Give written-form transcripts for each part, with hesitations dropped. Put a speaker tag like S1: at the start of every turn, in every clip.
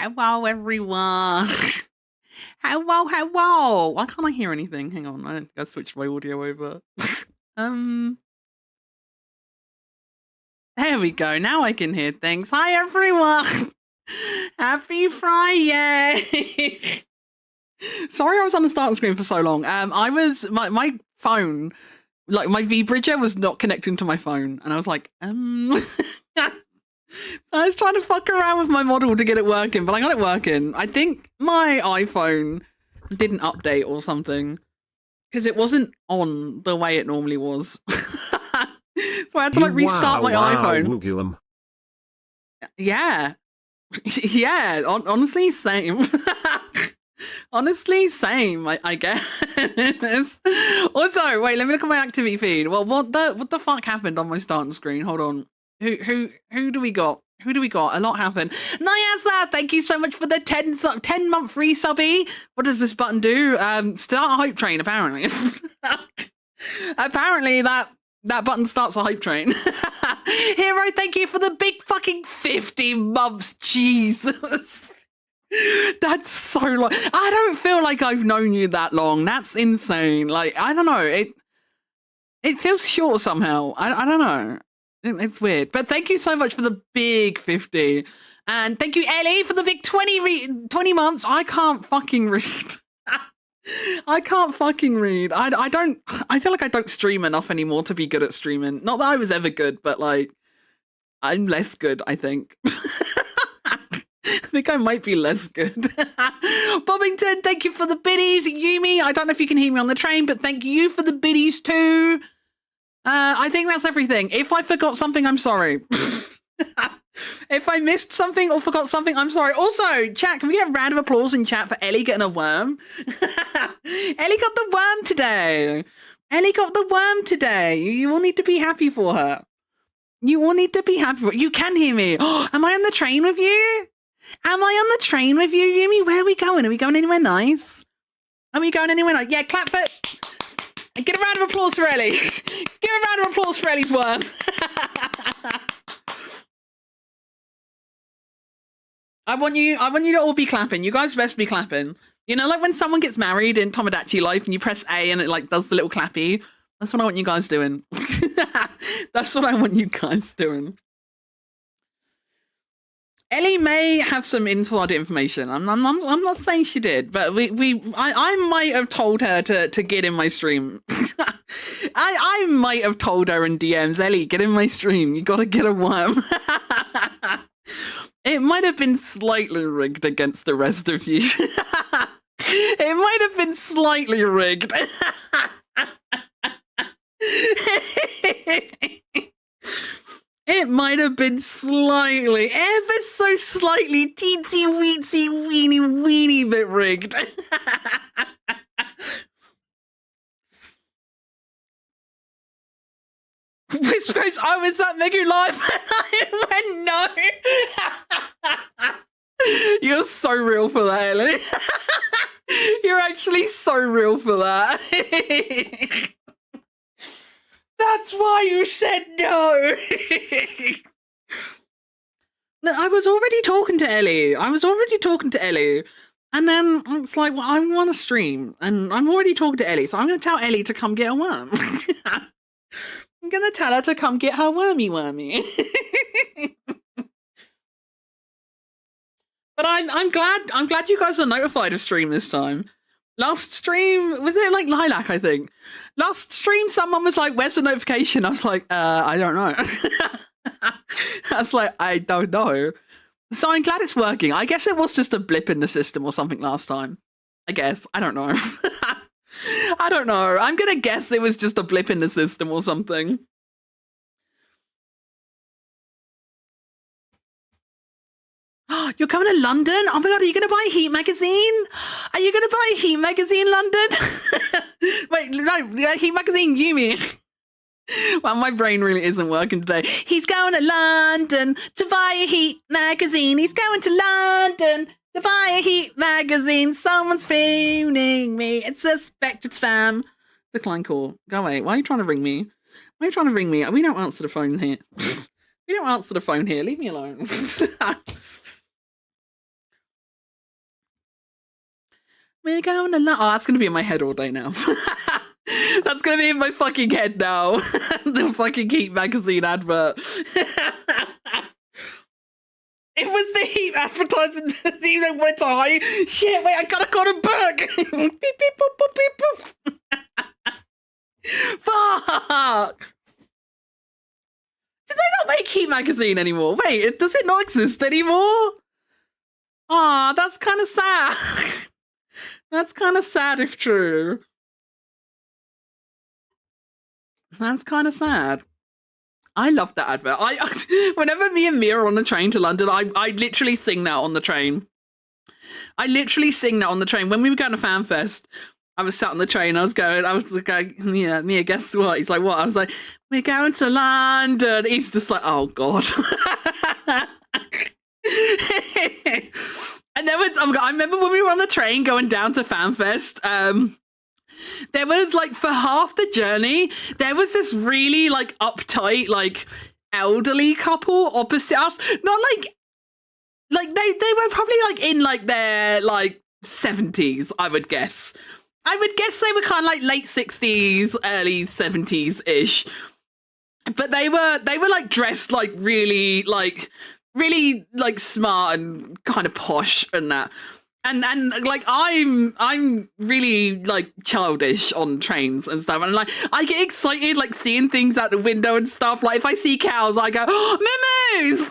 S1: Hello, everyone. Hello, hello. Why can't I hear anything? Hang on, I gotta switch my audio over. um, there we go. Now I can hear things. Hi, everyone. Happy Friday. Sorry, I was on the start screen for so long. I was my phone, like my V-Bridger, was not connecting to my phone, and I was like, I was trying to fuck around with my model to get it working, but I got it working. I think my iPhone didn't update or something because it wasn't on the way it normally was. So I had to like restart my iPhone. Yeah. Yeah, honestly, same. Honestly, same. I guess. Also, wait, let me look at my activity feed. Well, what the fuck happened on my starting screen? Hold on. Who do we got? Who do we got? A lot happened. Nyasa, thank you so much for the 10-month free subby. What does this button do? Start a hype train, apparently. Apparently that button starts a hype train. Hero, thank you for the big fucking 50 months. Jesus. That's so long. I don't feel like I've known you that long. That's insane. Like, I don't know. It feels short somehow. I don't know. It's weird. But thank you so much for the big 50. And thank you, Ellie, for the big 20 months. I can't fucking read. I can't fucking read. I feel like I don't stream enough anymore to be good at streaming. Not that I was ever good, but like, I'm less good, I think. I think I might be less good. Bobbington, thank you for the biddies. Yumi, I don't know if you can hear me on the train, but thank you for the biddies too. I think that's everything. If I forgot something, I'm sorry. If I missed something or forgot something, I'm sorry. Also, chat, can we get a round of applause in chat for Ellie getting a worm? Ellie got the worm today. Ellie got the worm today. You all need to be happy for her. You all need to be happy for her. You can hear me. Oh, am I on the train with you? Am I on the train with you, Yumi? Where are we going? Are we going anywhere nice? Are we going anywhere nice? Yeah, clap for... Get a round of applause for Ellie. Give a round of applause for Ellie's worm. I want you to all be clapping. You guys best be clapping. You know, like when someone gets married in Tomodachi Life and you press A and it like does the little clappy. That's what I want you guys doing. That's what I want you guys doing. Ellie may have some insider information. I'm not saying she did, but I might have told her to get in my stream. I might have told her in DMs, Ellie, get in my stream. You gotta get a worm. It might have been slightly rigged against the rest of you. It might have been slightly rigged. It might have been slightly, ever so slightly, teensy weensy weeny bit rigged. Which goes, I was at Mega Live and I went, no. You're so real for that, Ellie. You're actually so real for that. That's why you said no. No, I was already talking to Ellie. And then it's like, well, I want to stream. And I'm already talking to Ellie. So I'm going to tell Ellie to come get a worm. I'm going to tell her to come get her wormy. But I'm glad you guys are notified of stream this time. Last stream, was it like Lilac, I think? Last stream, someone was like, where's the notification? I was like, I don't know. I was like, I don't know. So I'm glad it's working. I guess it was just a blip in the system or something last time. I guess. I don't know. I don't know. I'm going to guess it was just a blip in the system or something. You're coming to London? Oh my god, are you going to buy Heat magazine? Are you going to buy Heat magazine, London? Wait, no, Heat magazine, Yumi. Well, my brain really isn't working today. He's going to London to buy a Heat magazine. He's going to London to buy a Heat magazine. Someone's phoning me. It's suspected spam. Decline call. Go away. Why are you trying to ring me? Why are you trying to ring me? We don't answer the phone here. We don't answer the phone here. Leave me alone. We're going to oh, that's gonna be in my head all day now. That's gonna be in my fucking head now. The fucking Heat magazine advert. It was the Heat advertising. You know what? I shit. Wait, I gotta go to book. Beep, beep, boop, boop, beep, boop. Fuck. Did they not make Heat magazine anymore? Wait, does it not exist anymore? Ah, that's kind of sad. That's kind of sad if true. That's kind of sad. I love that advert. Whenever me and Mia are on the train to London, I literally sing that on the train. I literally sing that on the train. When we were going to FanFest, I was sat on the train. I was like, Mia, guess what? He's like, what? I was like, we're going to London. He's just like, oh God. And there was, I remember when we were on the train going down to FanFest, there was like for half the journey, there was this really like uptight, like elderly couple opposite us. Not like they were probably like in like their like 70s, I would guess. I would guess they were kind of like late 60s, early 70s ish. But they were like dressed like really smart and kind of posh and that. And like I'm really like childish on trains and stuff, and like I get excited like seeing things out the window and stuff. Like if I see cows, I go, oh, Mimus!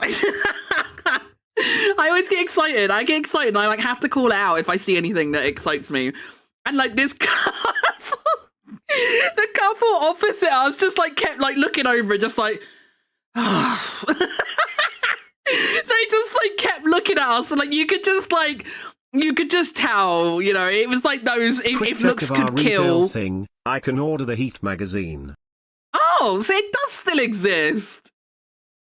S1: I always get excited. I get excited, and I like have to call it out if I see anything that excites me. And like this couple, the couple opposite us just like kept like looking over, just like. Oh. They just like kept looking at us, and like you could just tell, you know, it was like those if looks could kill
S2: thing. I can order the Heat magazine.
S1: Oh, so it does still exist.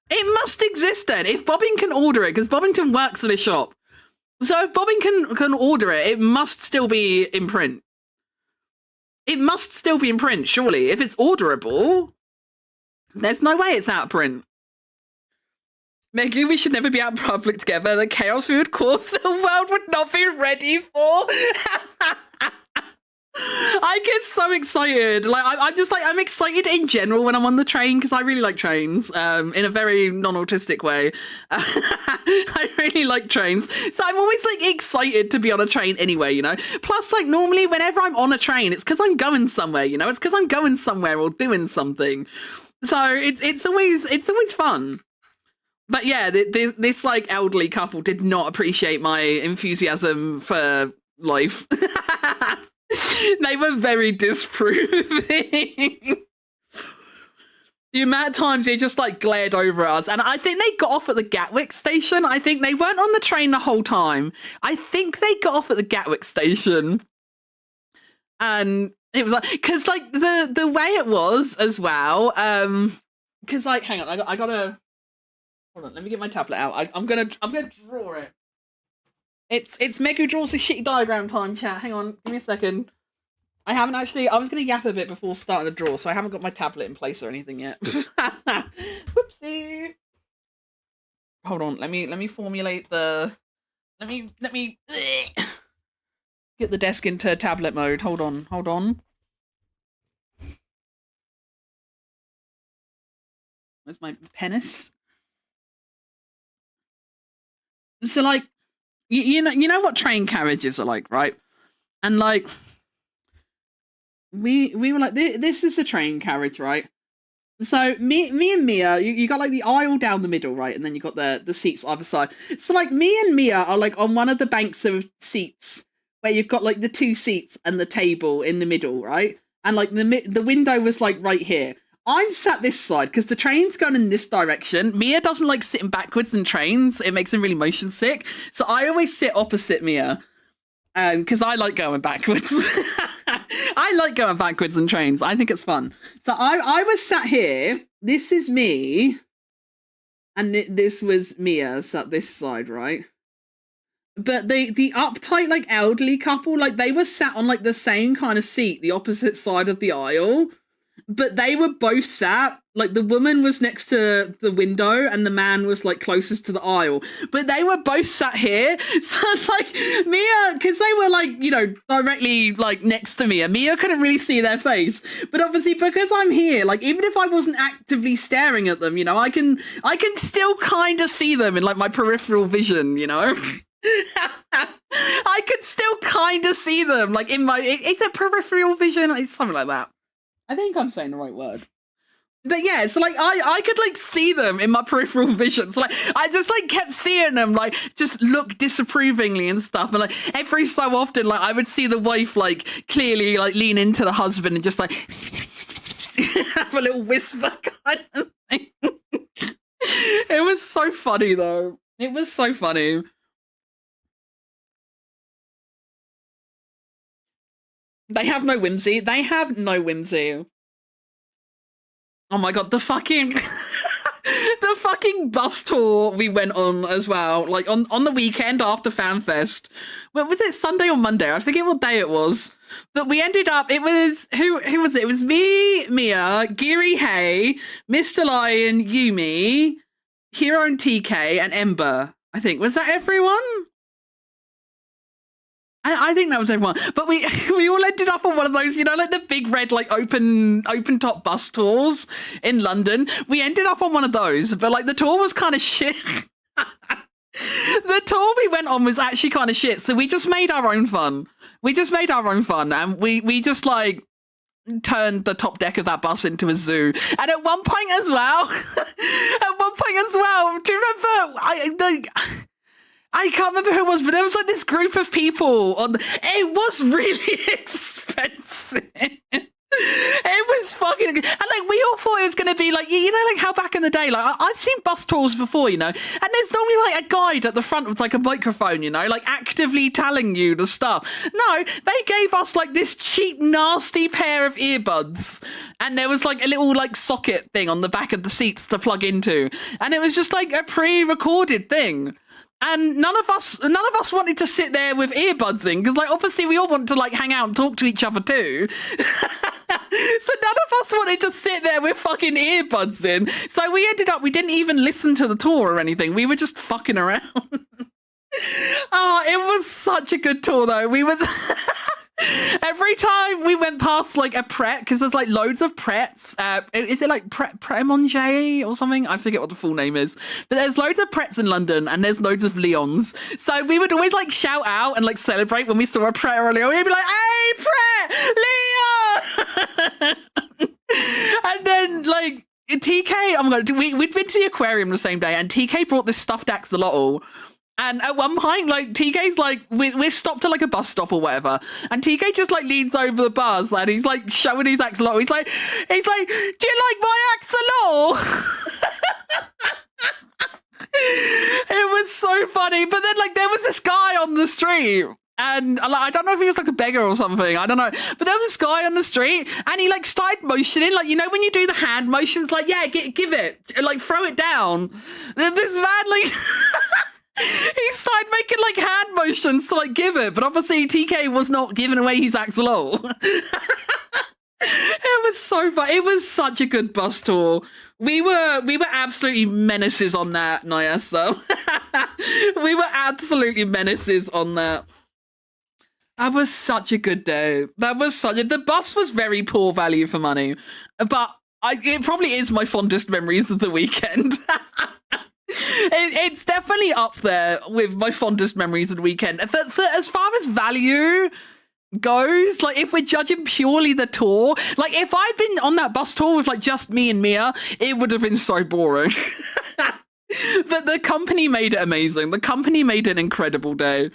S1: It must exist then. If Bobbing can order it, because Bobbington works at a shop. So if Bobbing can order it, it must still be in print. It must still be in print, surely. If it's orderable, there's no way it's out of print. Maggie, we should never be out in public together. The chaos we would cause the world would not be ready for. I get so excited. Like I'm just like I'm excited in general when I'm on the train because I really like trains. In a very non-autistic way. I really like trains, so I'm always like excited to be on a train anyway. You know. Plus, like normally whenever I'm on a train, it's because I'm going somewhere. You know, it's because I'm going somewhere or doing something. So it's always fun. But yeah, this like elderly couple did not appreciate my enthusiasm for life. They were very disapproving. The amount of times they just like glared over at us, and I think they got off at the Gatwick station. I think they weren't on the train the whole time. I think they got off at the Gatwick station, and it was like because like the way it was as well. Because like, hang on, I gotta. Hold on, let me get my tablet out. I'm gonna draw it. It's Megu draws a shitty diagram time, chat. Hang on, give me a second. I haven't actually. I was gonna yap a bit before starting to draw, so I haven't got my tablet in place or anything yet. Whoopsie. Hold on. Let me formulate the. Let me get the desk into tablet mode. Hold on. Where's my penis? So like, you know what train carriages are like, right? And like, we were like, this is a train carriage, right? So me and Mia, you got like the aisle down the middle, right? And then you got the seats either side. So like me and Mia are like on one of the banks of seats where you've got like the two seats and the table in the middle, right? And like the window was like right here. I'm sat this side because the train's going in this direction. Mia doesn't like sitting backwards in trains. It makes him really motion sick. So I always sit opposite Mia because I like going backwards. I like going backwards in trains. I think it's fun. So I was sat here. This is me. And this was Mia sat this side, right? But the uptight, like, elderly couple, like, they were sat on, like, the same kind of seat, the opposite side of the aisle. but they were both sat, like the woman was next to the window and the man was like closest to the aisle, but they were both sat here. So like Mia, because they were like, you know, directly like next to me, and Mia couldn't really see their face, but obviously because I'm here, like even if I wasn't actively staring at them, you know, I can still kind of see them in like my peripheral vision, you know. I could still kind of see them like in my, is it peripheral vision? It's something like that. I think I'm saying the right word. But yeah, so like I could like see them in my peripheral vision. So like I just like kept seeing them like just look disapprovingly and stuff. And like every so often, like I would see the wife like clearly like lean into the husband and just like have a little whisper kind of thing. It was so funny though. It was so funny. They have no whimsy. They have no whimsy. Oh my god, the fucking the fucking bus tour we went on as well, like on the weekend after FanFest. Well, was it Sunday or Monday? I forget what day it was. But we ended up, it was, who was it? It was me, Mia, Giri Hay, Mr. Lion, Yumi, Hero and TK, and Ember, I think. Was that everyone? I think that was everyone, but we all ended up on one of those, you know, like the big red, like open top bus tours in London. We ended up on one of those, but like the tour was kind of shit. The tour we went on was actually kind of shit, so we just made our own fun. And we just like turned the top deck of that bus into a zoo. And at one point as well, do you remember? I can't remember who it was, but there was like this group of people on. It was really expensive. It was fucking, and like we all thought it was going to be like, you know, like how back in the day, like I've seen bus tours before, you know, and there's normally like a guide at the front with like a microphone, you know, like actively telling you the stuff. No, they gave us like this cheap, nasty pair of earbuds, and there was like a little like socket thing on the back of the seats to plug into, and it was just like a pre-recorded thing. And none of us wanted to sit there with earbuds in, because like obviously we all want to like hang out and talk to each other too. So none of us wanted to sit there with fucking earbuds in. So we didn't even listen to the tour or anything. We were just fucking around. Oh, it was such a good tour though. We was every time we went past like a Pret, because there's like loads of Prets. Is it like Pret-a-Manger or something? I forget what the full name is. But there's loads of Prets in London and there's loads of Leons. So we would always like shout out and like celebrate when we saw a Pret or a Leon. We'd be like, hey, Pret! Leon! And then like TK, oh my god, we'd been to the aquarium the same day, and TK brought this stuffed axolotl. And at one point, like, TK's like, we're stopped at like a bus stop or whatever. And TK just like leans over the bus and he's like showing his axolotl. He's like, do you like my axolotl? It was so funny. But then like there was this guy on the street. And like, I don't know if he was like a beggar or something. I don't know. But there was this guy on the street and he like started motioning. Like, you know, when you do the hand motions, like, yeah, give it. Like, throw it down. This man like... He started making like hand motions to like give it, but obviously TK was not giving away his axolotl. It was so fun. It was such a good bus tour. We were absolutely menaces on that, Naya. So we were absolutely menaces on that. That was such a good day. The bus was very poor value for money, but it probably is my fondest memories of the weekend. It's definitely up there with my fondest memories of the weekend. As far as value goes, like if we're judging purely the tour, like if I'd been on that bus tour with like just me and Mia, it would have been so boring. But the company made it amazing. The company made it an incredible day.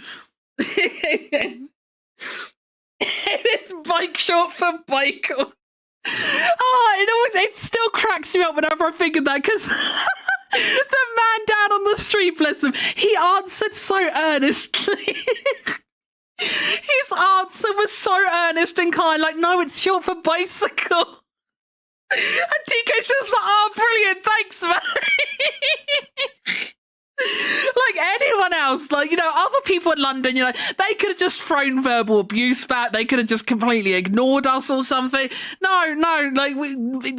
S1: It's bike short for bike. Oh, it still cracks me up whenever I think of that, because the man down on the street, bless him, he answered so earnestly. His answer was so earnest and kind, like, no, it's short for bicycle. And TK's just like, oh, brilliant, thanks, man. Like anyone else, like, you know, other people in London, you know, they could have just thrown verbal abuse back. They could have just completely ignored us or something. No, like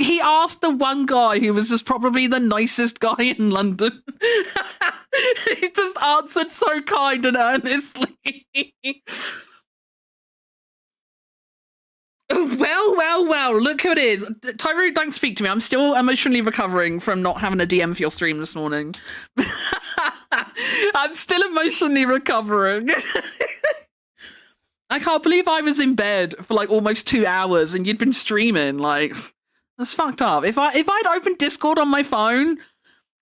S1: he asked the one guy who was just probably the nicest guy in London. He just answered so kind and earnestly. Well, look who it is. Tyru, don't speak to me. I'm still emotionally recovering from not having a DM for your stream this morning. I'm still emotionally recovering. I can't believe I was in bed for like almost 2 hours and you'd been streaming. Like, that's fucked up. If I'd opened Discord on my phone,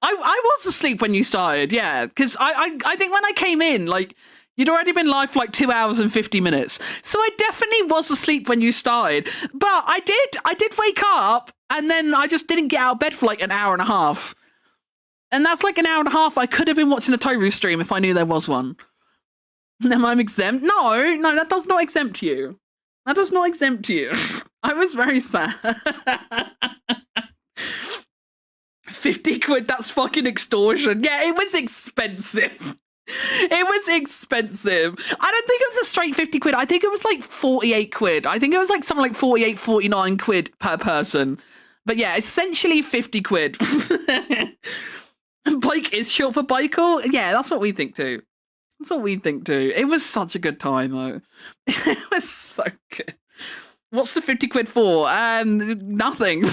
S1: I was asleep when you started, yeah. Because I think when I came in, like, you'd already been live for like 2 hours and 50 minutes. So I definitely was asleep when you started. But I did wake up and then I just didn't get out of bed for like an hour and a half. And that's like an hour and a half I could have been watching a Toru stream if I knew there was one. Then I'm exempt. No, that does not exempt you. That does not exempt you. I was very sad. 50 quid, that's fucking extortion. Yeah, it was expensive. It was expensive. I don't think it was a straight 50 quid. I think it was like 48 quid. I think it was like something like 48, 49 quid per person. But yeah, essentially 50 quid. Bike is short for Bikel? Yeah, that's what we think too. That's what we think too. It was such a good time though. It was so good. What's the 50 quid for? Nothing.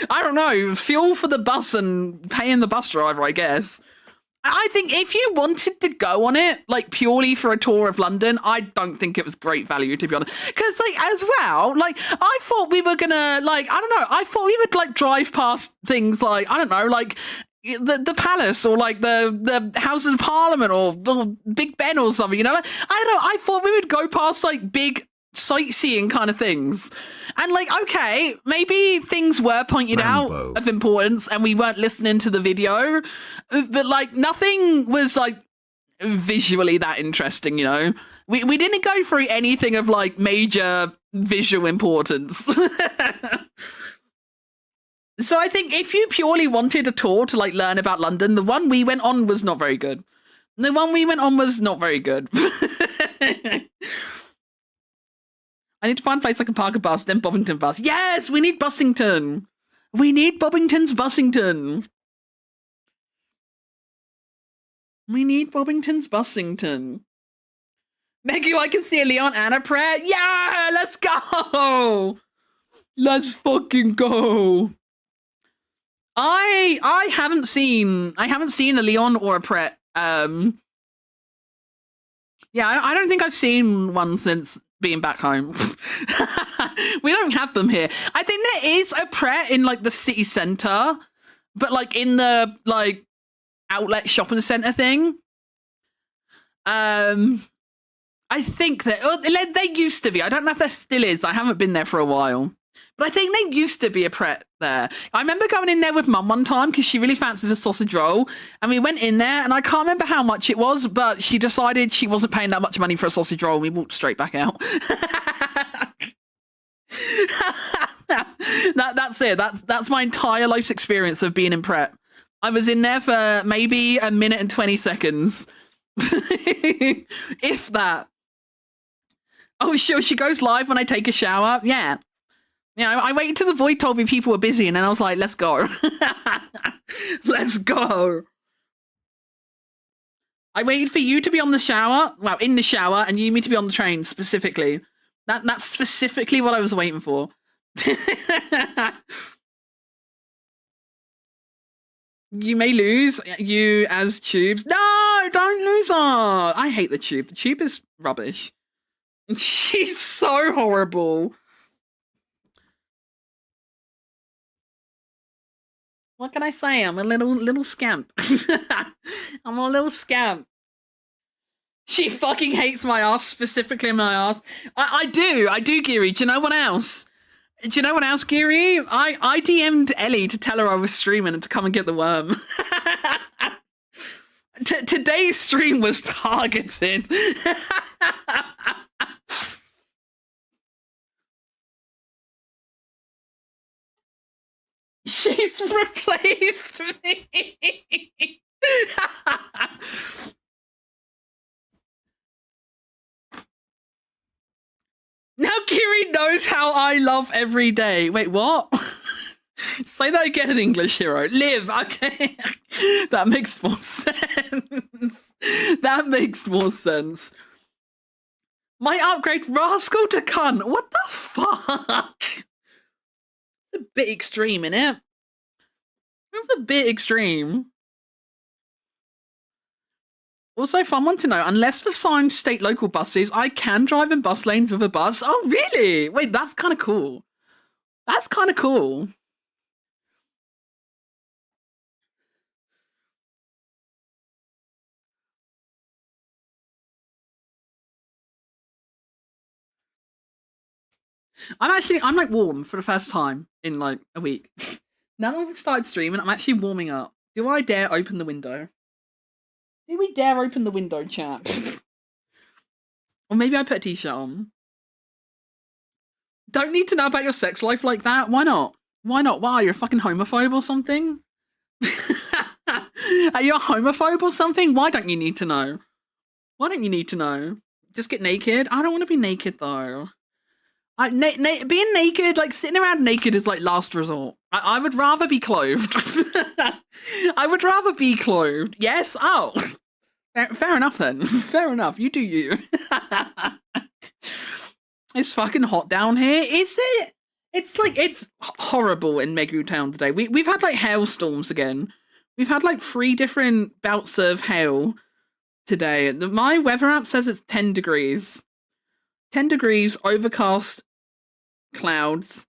S1: I don't know. Fuel for the bus and paying the bus driver, I guess. I think if you wanted to go on it, like purely for a tour of London, I don't think it was great value, to be honest. Because, like, as well, like, I thought we were gonna, like, I don't know, I thought we would, like, drive past things like, I don't know, like, the palace or, like, the Houses of Parliament or Big Ben or something, you know? Like, I don't know, I thought we would go past, like, big sightseeing kind of things, and like, okay, maybe things were pointed out of importance and we weren't listening to the video, but like nothing was like visually that interesting, you know. We didn't go through anything of like major visual importance. So I think if you purely wanted a tour to like learn about London, the one we went on was not very good. I need to find a place I can park a bus, then Bobbington bus. Yes, we need Bussington. We need Bobbington's Bussington. We need Bobbington's Bussington. Maggie, I can see a Leon and a Pratt. Yeah, let's go. Let's fucking go. I haven't seen a Leon or a Pratt. Yeah, I don't think I've seen one since being back home. We don't have them here. I think there is a Pret in like the city centre, but like in the like outlet shopping centre thing. I think that they used to be. I don't know if there still is. I haven't been there for a while. But I think there used to be a Pret there. I remember going in there with Mum one time because she really fancied a sausage roll. And we went in there and I can't remember how much it was, but she decided she wasn't paying that much money for a sausage roll and we walked straight back out. That's it. That's my entire life's experience of being in Pret. I was in there for maybe a minute and 20 seconds. If that. Oh, sure, she goes live when I take a shower. Yeah. Yeah, I waited till the void told me people were busy, and then I was like, let's go. Let's go. I waited for you to be on the shower, well, in the shower, and you me to be on the train, specifically. That's specifically what I was waiting for. You may lose, you as tubes. No, don't lose her. I hate the tube. The tube is rubbish. She's so horrible. What can I say? I'm a little scamp. I'm a little scamp. She fucking hates my ass, specifically my ass. I do, Giri. Do you know what else? Giri? I DM'd Ellie to tell her I was streaming and to come and get the worm. Today's stream was targeted. She's replaced me. Now Kiri knows how I love every day. Wait, what? Say that again in English, hero. Live, okay. That makes more sense. That makes more sense. My upgrade rascal to cunt. What the fuck? It's a bit extreme, innit? That's a bit extreme. Also, fun one to know, unless for signed state local buses, I can drive in bus lanes with a bus. Oh, really? Wait, that's kind of cool. That's kind of cool. I'm like warm for the first time in like a week. Now that I've started streaming, I'm actually warming up. Do I dare open the window? Do we dare open the window, chat? Or maybe I put a t-shirt on. Don't need to know about your sex life like that. Why not? Why not? Why? You're a fucking homophobe or something? Are you a homophobe or something? Why don't you need to know? Why don't you need to know? Just get naked? I don't want to be naked though. Being naked, like sitting around naked is like last resort. I would rather be clothed. I would rather be clothed. Yes? Oh. Fair enough then. Fair enough. You do you. It's fucking hot down here. Is it? It's horrible in Megu Town today. We've had like hailstorms again. We've had like 3 different bouts of hail today. My weather app says it's 10 degrees. 10 degrees, overcast, clouds.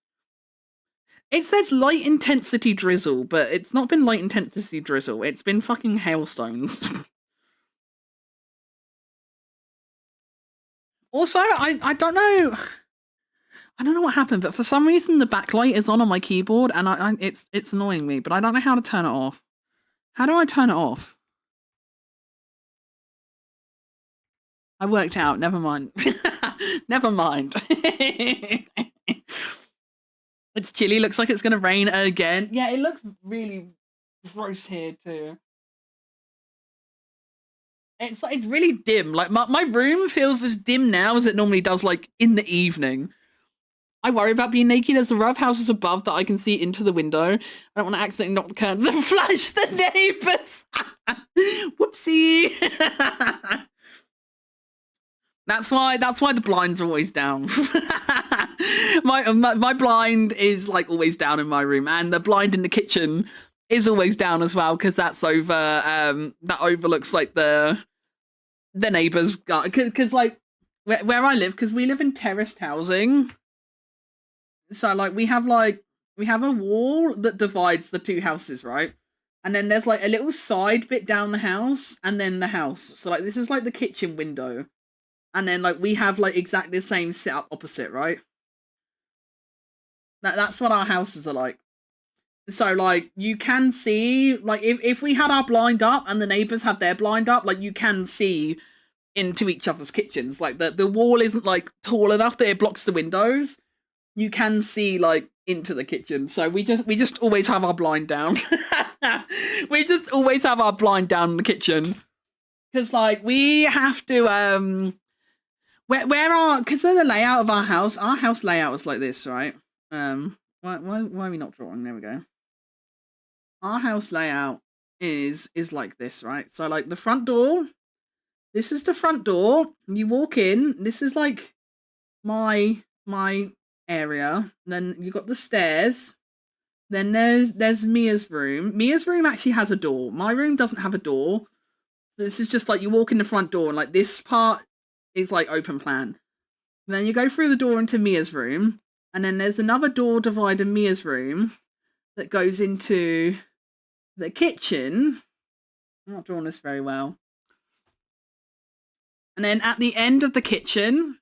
S1: It says light intensity drizzle, but it's not been light intensity drizzle. It's been fucking hailstones. Also, I don't know. I don't know what happened, but for some reason the backlight is on my keyboard, and it's annoying me. But I don't know how to turn it off. How do I turn it off? I worked out. Never mind. Never mind. It's chilly. Looks like it's gonna rain again. Yeah, it looks really gross here too. It's really dim. Like my room feels as dim now as it normally does, like in the evening. I worry about being naked. There's the rough houses above that I can see into the window. I don't want to accidentally knock the curtains and flash the neighbours. Whoopsie. That's why the blinds are always down. my blind is like always down in my room, and the blind in the kitchen is always down as well, because that's over that overlooks like the neighbours' garden. Because like where I live, because we live in terraced housing, so like we have a wall that divides the 2 houses, right? And then there's like a little side bit down the house, and then the house. So like this is like the kitchen window, and then like we have like exactly the same setup opposite, right? That's what our houses are like. So like you can see, like if we had our blind up and the neighbours had their blind up, like you can see into each other's kitchens. Like the wall isn't like tall enough that it blocks the windows. You can see like into the kitchen. So we just always have our blind down. We just always have our blind down in the kitchen. Because like we have to because of the layout of our house layout is like this, right? Why are we not drawing? There we go. Our house layout is like this, right? So like the front door, this is the front door. You walk in, this is like my area. Then you got the stairs. Then there's Mia's room. Mia's room actually has a door. My room doesn't have a door. This is just like you walk in the front door, and like this part is like open plan. And then you go through the door into Mia's room, and then there's another door divider in Mia's room that goes into the kitchen. I'm not drawing this very well. And then at the end of the kitchen,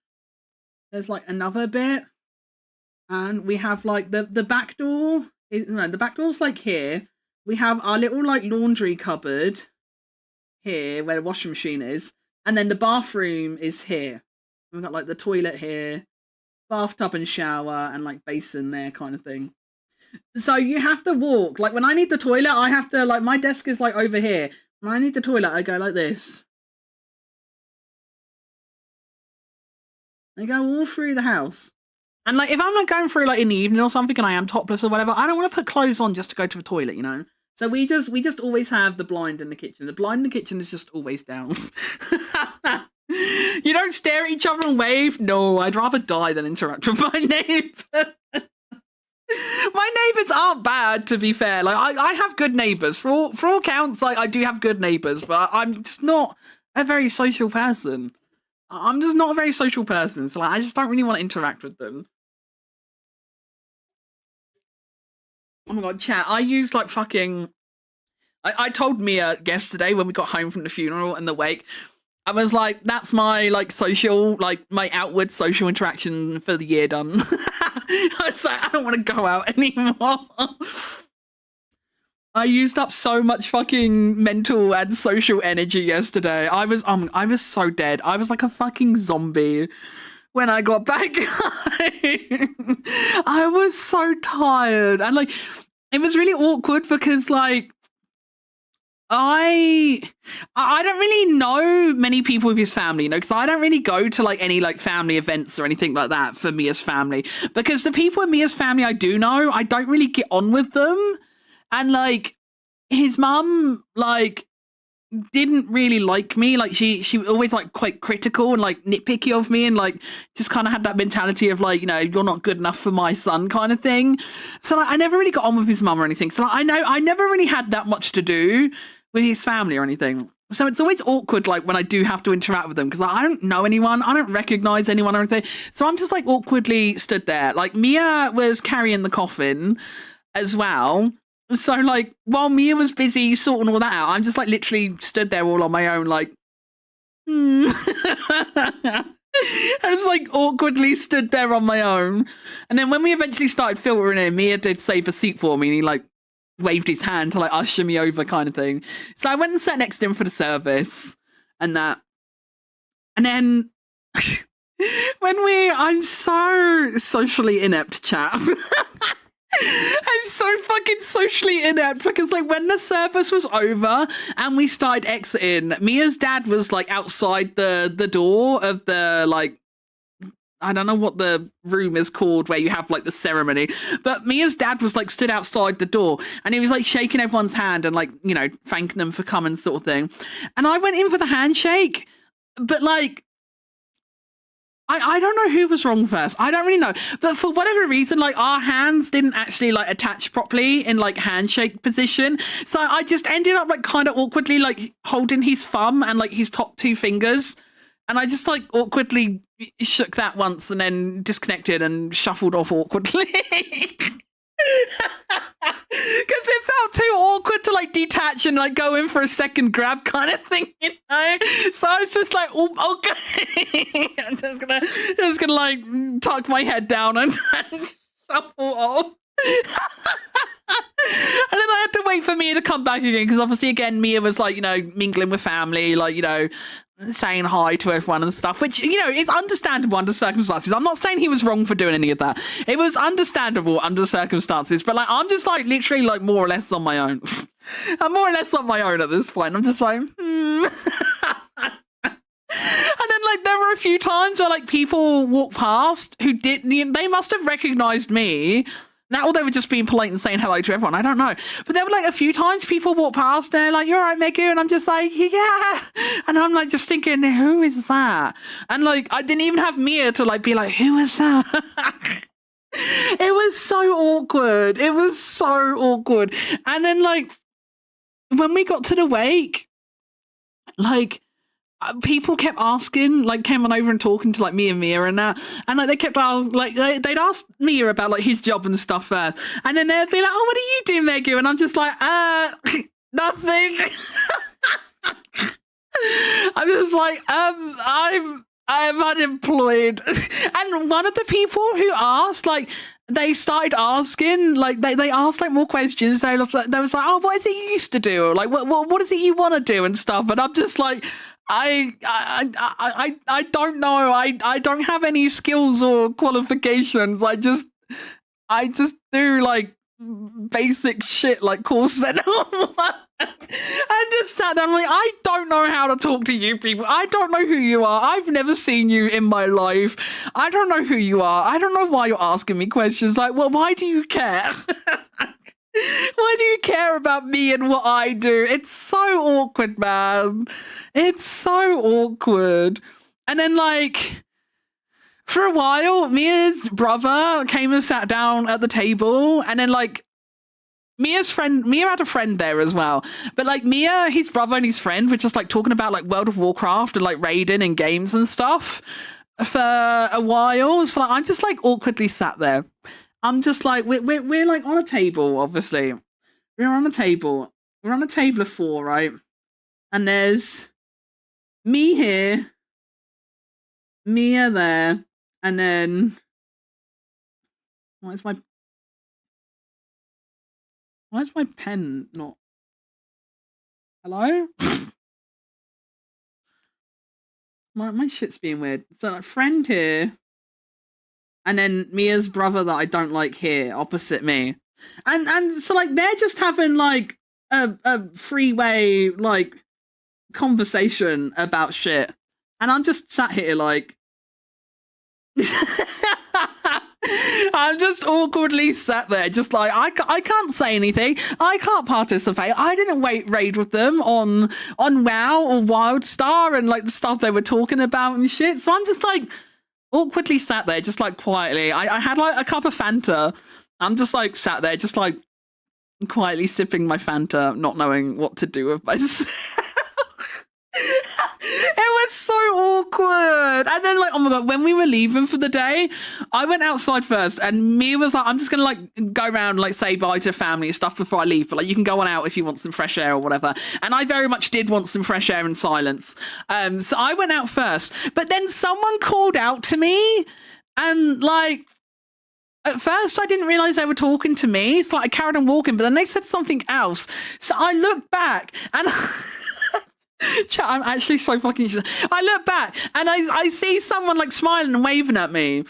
S1: there's like another bit, and we have like the back door. No, the back door's like here. We have our little like laundry cupboard here where the washing machine is, and then the bathroom is here. We've got like the toilet here, bathtub and shower, and like basin there kind of thing. So you have to walk. Like when I need the toilet, I have to, like, my desk is like over here. When I need the toilet, I go like this. I go all through the house. And like, if I'm like going through like in the evening or something and I am topless or whatever, I don't want to put clothes on just to go to the toilet, you know? So we just always have the blind in the kitchen. The blind in the kitchen is just always down. You don't stare at each other and wave? No, I'd rather die than interact with my neighbour. My neighbours aren't bad, to be fair. Like I have good neighbours. For all counts, like I do have good neighbours, but I'm just not a very social person. I'm just not a very social person, so like I just don't really want to interact with them. Oh my god, chat, I used like fucking... I told Mia yesterday when we got home from the funeral and the wake, I was like, that's my like social, like my outward social interaction for the year done. I was like, I don't want to go out anymore. I used up so much fucking mental and social energy yesterday. I was so dead. I was like a fucking zombie when I got back home. I was so tired. And like, it was really awkward because like, I don't really know many people with his family, you know, because I don't really go to like any like family events or anything like that for Mia's family, because the people in Mia's family I do know, I don't really get on with them. And like his mum like didn't really like me. Like she always like quite critical and like nitpicky of me, and like just kind of had that mentality of like, you know, you're not good enough for my son kind of thing. So like I never really got on with his mum or anything. So like, I never really had that much to do with his family or anything. So it's always awkward like when I do have to interact with them, because like, I don't know anyone, I don't recognize anyone or anything. So I'm just like awkwardly stood there. Like Mia was carrying the coffin as well. So like while Mia was busy sorting all that out, I'm just like literally stood there all on my own, like, I was like awkwardly stood there on my own. And then when we eventually started filtering in, Mia did save a seat for me, and he like waved his hand to like usher me over kind of thing. So I went and sat next to him for the service and that. And then I'm so socially inept, chat. I'm so fucking socially inept because like when the service was over and we started exiting, Mia's dad was like outside the door of the like, I don't know what the room is called where you have like the ceremony, but Mia's dad was like stood outside the door and he was like shaking everyone's hand and like, you know, thanking them for coming sort of thing. And I went in for the handshake, but like, I don't know who was wrong first. I don't really know. But for whatever reason, like our hands didn't actually like attach properly in like handshake position. So I just ended up like kind of awkwardly like holding his thumb and like his top two fingers. And I just like awkwardly shook that once and then disconnected and shuffled off awkwardly. Because it felt too awkward to like detach and like go in for a second grab kind of thing, you know? So I was just like, oh, okay. I'm just gonna like tuck my head down and shuffle off. And then I had to wait for Mia to come back again, because obviously again Mia was like, you know, mingling with family, like, you know, saying hi to everyone and stuff, which, you know, is understandable under circumstances. I'm not saying he was wrong for doing any of that. It was understandable under circumstances, but like I'm just like literally like more or less on my own. I'm more or less on my own at this point. I'm just like, And then like there were a few times where like people walked past who didn't, they must have recognized me. Now, or they were just being polite and saying hello to everyone. I don't know. But there were like a few times people walked past and they're like, you're right, Megu. And I'm just like, yeah. And I'm like just thinking, who is that? And like, I didn't even have Mia to like be like, who is that? It was so awkward. It was so awkward. And then like, when we got to the wake, like, people kept asking, like, came on over and talking to like me and Mia and that, and like they kept asking, like they'd ask Mia about like his job and stuff first, and then they'd be like, "Oh, what do you do, Megu?" And I'm just like, nothing. I'm just like, I'm unemployed. And one of the people who asked, like, they started asking, like, they asked like more questions. They was like, oh, what is it you used to do? Or, like, what is it you want to do and stuff? And I'm just like, I don't know. I don't have any skills or qualifications. I just do like basic shit like call center. I just sat down like, I don't know how to talk to you people. I don't know who you are. I've never seen you in my life. I don't know who you are. I don't know why you're asking me questions. Like, well, why do you care? Why do you care about me and what I do? It's so awkward, man. It's so awkward. And then, like, for a while, Mia's brother came and sat down at the table. And then, like, Mia had a friend there as well. But, like, Mia, his brother and his friend were just, like, talking about, like, World of Warcraft and, like, raiding and games and stuff for a while. So, like, I'm just, like, awkwardly sat there. I'm just like, we're like on a table, obviously. We're on a table. We're on a table of 4, right? And there's me here, Mia there, and then why is my pen not? Hello? my shit's being weird. So a friend here. And then Mia's brother that I don't like here, opposite me. And so, like, they're just having, like, a freeway, like, conversation about shit. And I'm just sat here, like... I'm just awkwardly sat there, just like, I can't say anything. I can't participate. I didn't raid with them on WoW or WildStar and, like, the stuff they were talking about and shit. So I'm just, like... awkwardly sat there, just like quietly. I had like a cup of Fanta. I'm just like sat there, just like quietly sipping my Fanta, not knowing what to do with myself. It was so awkward. And then, like, oh my god, when we were leaving for the day, I went outside first, and Mia was like, I'm just gonna like go around and like say bye to family and stuff before I leave, but like you can go on out if you want some fresh air or whatever. And I very much did want some fresh air and silence. So I went out first, but then someone called out to me, and like at first I didn't realize they were talking to me, so like I carried on walking, but then they said something else. So I looked back and chat, I'm actually so fucking... I look back and I see someone like smiling and waving at me.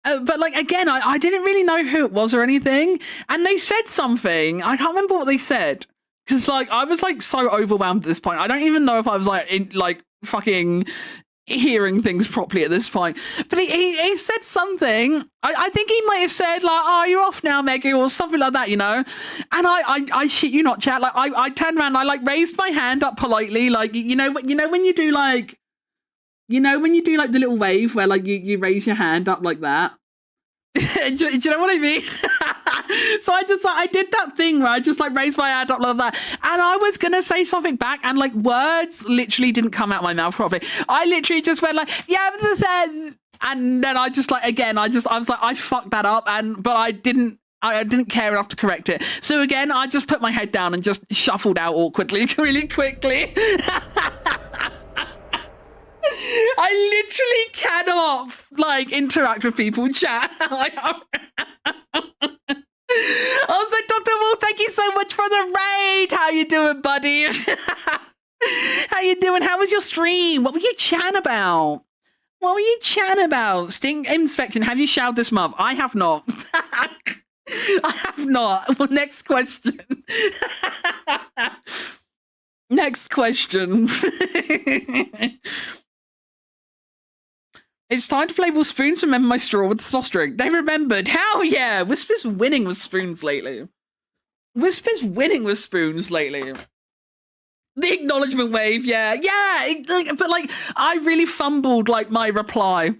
S1: But like, again, I didn't really know who it was or anything. And they said something. I can't remember what they said. Because like, I was like so overwhelmed at this point. I don't even know if I was like, in, like fucking hearing things properly at this point. But he said something. I think he might have said like, oh, you're off now, Maggie, or something like that, you know? And I shit you not, chat. Like I turned around, I like raised my hand up politely, like, you know when you do like, you know, when you do like the little wave where like you raise your hand up like that. do you know what I mean? So I just like, I did that thing where I just like raised my hand up like that, and I was gonna say something back, and like words literally didn't come out my mouth properly. I literally just went like, yeah, and then I just like, again, I was like, I fucked that up, but I didn't care enough to correct it. So again, I just put my head down and just shuffled out awkwardly, really quickly. I literally cannot like interact with people, chat. Also, Dr. Wolf, thank you so much for the raid. How you doing, buddy? How you doing? How was your stream? What were you chatting about? What were you chatting about? Stink inspection. Have you showered this month? I have not. I have not. Well, next question. Next question. It's time to play Will Spoons remember my straw with the soft drink. They remembered. Hell yeah. Whisper's winning with spoons lately. Whisper's winning with spoons lately. The acknowledgement wave, yeah. Yeah, but like, I really fumbled like my reply.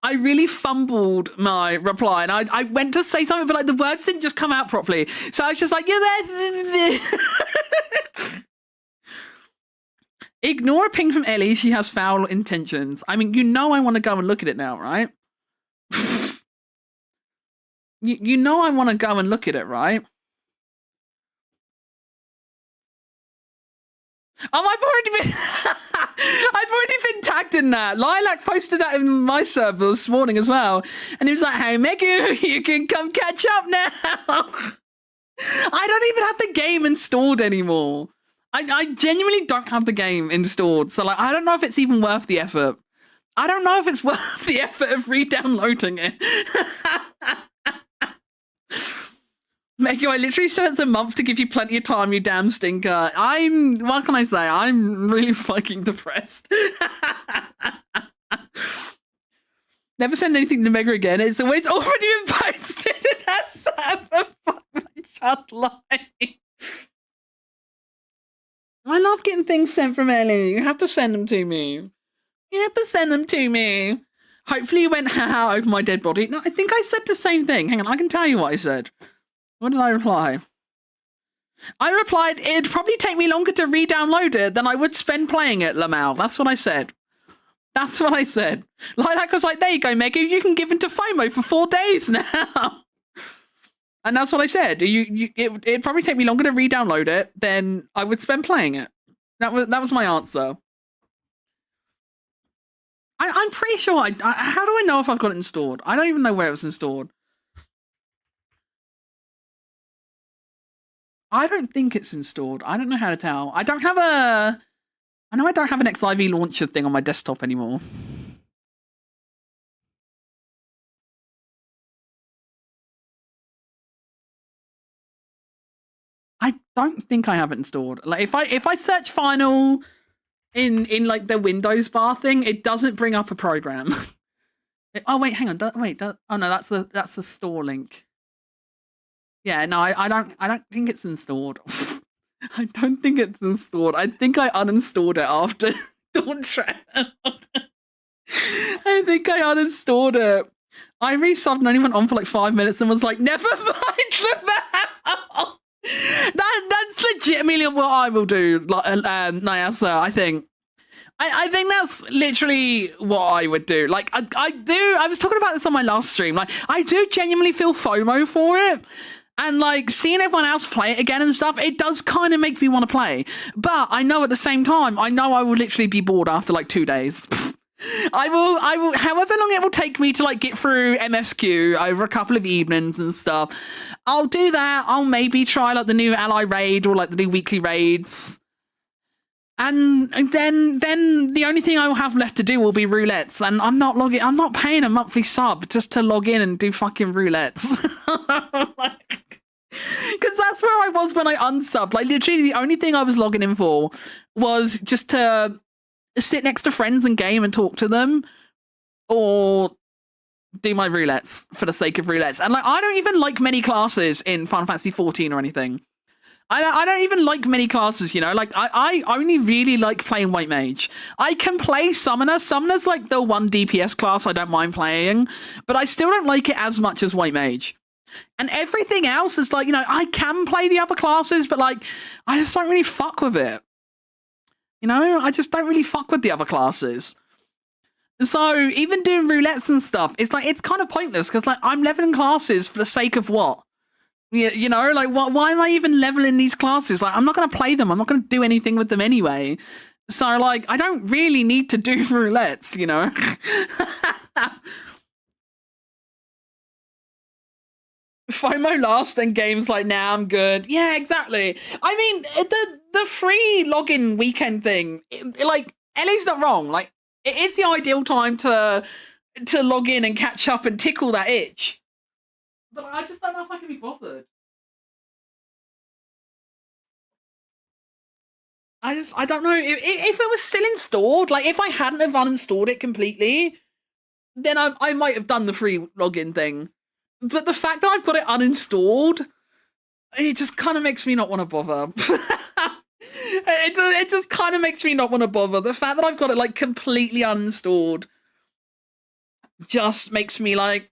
S1: I really fumbled my reply, and I went to say something, but like the words didn't just come out properly. So I was just like, yeah, there. Ignore a ping from Ellie. She has foul intentions. I mean, you know I want to go and look at it now, right? you know I want to go and look at it, right? Oh, I've already been tagged in that. Lilac posted that in my server this morning as well. And he was like, hey, Megan, you can come catch up now. I don't even have the game installed anymore. I genuinely don't have the game installed. So, like, I don't know if it's even worth the effort. I don't know if it's worth the effort of re-downloading it. Meg, Thank you. I literally said it's a month to give you plenty of time, you damn stinker. What can I say? I'm really fucking depressed. Never send anything to Mega again. It's always already been posted and has a fucking chat line. I love getting things sent from Ellie. You have to send them to me. You have to send them to me. Hopefully you went haha over my dead body. No, I think I said the same thing. Hang on, I can tell you what I said. What did I reply? I replied, it'd probably take me longer to re-download it than I would spend playing it, Lamau. That's what I said. That's what I said. Lilac was like, there you go, Mega. You can give into FOMO for 4 days now. And that's what I said. It'd probably take me longer to re-download it than I would spend playing it. That was my answer. I'm pretty sure how do I know if I've got it installed? I don't even know where it was installed. I don't think it's installed. I don't know how to tell. I know I don't have an XIV launcher thing on my desktop anymore. I don't think I have it installed. Like if I search Final in like the Windows bar thing, it doesn't bring up a program. Oh wait, hang on. Oh no, that's the store link. Yeah, no, I don't think it's installed. I don't think it's installed. I think I uninstalled it after Dawn Shroud. I think I uninstalled it. I resubbed and only went on for like 5 minutes and was like, never mind Lamau. That's legitimately what I will do, Nyasa, I think. I think that's literally what I would do. Like, I was talking about this on my last stream. Like, I do genuinely feel FOMO for it. And, like, seeing everyone else play it again and stuff, it does kind of make me want to play. But I know at the same time, I know I will literally be bored after, like, 2 days. I will, however long it will take me to, like, get through MSQ over a couple of evenings and stuff, I'll do that. I'll maybe try, like, the new ally raid or, like, the new weekly raids. And then the only thing I will have left to do will be roulettes. And I'm not paying a monthly sub just to log in and do fucking roulettes. Because that's where I was when I unsubbed. Like, literally, the only thing I was logging in for was just to sit next to friends and game and talk to them, or do my roulettes for the sake of roulettes. And, like, I don't even like many classes in Final Fantasy XIV or anything. I don't even like many classes, you know? Like, I only really like playing White Mage. I can play Summoner. Summoner's, like, the one DPS class I don't mind playing, but I still don't like it as much as White Mage. And everything else is, like, you know, I can play the other classes, but, like, I just don't really fuck with it. You know? I just don't really fuck with the other classes. So, even doing roulettes and stuff, it's, like, it's kind of pointless, because, like, I'm leveling classes for the sake of what? You know, like, why am I even leveling these classes? Like, I'm not going to play them. I'm not going to do anything with them anyway. So, like, I don't really need to do roulettes, you know? FOMO last and games like, nah, I'm good. Yeah, exactly. I mean, the free login weekend thing, like, Ellie's not wrong. Like, it is the ideal time to log in and catch up and tickle that itch. But I just don't know if I can be bothered. I don't know. If it was still installed, like, if I hadn't have uninstalled it completely, then I might have done the free login thing. But the fact that I've got it uninstalled, it just kind of makes me not want to bother. It just kind of makes me not want to bother. The fact that I've got it, like, completely uninstalled just makes me, like,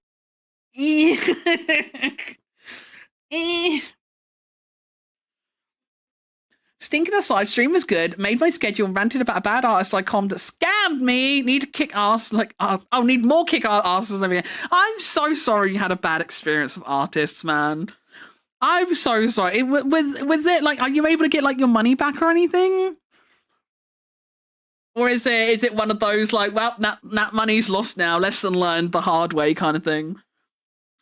S1: Stinking aside, stream was good. Made my schedule, ranted about a bad artist I commed that scammed me. Need to kick ass, like, I'll need more kick asses and everything. I'm so sorry you had a bad experience with artists, man. I'm so sorry. Was it like, are you able to get, like, your money back or anything? Or is it one of those, like, well, that money's lost now, lesson learned the hard way kind of thing?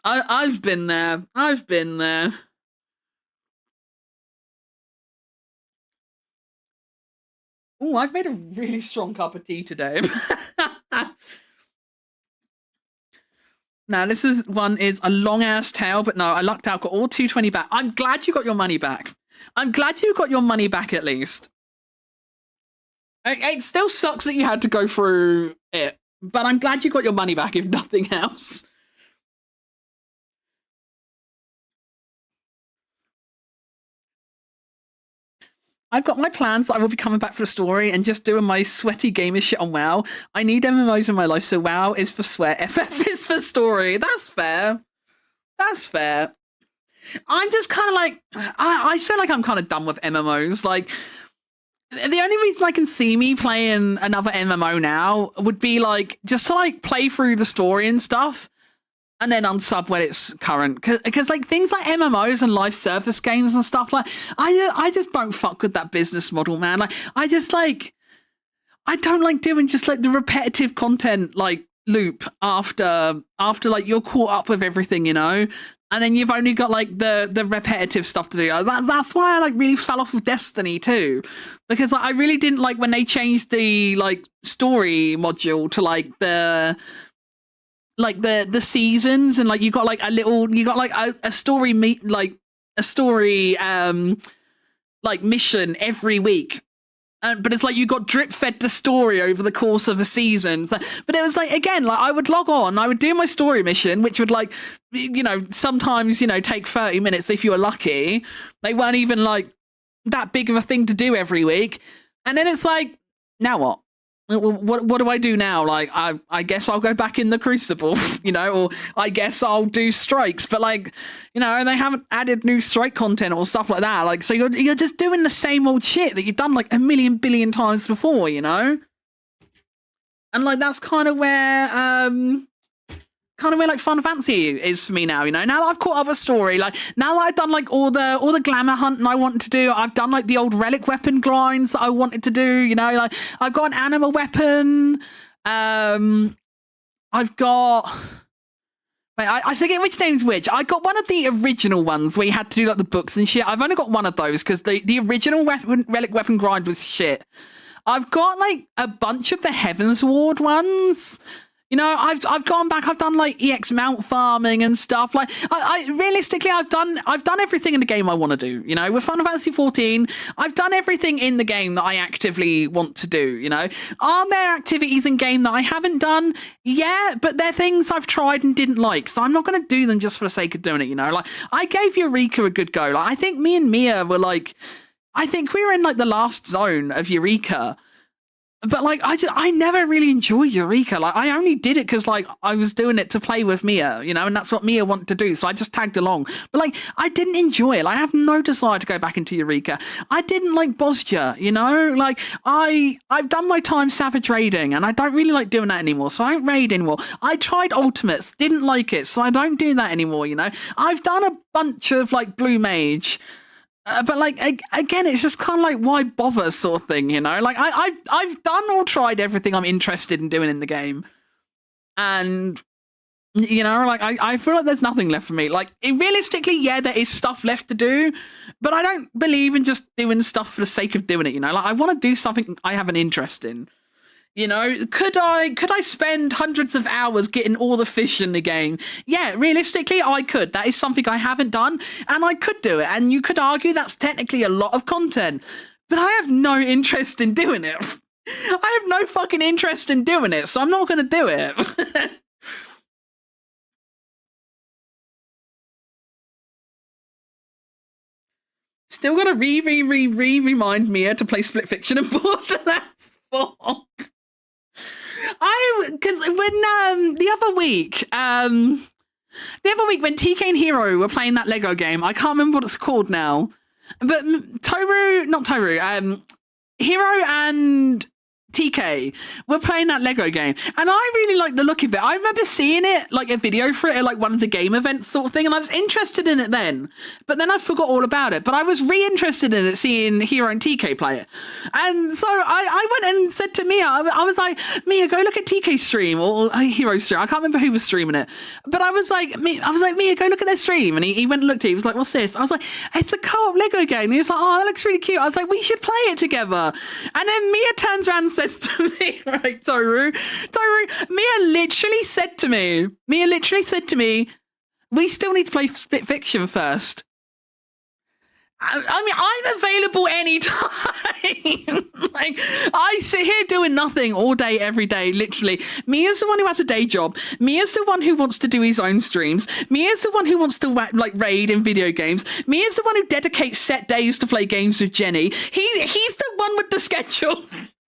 S1: I've been there. I've been there. Oh, I've made a really strong cup of tea today. Now, this is a long ass tale, but no, I lucked out, got all 220 back. I'm glad you got your money back. I'm glad you got your money back at least. It still sucks that you had to go through it, but I'm glad you got your money back, if nothing else. I've got my plans that I will be coming back for the story and just doing my sweaty gamer shit on WoW. I need MMOs in my life, so WoW is for sweat, FF is for story. That's fair. That's fair. I'm just kind of like, I feel like I'm kind of done with MMOs. Like, the only reason I can see me playing another MMO now would be like, just to like play through the story and stuff. And then unsub when it's current, because like things like MMOs and live service games and stuff, like I just don't fuck with that business model, man. Like I don't like doing just like the repetitive content like loop after like you're caught up with everything, you know, and then you've only got like the repetitive stuff to do. That's why I like really fell off of Destiny too, because like, I really didn't like when they changed the like story module to like the seasons, and like you got like a story like mission every week, but it's like you got drip fed the story over the course of a season. So, but it was like, again, like I would log on, I would do my story mission, which would like, you know, sometimes, you know, take 30 minutes if you were lucky. They weren't even like that big of a thing to do every week, and then it's like, now what? What do I do now? Like, I guess I'll go back in the Crucible, you know, or I guess I'll do strikes. But like, you know, they haven't added new strike content or stuff like that. Like, so you're just doing the same old shit that you've done like a million billion times before, you know. And like that's kind of where like Final Fantasy is for me now, you know. Now that I've caught up a story, like now that I've done like all the glamour hunting I wanted to do, I've done like the old relic weapon grinds that I wanted to do, you know, like I've got an animal weapon. I've got, wait, I forget which name's which. I got one of the original ones where you had to do like the books and shit. I've only got one of those because the original relic weapon grind was shit. I've got like a bunch of the Heavens Ward ones. You know, I've gone back. I've done like EX mount farming and stuff. Like, I realistically, I've done everything in the game I want to do. You know, with Final Fantasy 14, I've done everything in the game that I actively want to do. You know, are there activities in game that I haven't done? Yeah, but they're things I've tried and didn't like, so I'm not going to do them just for the sake of doing it. You know, like I gave Eureka a good go. Like, I think me and Mia were like, I think we were in like the last zone of Eureka. But like I never really enjoyed Eureka. Like I only did it because like I was doing it to play with Mia, you know, and that's what Mia wanted to do. So I just tagged along. But like I didn't enjoy it. Like, I have no desire to go back into Eureka. I didn't like Bosja, you know. Like I've done my time Savage raiding, and I don't really like doing that anymore. So I don't raid anymore. I tried Ultimates, didn't like it, so I don't do that anymore. You know, I've done a bunch of like Blue Mage. But like again, it's just kind of like, why bother, sort of thing, you know? Like I've done or tried everything I'm interested in doing in the game, and you know, like I feel like there's nothing left for me. Like realistically, yeah, there is stuff left to do, but I don't believe in just doing stuff for the sake of doing it. You know, like I want to do something I have an interest in. You know, could I spend hundreds of hours getting all the fish in the game? Yeah, realistically, I could. That is something I haven't done, and I could do it. And you could argue that's technically a lot of content, but I have no interest in doing it. I have no fucking interest in doing it, so I'm not going to do it. Still got to remind Mia to play Split Fiction and Borderlands 4. Because when the other week when TK and Hero were playing that Lego game, I can't remember what it's called now, but Hero and TK were playing that Lego game, and I really liked the look of it. I remember seeing it, like a video for it at like one of the game events sort of thing, and I was interested in it then, but then I forgot all about it. But I was re-interested in it, seeing Hero and TK play it. And so I went and said to Mia, I was like, Mia, go look at TK's stream or Hero's stream. I can't remember who was streaming it, but I was like, Mia, go look at their stream. And he went and looked at it. He was like, what's this? I was like, it's a co-op Lego game. And he was like, oh, that looks really cute. I was like, we should play it together. And then Mia turns around and says says to me, right, Toru, Mia literally said to me, we still need to play Split Fiction first. I mean, I'm available anytime. Like, I sit here doing nothing all day, every day, literally. Mia's the one who has a day job. Mia's the one who wants to do his own streams. Mia's the one who wants to, like, raid in video games. Mia's the one who dedicates set days to play games with Jenny. He's the one with the schedule.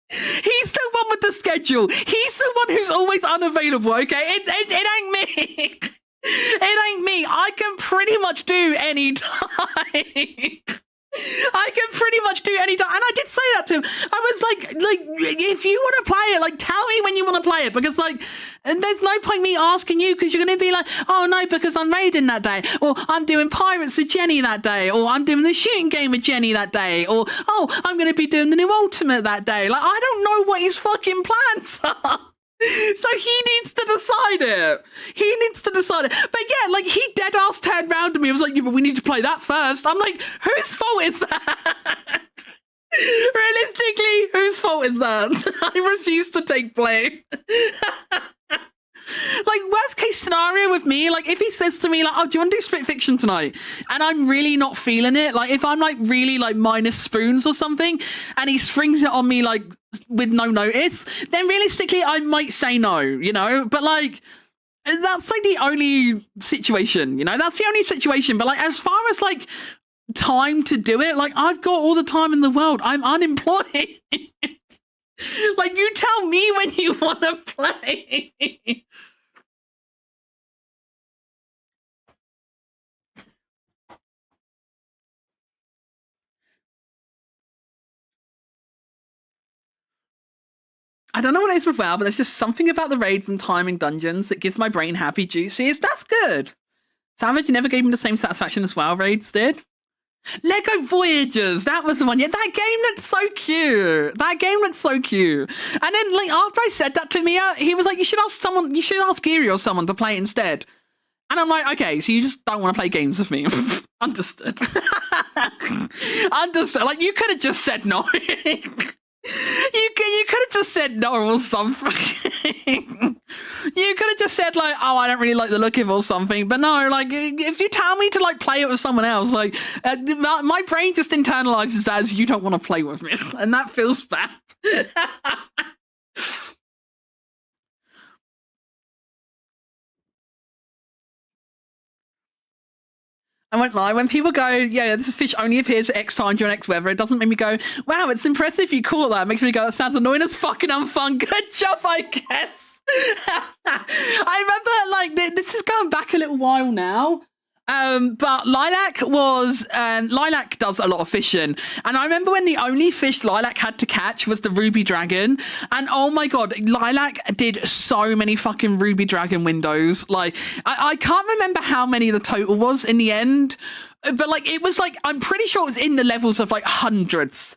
S1: He's the one with the schedule. He's the one who's always unavailable, okay? It ain't me. It ain't me. I can pretty much do any time. I can pretty much do any time. And I did say that to him. I was like, if you want to play it, like, tell me when you want to play it. Because, like, and there's no point me asking you because you're going to be like, oh, no, because I'm raiding that day. Or I'm doing Pirates with Jenny that day. Or I'm doing the shooting game with Jenny that day. Or, oh, I'm going to be doing the new Ultimate that day. Like, I don't know what his fucking plans are. So he needs to decide it. But yeah, like, he dead ass turned round to me and was like, yeah, but we need to play that first. I'm like, whose fault is that? Realistically, whose fault is that? I refuse to take blame. Like, worst case scenario with me, like, if he says to me, like, oh, do you want to do Split Fiction tonight? And I'm really not feeling it, like, if I'm, like, really, like, minus spoons or something, and he springs it on me, like, with no notice, then realistically, I might say no, you know? But, like, that's, like, the only situation, you know? That's the only situation. But, like, as far as, like, time to do it, like, I've got all the time in the world. I'm unemployed. Like, you tell me when you want to play. I don't know what it is with WoW, but there's just something about the raids and timing dungeons that gives my brain happy juices. That's good. Savage, you never gave me the same satisfaction as WoW raids did. Lego Voyagers, that was the one. Yeah, that game looked so cute. And then, like, after I said that to Mia, he was like, you should ask Geary or someone to play it instead. And I'm like, okay, so you just don't want to play games with me. Understood. Understood. Like, you could have just said no. You could have just said no or something. You could have just said, like, oh, I don't really like the look of it or something. But no, like, if you tell me to, like, play it with someone else, like, my brain just internalizes as you don't want to play with me. And that feels bad. I won't lie, when people go, yeah, this fish only appears at X time during X weather, it doesn't make me go, wow, it's impressive you caught that. It makes me go, that sounds annoying as fucking unfun. Good job, I guess. I remember, like, this is going back a little while now. But Lilac does a lot of fishing. And I remember when the only fish Lilac had to catch was the Ruby Dragon. And oh my God, Lilac did so many fucking Ruby Dragon windows. Like, I can't remember how many the total was in the end. But, like, it was like, I'm pretty sure it was in the levels of, like, hundreds.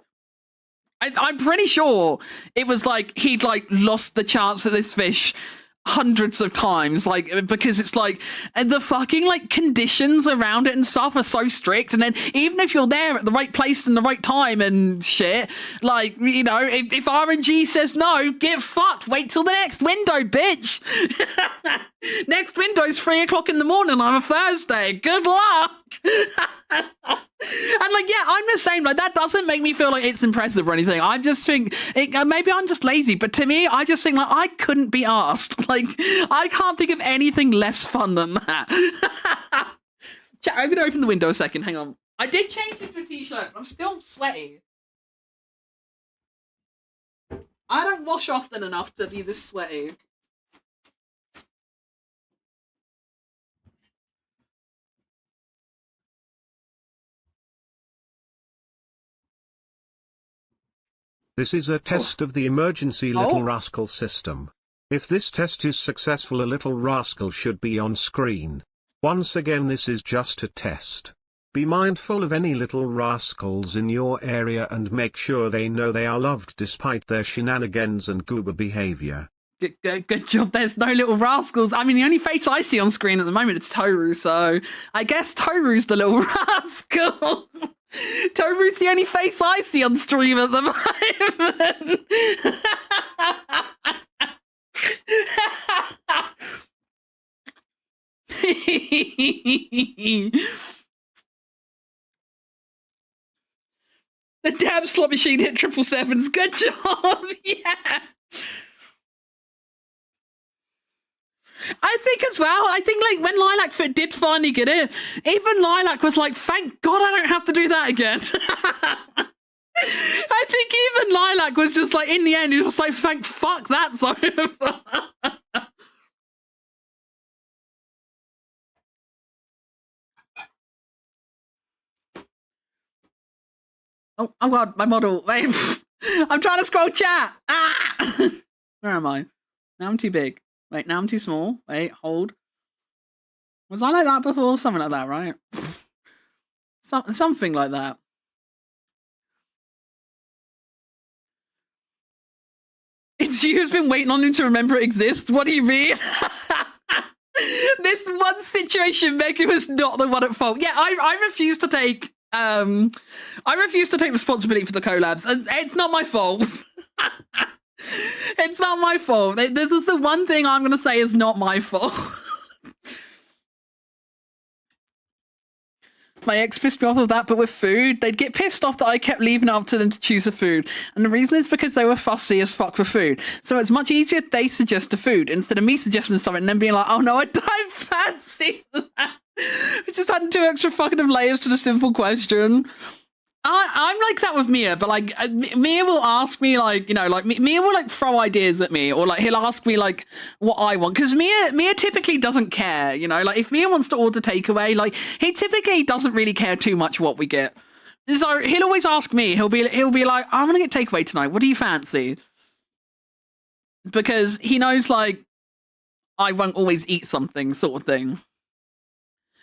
S1: I'm pretty sure it was like he'd, like, lost the chance at this fish hundreds of times, like, because it's like, and the fucking, like, conditions around it and stuff are so strict, and then even if you're there at the right place and the right time and shit, like, you know, if RNG says no, get fucked, wait till the next window, bitch. Next window's 3 o'clock in the morning on a Thursday. Good luck. And, like, yeah, I'm the same. Like, that doesn't make me feel like it's impressive or anything. I just think, maybe I'm just lazy, but to me, I just think, like, I couldn't be asked. Like, I can't think of anything less fun than that. Chat, I'm going to open the window a second. Hang on. I did change into a t-shirt, but I'm still sweaty. I don't wash often enough to be this sweaty.
S2: This is a test of the emergency Little Rascal system. If this test is successful, a Little Rascal should be on screen. Once again, this is just a test. Be mindful of any Little Rascals in your area and make sure they know they are loved despite their shenanigans and goober behavior.
S1: Good job, there's no Little Rascals. I mean, the only face I see on screen at the moment is Toru, so I guess Toru's the Little Rascal. Toru's the only face I see on stream at the moment. The damn slot machine hit 777s. Good job. Yeah. I think as well, I think like when Lilac did finally get it, even Lilac was like, thank God I don't have to do that again. I think even Lilac was just like, in the end, he was just like, thank fuck that's over. Oh God, my model. Wait, I'm trying to scroll chat. Ah! Where am I? Now I'm too big. Wait, now I'm too small. Wait, hold. Was I like that before? Something like that, right? Something like that. It's you who's been waiting on him to remember it exists. What do you mean? This one situation, Megan was not the one at fault. Yeah, I refuse to take responsibility for the collabs. It's not my fault. It's not my fault. This is the one thing I'm going to say is not my fault. My ex pissed me off of that, but with food, they'd get pissed off that I kept leaving it up to them to choose a food. And the reason is because they were fussy as fuck for food. So it's much easier if they suggest a food instead of me suggesting something and then being like, oh no, I don't fancy that. It's just adding 2 extra fucking layers to the simple question. I'm like that with Mia, but like Mia will ask me like, you know, like Mia will like throw ideas at me, or like he'll ask me like what I want, because Mia typically doesn't care, you know, like if Mia wants to order takeaway, like he typically doesn't really care too much what we get. So he'll always ask me, he'll be like, I'm gonna get takeaway tonight, what do you fancy? Because he knows like I won't always eat something, sort of thing.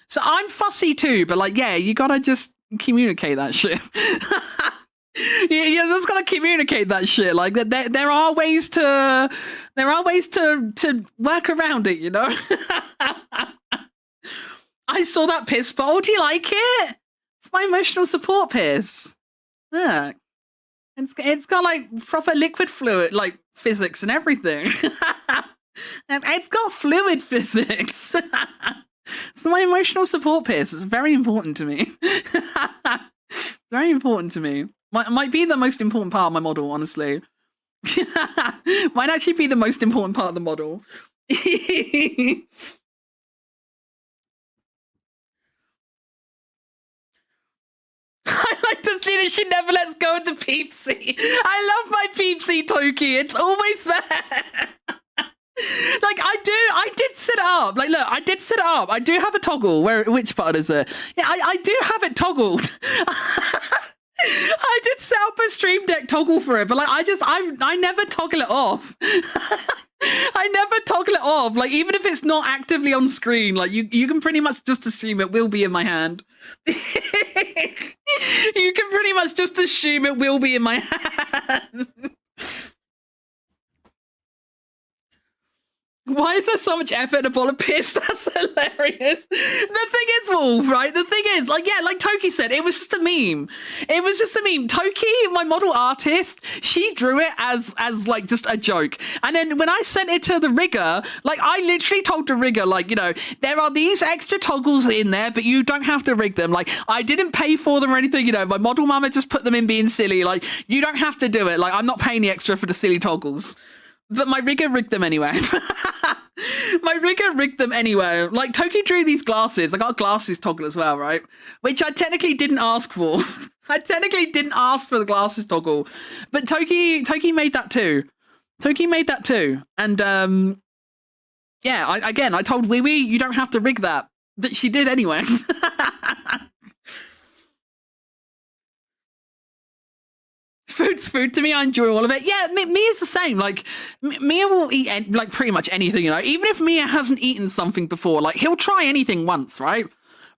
S1: So I'm fussy too, but like, yeah, you gotta just communicate that shit. You just gotta communicate that shit. Like there are ways to work around it, you know. I saw that piss bowl. Do you like it? It's my emotional support piss. Yeah, it's got like proper liquid fluid, like physics and everything. And it's got fluid physics. It's my emotional support piss. It's very important to me. Very important to me. Might be the most important part of my model, honestly. Might actually be the most important part of the model. I like to see that she never lets go of the Peepsy. I love my Peepsy Toki. It's always there. Like I did set it up. Like, look, I did set it up. I do have a toggle. Which button is it? Yeah, I do have it toggled. I did set up a Stream Deck toggle for it, but like I never toggle it off. I never toggle it off. Like, even if it's not actively on screen, like you can pretty much just assume it will be in my hand. You can pretty much just assume it will be in my hand. Why is there so much effort in a ball of piss? That's hilarious. The thing is, Wolf, right? The thing is, like, yeah, like Toki said, it was just a meme. It was just a meme. Toki, my model artist, she drew it as like just a joke. And then when I sent it to the rigger, like I literally told the rigger, like, you know, there are these extra toggles in there, but you don't have to rig them. Like, I didn't pay for them or anything, you know, my model mama just put them in being silly. Like, you don't have to do it. Like, I'm not paying the extra for the silly toggles. But my rigger rigged them anyway. My rigger rigged them anyway. Like, Toki drew these glasses. I got a glasses toggle as well, right? Which I technically didn't ask for. I technically didn't ask for the glasses toggle. But Toki made that too. Toki made that too. And, yeah, I told Wee Wee, you don't have to rig that. But she did anyway. Food's food to me. I enjoy all of it. Yeah, Mia's the same. Like, Mia will eat like pretty much anything, you know. Even if Mia hasn't eaten something before, like he'll try anything once, right?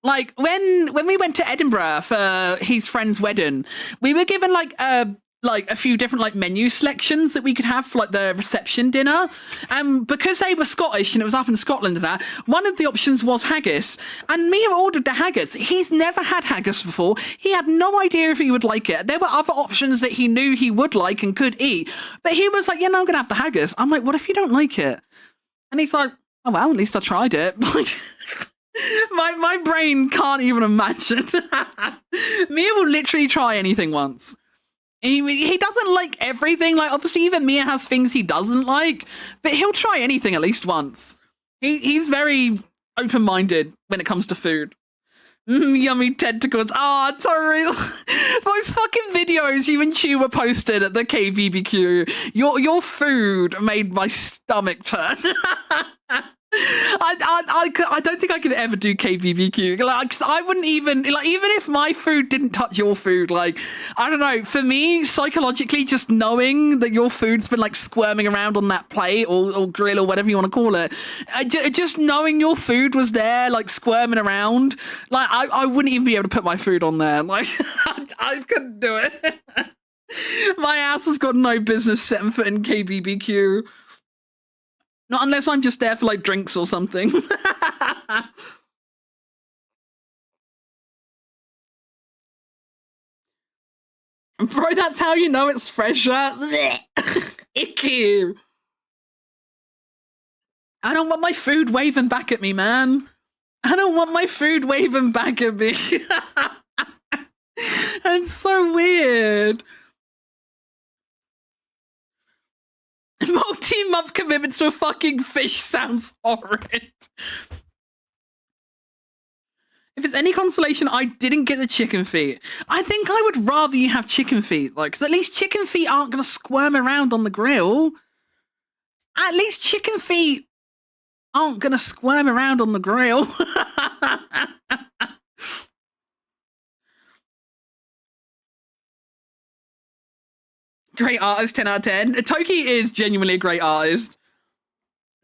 S1: Like when we went to Edinburgh for his friend's wedding, we were given like a few different like menu selections that we could have for like the reception dinner. And because they were Scottish and it was up in Scotland and that, one of the options was haggis. And Mia ordered the haggis. He's never had haggis before. He had no idea if he would like it. There were other options that he knew he would like and could eat. But he was like, yeah, no, I'm going to have the haggis. I'm like, what if you don't like it? And he's like, oh, well, at least I tried it. My brain can't even imagine. Mia will literally try anything once. He doesn't like everything. Like, obviously, even Mia has things he doesn't like, but he'll try anything at least once. He's very open-minded when it comes to food. Yummy tentacles. Ah, Tori. Those fucking videos you and Chew were posted at the KBBQ. Your food made my stomach turn. I don't think I could ever do KBBQ. Like, 'cause I wouldn't even, like, even if my food didn't touch your food, like, I don't know, for me, psychologically, just knowing that your food's been, like, squirming around on that plate or grill or whatever you want to call it, just knowing your food was there, like, squirming around, like, I wouldn't even be able to put my food on there. Like, I couldn't do it. My ass has got no business setting foot in KBBQ. Not unless I'm just there for, like, drinks or something. Bro, that's how you know it's fresher. Icky. I don't want my food waving back at me, man. I don't want my food waving back at me. It's so weird. Multi-month commitment to a fucking fish sounds horrid. If it's any consolation, I didn't get the chicken feet. I think I would rather you have chicken feet, like, because at least chicken feet aren't going to squirm around on the grill. At least chicken feet aren't going to squirm around on the grill. Great artist, 10 out of 10. Toki is genuinely a great artist.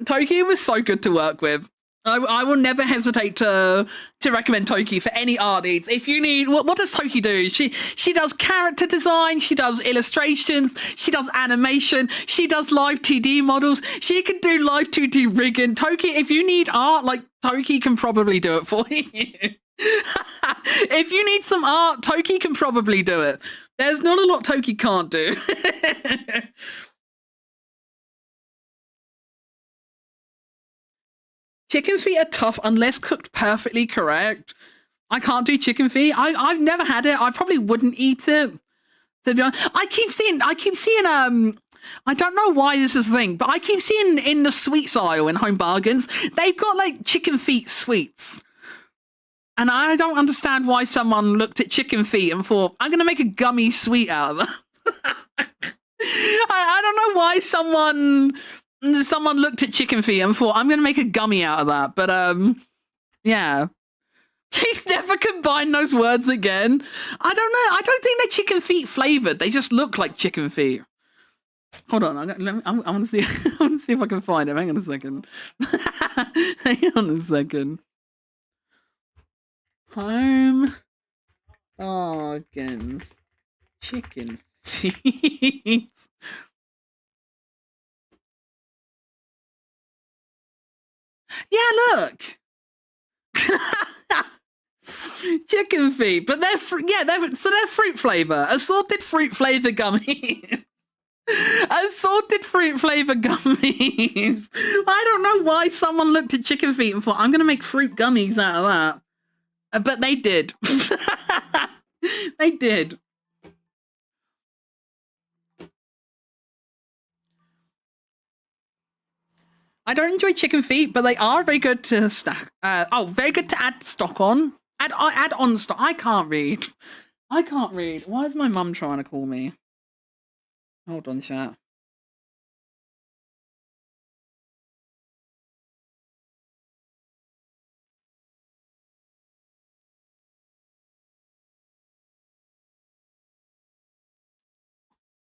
S1: Toki was so good to work with. I will never hesitate to recommend Toki for any art needs. If you need, what does Toki do? She does character design, she does illustrations, she does animation, she does live 2D models, she can do live 2D rigging. Toki, if you need art, like, Toki can probably do it for you. If you need some art, Toki can probably do it. There's not a lot Toki can't do. Chicken feet are tough unless cooked perfectly correct. I can't do chicken feet. I've never had it. I probably wouldn't eat it. To be honest, I keep seeing I don't know why this is a thing, but I keep seeing in the sweets aisle in Home Bargains, they've got, like, chicken feet sweets. And I don't understand why someone looked at chicken feet and thought, I'm going to make a gummy sweet out of that. I don't know why someone looked at chicken feet and thought, I'm going to make a gummy out of that. But, yeah. Please never combine those words again. I don't know. I don't think they're chicken feet flavored. They just look like chicken feet. Hold on. I want to see. I want to see if I can find them. Hang on a second. Hang on a second. Home Bargains chicken feet. Yeah, look. Chicken feet, but they're fruit flavor, assorted fruit flavor gummies. Assorted fruit flavor gummies. I don't know why someone looked at chicken feet and thought, I'm going to make fruit gummies out of that. But they did. They did. I don't enjoy chicken feet, but they are very good to stack. Very good to add stock on. Add on stock. I can't read. Why is my mum trying to call me? Hold on, chat.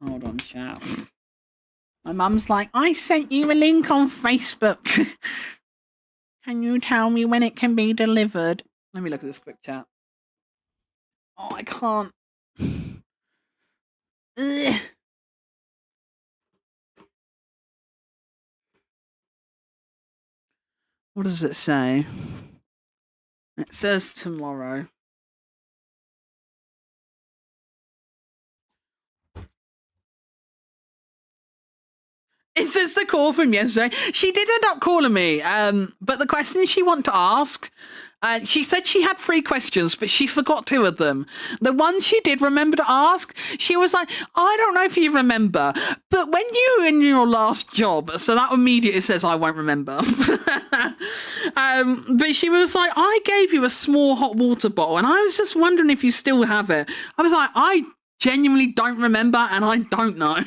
S1: Hold on, chat. My mum's like, I sent you a link on Facebook. Can you tell me when it can be delivered? Let me look at this quick chat. Oh, I can't. Ugh. What does it say? It says tomorrow. It's just a call from yesterday. She did end up calling me, but the questions she wanted to ask, she said she had 3 questions, but she forgot 2 of them. The ones she did remember to ask, she was like, I don't know if you remember, but when you were in your last job, so that immediately says I won't remember. But she was like, I gave you a small hot water bottle, and I was just wondering if you still have it. I was like, I genuinely don't remember, and I don't know.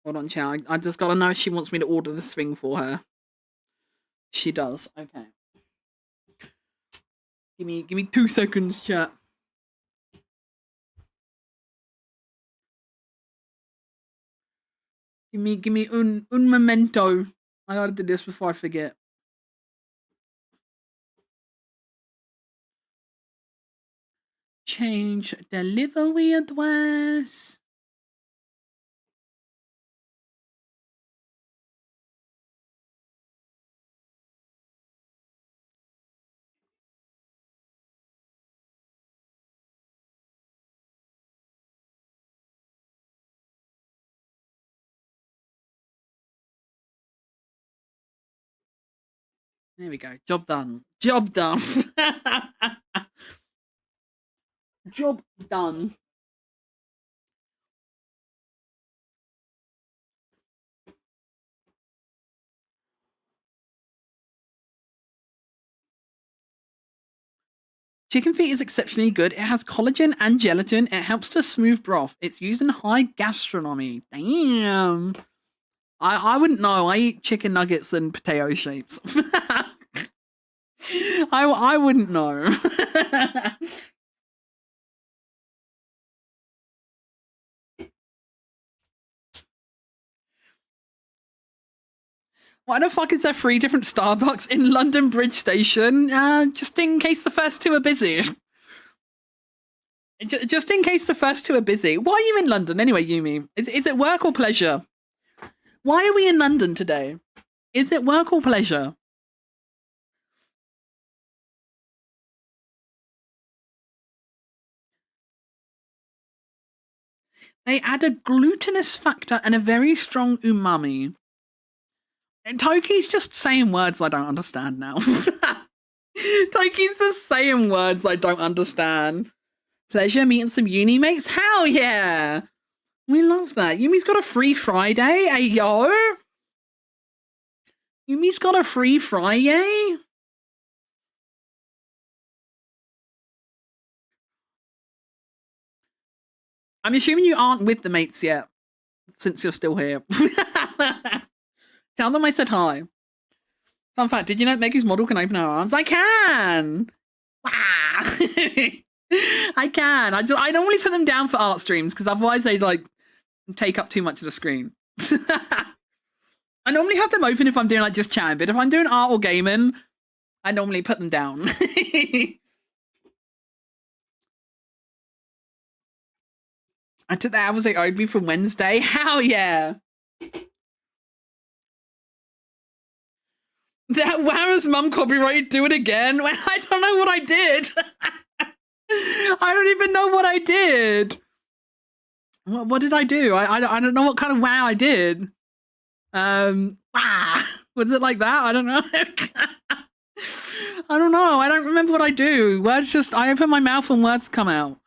S1: Hold on, Chow. I just gotta know if she wants me to order this thing for her. She does. Okay. Give me 2 seconds, chat. Give me un momento. I gotta do this before I forget. Change delivery address. There we go. Job done. Job done. Job done. Chicken feet is exceptionally good. It has collagen and gelatin. It helps to smooth broth. It's used in high gastronomy. Damn. I wouldn't know. I eat chicken nuggets and potato shapes. I wouldn't know. Why the fuck is there 3 different Starbucks in London Bridge Station? Just in case the first 2 are busy. Just in case the first 2 are busy. Why are you in London anyway, Yumi? Is it work or pleasure? Why are we in London today? Is it work or pleasure? They add a glutinous factor and a very strong umami. And Toki's just saying words I don't understand now. Toki's just saying words I don't understand. Pleasure meeting some uni mates? Hell yeah! We love that. Yumi's got a free Friday. Hey, yo! Yumi's got a free Friday? I'm assuming you aren't with the mates yet, since you're still here. Tell them I said hi. Fun fact, did you know Maggie's model can open her arms? I can! Wow! I can. I normally put them down for art streams, because otherwise they like take up too much of the screen. I normally have them open if I'm doing like just chatting, but if I'm doing art or gaming, I normally put them down. I took the hours they owed me from Wednesday. Hell yeah! That Wara's mum copyright, do it again. I don't know what I did. I don't even know what I did. What did I do? I don't know what kind of wow I did. Was it like that? I don't know. I don't know. I don't remember what I do. Words just, I open my mouth and words come out.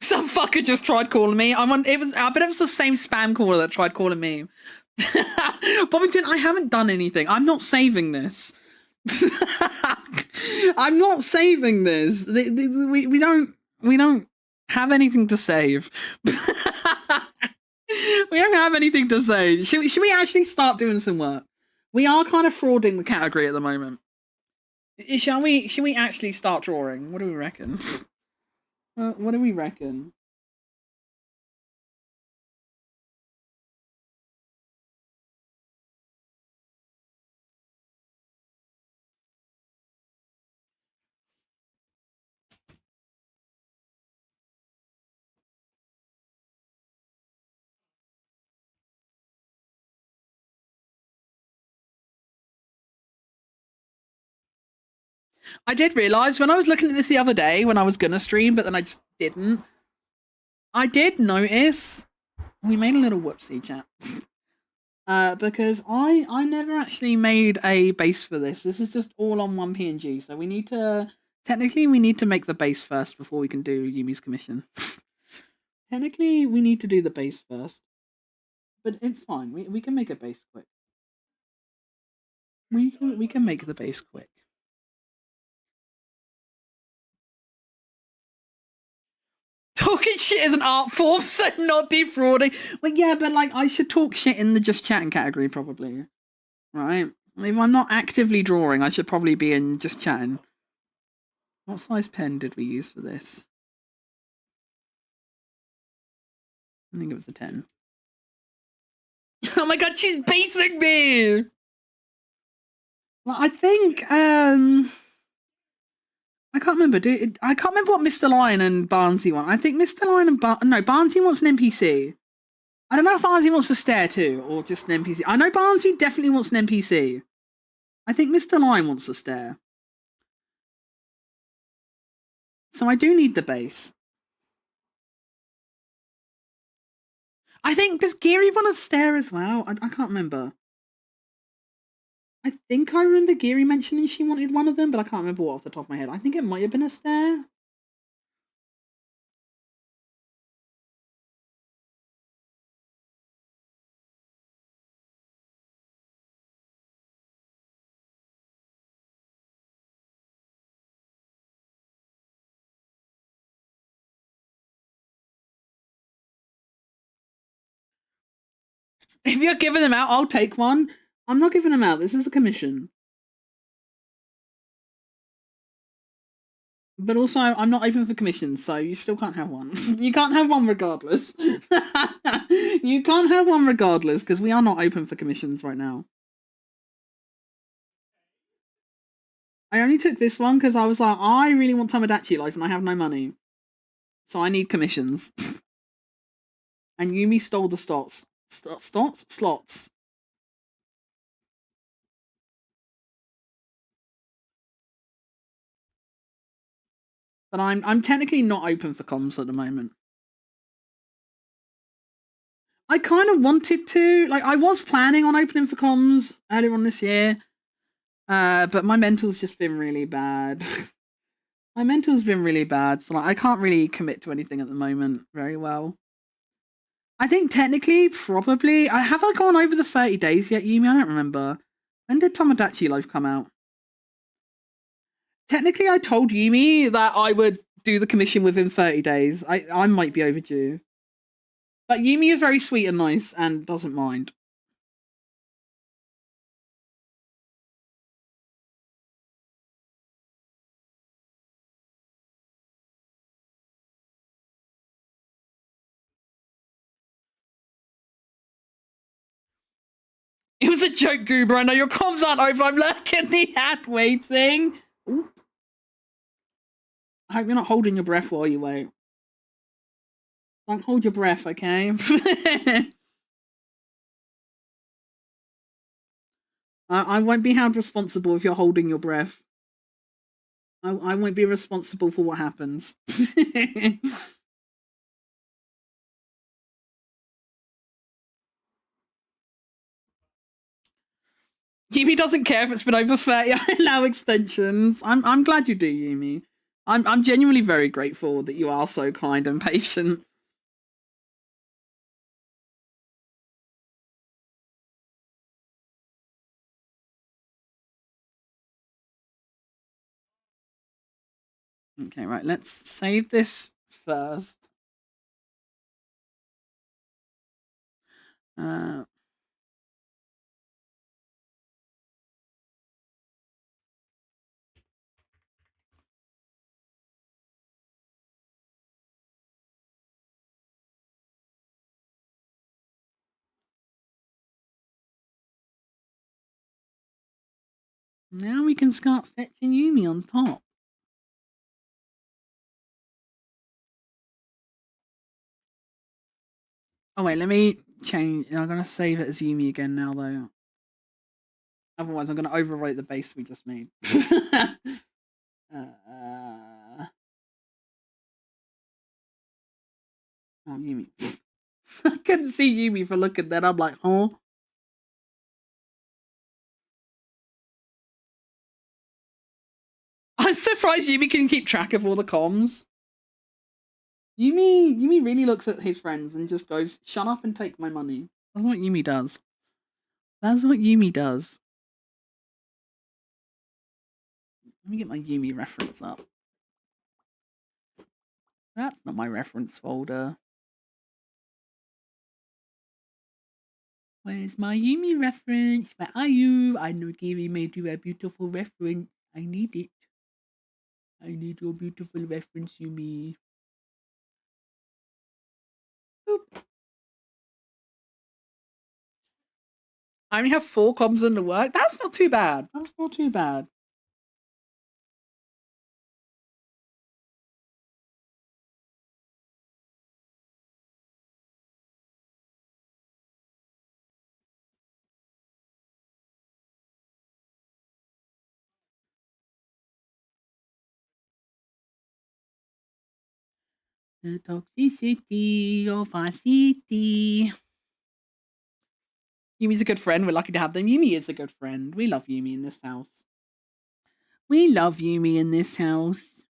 S1: Some fucker just tried calling me. I bet it was the same spam caller that tried calling me. Bobbington, I haven't done anything. I'm not saving this. I'm not saving this. We don't have anything to save. We don't have anything to save. Should we actually start doing some work? We are kind of frauding the category at the moment. Shall we actually start drawing? What do we reckon? What do we reckon? I did realise when I was looking at this the other day when I was gonna stream, but then I just didn't. I did notice we made a little whoopsie, chat. Because I never actually made a base for this. This is just all on one PNG, so we need to make the base first before we can do Yumi's commission. Technically, we need to do the base first, but it's fine. We can make a base quick. We can make the base quick. Talking shit is an art form, so not defrauding. Well, yeah, but like I should talk shit in the just chatting category, probably. Right? If I'm not actively drawing, I should probably be in just chatting. What size pen did we use for this? I think it was a 10. Oh my god, she's basing me! Well, I think, I can't remember. I can't remember what Mr. Lion and Barnsey want. I think Mr. Lion and Barnsey wants an NPC. I don't know if Barnsey wants a stare too, or just an NPC. I know Barnsey definitely wants an NPC. I think Mr. Lion wants a stare. So I do need the base. I think, does Geary want a stare as well? I can't remember. I think I remember Geary mentioning she wanted one of them, but I can't remember what off the top of my head. I think it might have been a stare. If you're giving them out, I'll take one. I'm not giving them out. This is a commission. But also, I'm not open for commissions, so you still can't have one. You can't have one regardless. You can't have one regardless, because we are not open for commissions right now. I only took this one because I was like, I really want Tomodachi Life and I have no money. So I need commissions. And Yumi stole the slots. Slots. But I'm technically not open for comms at the moment. I kind of wanted to. Like, I was planning on opening for comms earlier on this year. But my mental's just been really bad. My mental's been really bad, so like, I can't really commit to anything at the moment very well. I think technically, probably... have I gone over the 30 days yet, Yumi? I don't remember. When did Tomodachi Life come out? Technically, I told Yumi that I would do the commission within 30 days. I might be overdue. But Yumi is very sweet and nice and doesn't mind. It was a joke, Goober. I know your comms aren't over. I'm lurking the ad waiting. Ooh. I hope you're not holding your breath while you wait. Don't hold your breath, okay? I won't be held responsible if you're holding your breath. I won't be responsible for what happens. Yumi doesn't care if it's been over 30. I allow extensions. I'm glad you do, Yumi. I'm genuinely very grateful that you are so kind and patient. Okay, right, let's save this first. Now we can start sketching Yumi on top. Oh wait, let me change. I'm gonna save it as Yumi again now, though. Otherwise, I'm gonna overwrite the base we just made. Yumi. I couldn't see Yumi for looking then. I'm like, huh? I'm surprised Yumi can keep track of all the comms. Yumi really looks at his friends and just goes, shut up and take my money. That's what Yumi does. That's what Yumi does. Let me get my Yumi reference up. That's not my reference folder. Where's my Yumi reference? Where are you? I know Gary made you a beautiful reference. I need it. I need your beautiful reference, Yumi. Boop. I only have 4 comms in the work. That's not too bad. That's not too bad. The toxicity of our city. Yumi's a good friend. We're lucky to have them. Yumi is a good friend. We love Yumi in this house. We love Yumi in this house.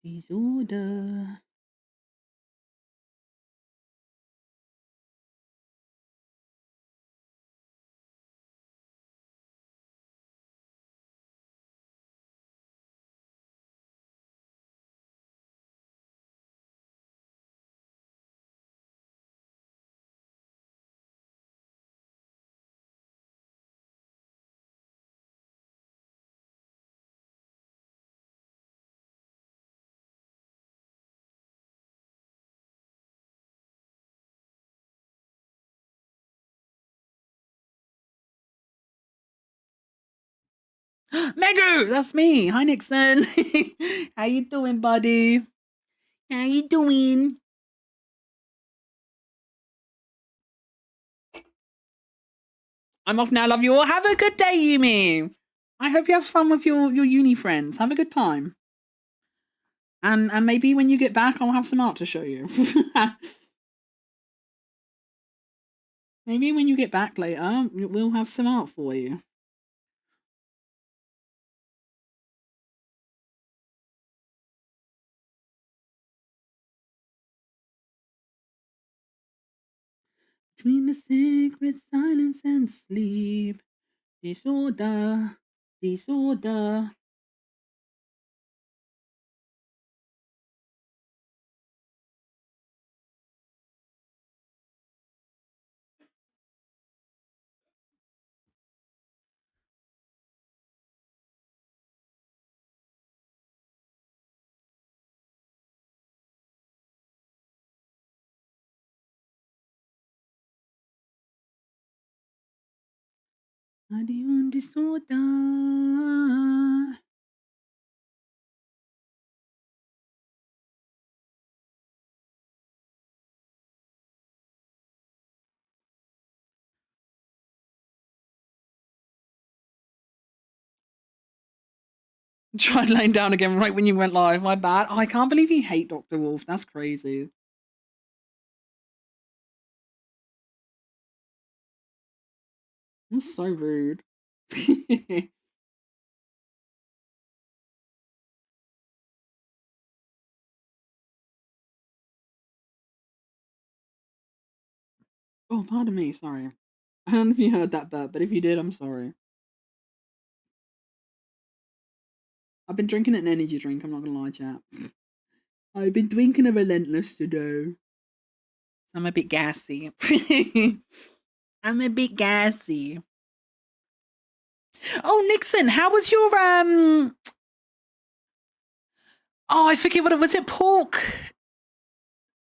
S1: Disorder. Megu, that's me. Hi, Nixon. How you doing, buddy? How you doing? I'm off now. Love you all. Have a good day, Yumi. I hope you have fun with your uni friends. Have a good time. And maybe when you get back, I'll have some art to show you. Maybe when you get back later, we'll have some art for you. Between the sacred silence and sleep, disorder, disorder. Adiun disorder. Tried laying down again right when you went live. My bad. Oh, I can't believe you hate Dr. Wolf. That's crazy. That's so rude. Oh, pardon me. Sorry. I don't know if you heard that burp, but if you did, I'm sorry. I've been drinking an energy drink. I'm not gonna lie, chat. I've been drinking a relentless today. I'm a bit gassy. I'm a bit gassy. Oh, Nixon, how was your Oh, I forget what it was. It pork?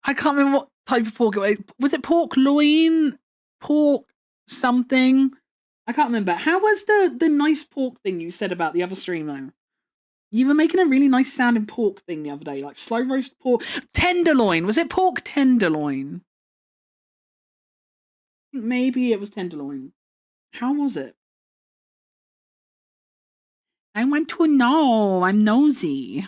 S1: I can't remember what type of pork it was. Was it pork loin? Pork something? I can't remember. How was the nice pork thing you said about the other stream though? You were making a really nice sounding pork thing the other day, like slow roast pork. Tenderloin. Was it pork tenderloin? Maybe it was tenderloin. How was it? I want to know. I'm nosy.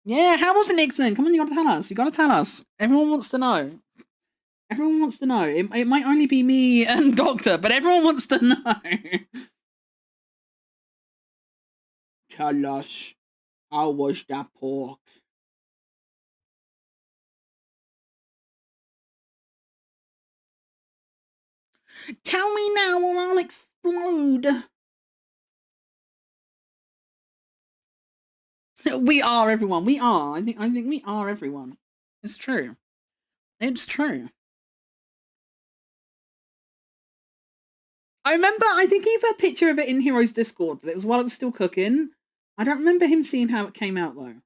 S1: Yeah, how was it, Nixon? Come on, you gotta tell us. You gotta tell us. Everyone wants to know. Everyone wants to know. It might only be me and Doctor, but everyone wants to know. Tell us, how was that pork? Tell me now or I'll explode. We are everyone. We are. I think we are everyone. It's true. It's true. I remember, I think he put a picture of it in Heroes Discord, but it was while it was still cooking. I don't remember him seeing how it came out, though.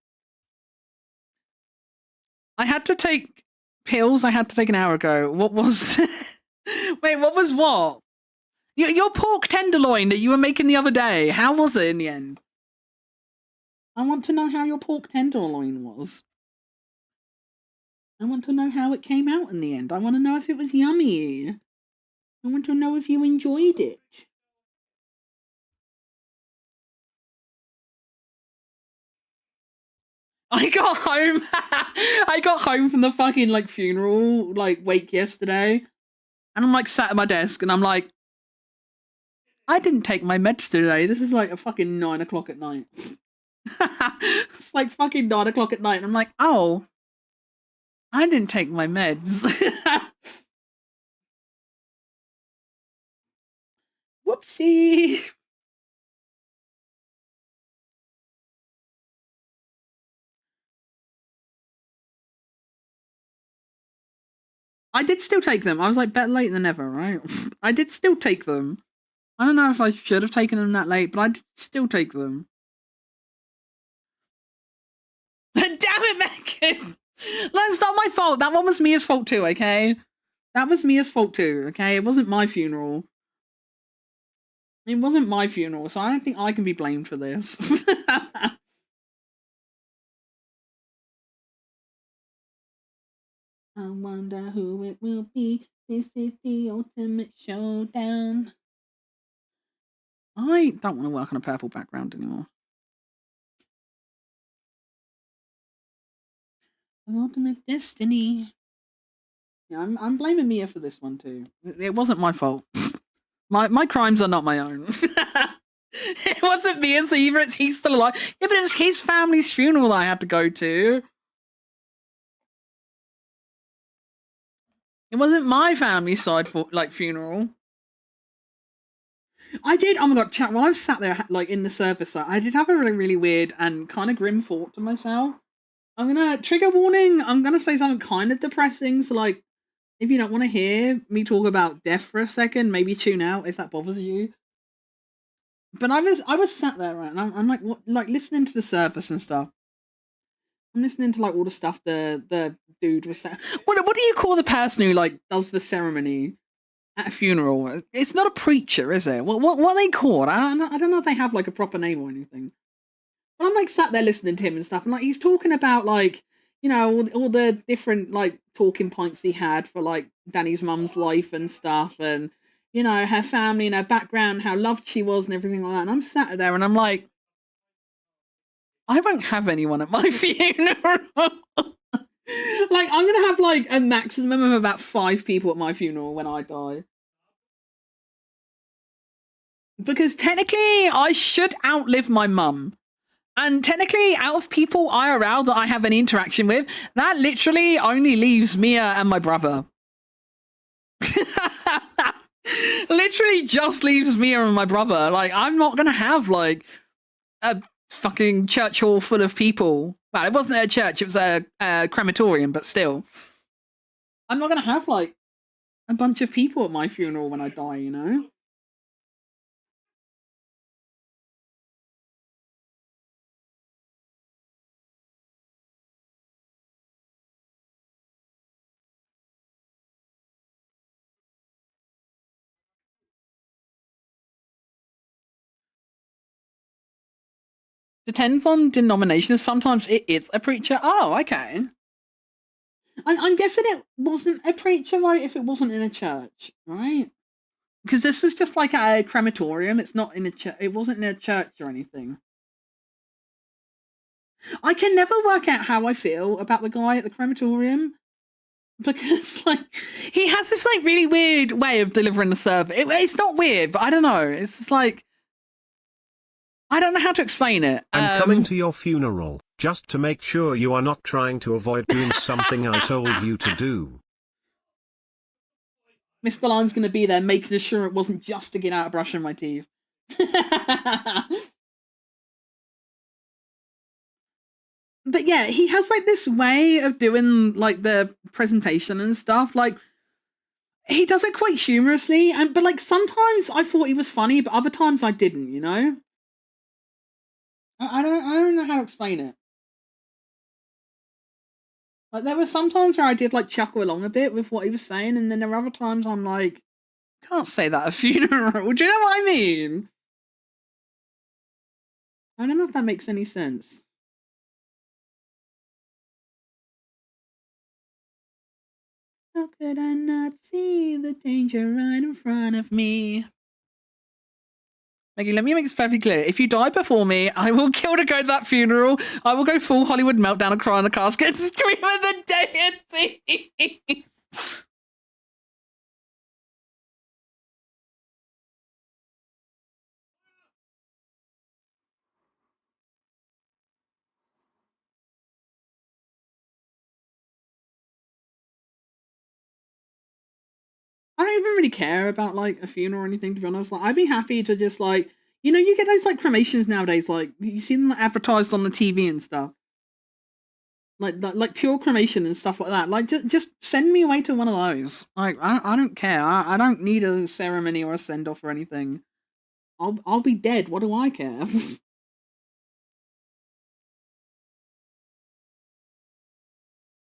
S1: I had to take pills I had to take an hour ago. What was... Wait, what was what? Your pork tenderloin that you were making the other day, how was it in the end? I want to know how your pork tenderloin was. I want to know how it came out in the end. I want to know if it was yummy. I want to know if you enjoyed it. I got home. I got home from the fucking like funeral like wake yesterday, and I'm like sat at my desk, and I'm like, I didn't take my meds today. This is like a fucking 9 o'clock at night. It's like fucking 9 o'clock at night, and I'm like, oh, I didn't take my meds. Whoopsie. I did still take them. I was like, better late than never, right? I did still take them. I don't know if I should have taken them that late, but I did still take them. Damn it, Megan! That's not my fault. That one was Mia's fault too, okay? That was Mia's fault too, okay? It wasn't my funeral. It wasn't my funeral, so I don't think I can be blamed for this. I wonder who it will be. This is the ultimate showdown. I don't want to work on a purple background anymore. Ultimate destiny. Yeah, I'm blaming Mia for this one too. It wasn't my fault. My crimes are not my own. It wasn't Mia's either. He's still alive. Yeah, but it was his family's funeral I had to go to. It wasn't my family side for like funeral. I did. Oh my god, chat. While I was sat there, like in the service, I did have a really weird and kind of grim thought to myself. I'm gonna trigger warning. I'm gonna say something kind of depressing. So, like, if you don't want to hear me talk about death for a second, maybe tune out if that bothers you. But I was sat there, right, and I'm like, what, like listening to the service and stuff. I'm listening to like all the stuff the dude was saying. What do you call the person who like does the ceremony at a funeral? It's not a preacher, is it? What are they called? I don't know if they have like a proper name or anything. But I'm like sat there listening to him and stuff, and like he's talking about like you know all the different like talking points he had for like Danny's mum's life and stuff, and you know her family and her background, how loved she was, and everything like that. And I'm sat there and I'm like, I won't have anyone at my funeral. Like, I'm gonna have like a maximum of about 5 people at my funeral when I die. Because technically, I should outlive my mum. And technically, out of people IRL that I have any interaction with, that literally only leaves Mia and my brother. Literally just leaves Mia and my brother. Like, I'm not gonna have like a fucking church hall full of people. Well, it wasn't a church, it was a crematorium, but still. I'm not going to have, like, a bunch of people at my funeral when I die, you know? Depends on denomination. Sometimes it's a preacher. Oh, okay. I'm guessing it wasn't a preacher, right? If it wasn't in a church, right? Because this was just like a crematorium. It's not in a church. It wasn't in a church or anything. I can never work out how I feel about the guy at the crematorium. Because, like, he has this, like, really weird way of delivering the service. It's not weird, but I don't know. It's just like, I don't know how to explain it.
S2: I'm coming to your funeral, just to make sure you are not trying to avoid doing something I told you to do.
S1: Mr. Line's going to be there making sure it wasn't just to get out of brushing my teeth. But yeah, he has like this way of doing like the presentation and stuff. Like he does it quite humorously, but like sometimes I thought he was funny, but other times I didn't. You know, I don't know how to explain it. Like there were some times where I did like chuckle along a bit with what he was saying, and then there were other times I'm like, can't say that at a funeral. Do you know what I mean? I don't know if that makes any sense. How could I not see the danger right in front of me? Maggie, let me make this perfectly clear. If you die before me, I will kill to go to that funeral. I will go full Hollywood meltdown and cry in a casket and stream of the deities. I don't even really care about like a funeral or anything, to be honest. Like I'd be happy to just like, you know, you get those like cremations nowadays, like you see them advertised on the TV and stuff. Like pure cremation and stuff like that. Like just send me away to one of those. Like I don't care. I don't need a ceremony or a send off or anything. I'll be dead. What do I care?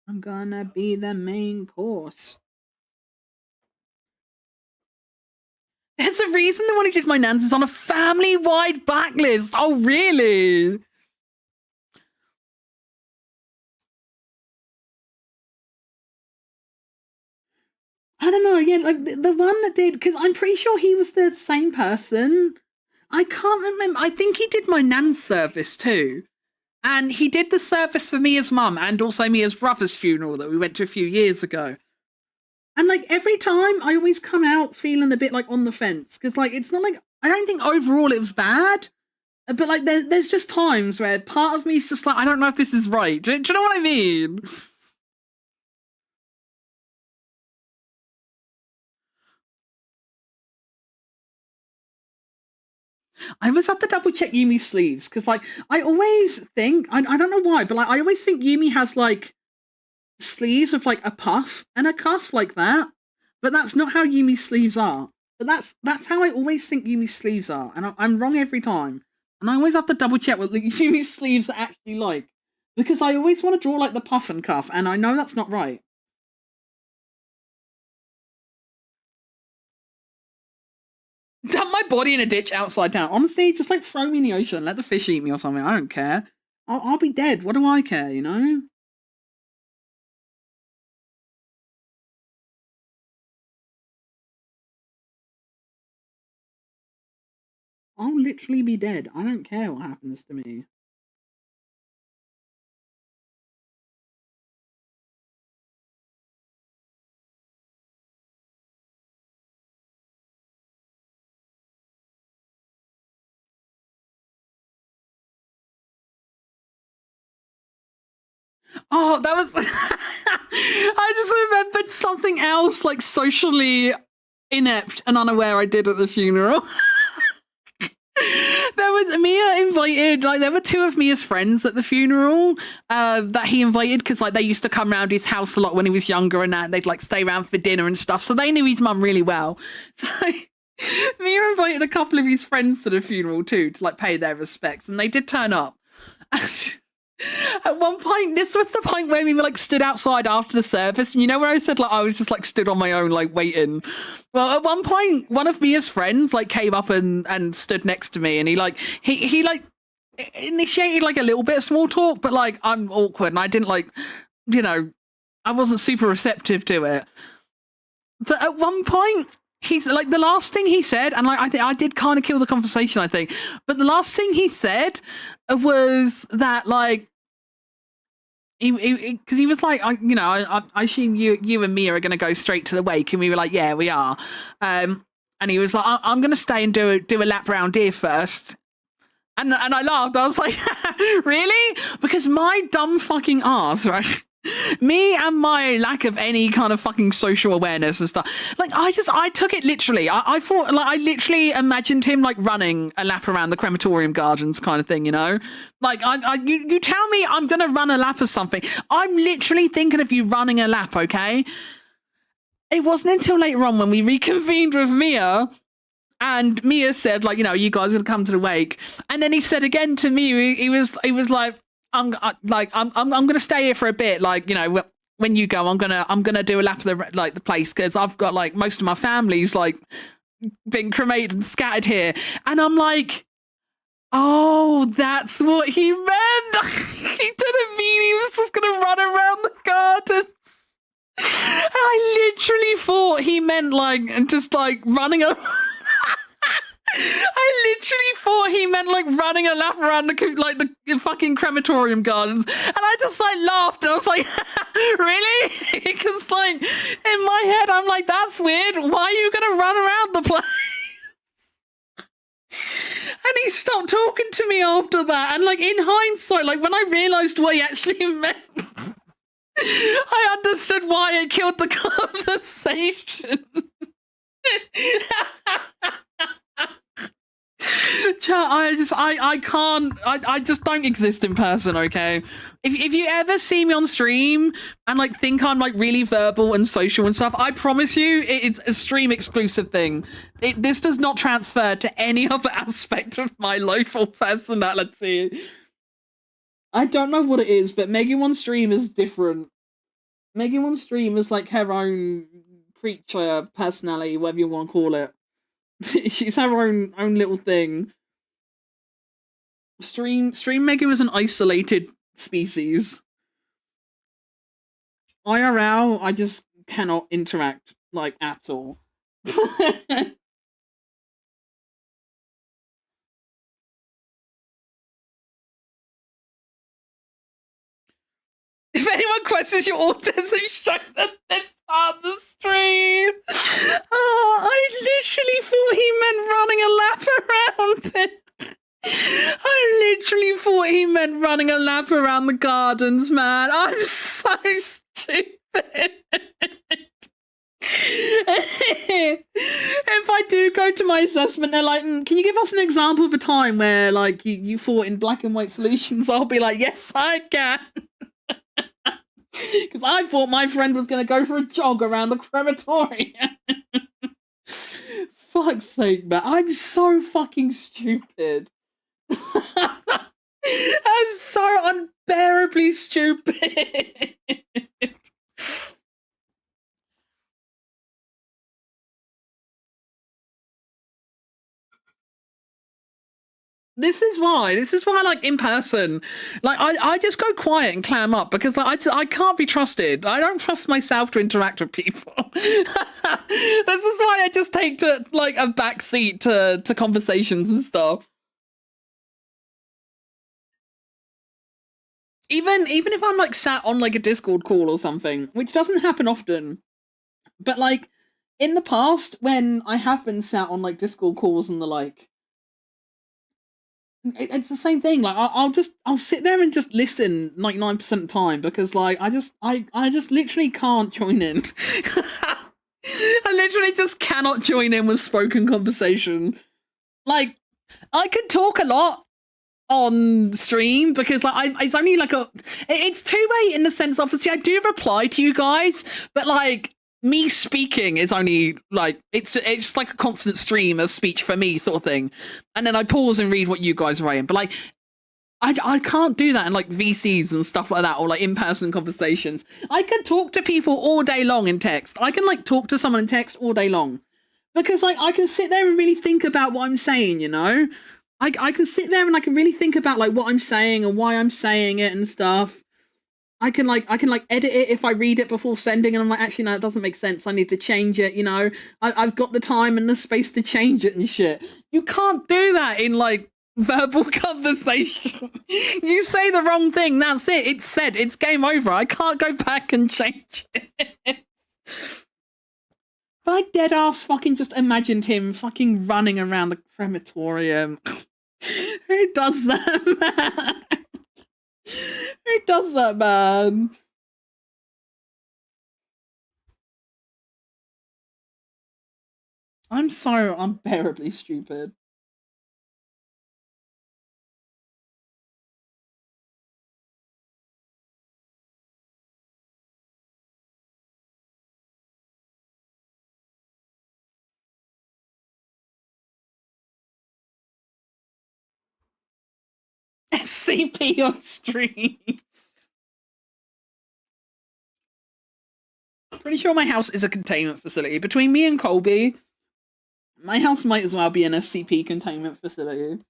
S1: I'm gonna be the main course. There's a reason the one who did my nans is on a family-wide blacklist. Oh, really? I don't know. Again, like the one that did, because I'm pretty sure he was the same person. I can't remember. I think he did my nan's service too. And he did the service for Mia's mum and also Mia's brother's funeral that we went to a few years ago. And like every time I always come out feeling a bit like on the fence because like it's not like I don't think overall it was bad, but like there's just times where part of me is just like I don't know if this is right. Do you know what I mean? I always have to double check Yumi's sleeves because like I always think I don't know why, but like I always think Yumi has like sleeves with like a puff and a cuff like that, but that's not how Yumi's sleeves are. But that's how I always think Yumi's sleeves are, and I'm wrong every time. And I always have to double check what Yumi's sleeves are actually like because I always want to draw like the puff and cuff, and I know that's not right. Dump my body in a ditch outside down. Honestly, just like throw me in the ocean, let the fish eat me or something. I don't care. I'll be dead. What do I care? You know. I'll literally be dead. I don't care what happens to me. Oh, that was. I just remembered something else, like socially inept and unaware I did at the funeral. There was Mia invited, like there were two of Mia's friends at the funeral that he invited because like they used to come around his house a lot when he was younger and that they'd like stay around for dinner and stuff. So they knew his mum really well. So Mia invited a couple of his friends to the funeral too to like pay their respects, and they did turn up. At one point, this was the point where we were like stood outside after the service, and you know where I said like I was just like stood on my own like waiting. Well, at one point, one of Mia's friends like came up and stood next to me, and he like initiated like a little bit of small talk, but like I'm awkward and I didn't like, you know, I wasn't super receptive to it. But at one point, he's like, the last thing he said, and like I think I did kind of kill the conversation, I think. But the last thing he said was that like because he was like, I assume you and Mia are going to go straight to the wake, and we were like, yeah, we are. And he was like, I'm going to stay and do a lap round here first. And I laughed. I was like, really? Because my dumb fucking ass, right? Me and my lack of any kind of fucking social awareness and stuff. Like, I took it literally. I thought, like, I literally imagined him, like, running a lap around the crematorium gardens kind of thing, you know? Like, you tell me I'm going to run a lap or something. I'm literally thinking of you running a lap, okay? It wasn't until later on when we reconvened with Mia, and Mia said, like, you guys will come to the wake. And then he said again to me, he was like, I'm gonna stay here for a bit. Like, when you go, I'm gonna do a lap of the place, because I've got like most of my family's like been cremated and scattered here. And I'm like, oh, that's what he meant. He didn't mean he was just gonna run around the gardens. I literally thought he meant like just like running a. I literally thought he meant like running a lap around the fucking crematorium gardens, and I just like laughed, and I was like, really? Because like in my head I'm like, that's weird, why are you gonna run around the place? And he stopped talking to me after that, and like in hindsight, like when I realized what he actually meant, I understood why it killed the conversation. I just don't exist in person, okay? If you ever see me on stream and like think I'm like really verbal and social and stuff, I promise you it's a stream exclusive thing. This does not transfer to any other aspect of my life or personality. I don't know what it is, but Megan One Stream is different. Megan One Stream is like her own creature, personality, whatever you want to call it. She's her own little thing. Stream Megan was an isolated species. IRL, I just cannot interact like at all. If anyone questions your autism, show them this on the stream. Oh, I literally thought he meant running a lap around it. I literally thought he meant running a lap around the gardens, man. I'm so stupid. If I do go to my assessment, they're like, can you give us an example of a time where like you thought in black and white solutions? I'll be like, yes, I can. Because I thought my friend was going to go for a jog around the crematorium. Fuck's sake, man. I'm so fucking stupid. I'm so unbearably stupid. This is why, like, in person, like, I just go quiet and clam up, because like, I can't be trusted. I don't trust myself to interact with people. This is why I just take to, like, a back seat to conversations and stuff. Even if I'm, like, sat on, like, a Discord call or something, which doesn't happen often, but, like, in the past, when I have been sat on, like, Discord calls and the like, it's the same thing. Like I'll sit there and just listen 99% of the time, because like I just literally can't join in. I literally just cannot join in with spoken conversation. Like I could talk a lot on stream, because like it's only like it's two-way in the sense, obviously I do reply to you guys, but like me speaking is only like it's like a constant stream of speech for me, sort of thing, and then I pause and read what you guys are writing. But like I can't do that in like VCs and stuff like that, or like in-person conversations. I can talk to people all day long in text. I can like talk to someone in text all day long, because like I can sit there and really think about what I'm saying, you know? I can sit there and I can really think about like what I'm saying and why I'm saying it and stuff. I can edit it if I read it before sending, and I'm like, actually no, it doesn't make sense. I need to change it. You know, I've got the time and the space to change it and shit. You can't do that in like verbal conversation. You say the wrong thing, that's it. It's said. It's game over. I can't go back and change it. But I dead ass fucking just imagined him fucking running around the crematorium. Who does that, man? Who does that, man? I'm so unbearably stupid. SCP on stream. Pretty sure my house is a containment facility. Between me and Colby, my house might as well be an SCP containment facility.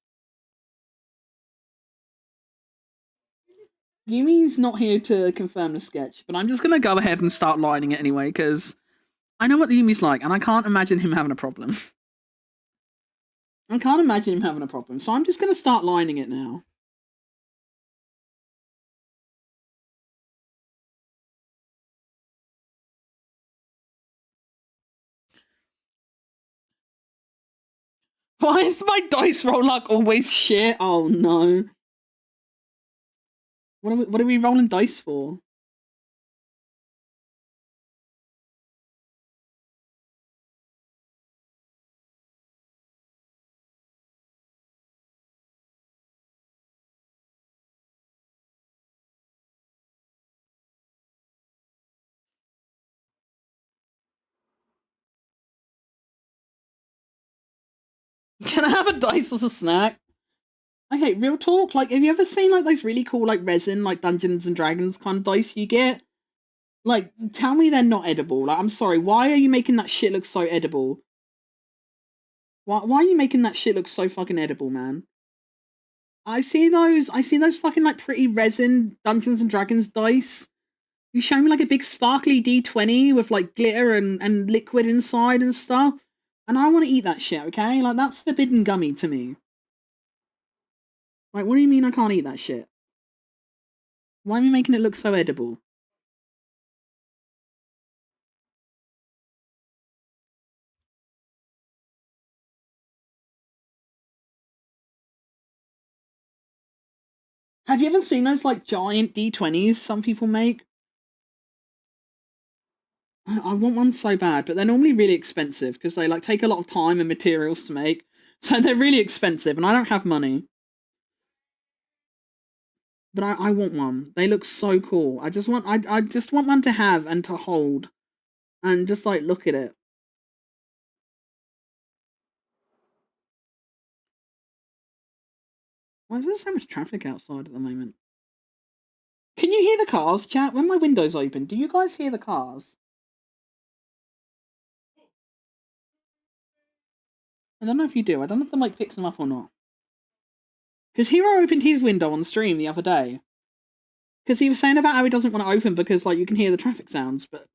S1: Yumi's not here to confirm the sketch, but I'm just going to go ahead and start lining it anyway, because I know what Yumi's like, and I can't imagine him having a problem. I can't imagine him having a problem, so I'm just going to start lining it now. Why is my dice roll like always shit? Oh no. What are we rolling dice for? Can I have a dice as a snack? Okay, real talk. Like, have you ever seen like those really cool like resin, like Dungeons and Dragons kind of dice you get? Like, tell me they're not edible. Like, I'm sorry. Why are you making that shit look so edible? Why are you making that shit look so fucking edible, man? I see those fucking like pretty resin Dungeons and Dragons dice. You show me like a big sparkly D20 with like glitter and liquid inside and stuff. And I want to eat that shit, okay? Like, that's forbidden gummy to me. Like, what do you mean I can't eat that shit? Why are we making it look so edible? Have you ever seen those like giant D20s some people make? I want one so bad, but they're normally really expensive because they like take a lot of time and materials to make. So they're really expensive and I don't have money. But I want one. They look so cool. I just want one to have and to hold and just like look at it. Why is there so much traffic outside at the moment? Can you hear the cars, chat? When my window's open, do you guys hear the cars? I don't know if you do. I don't know if the mic picks them up or not. Because Hero opened his window on stream the other day. Because he was saying about how he doesn't want to open because like you can hear the traffic sounds, but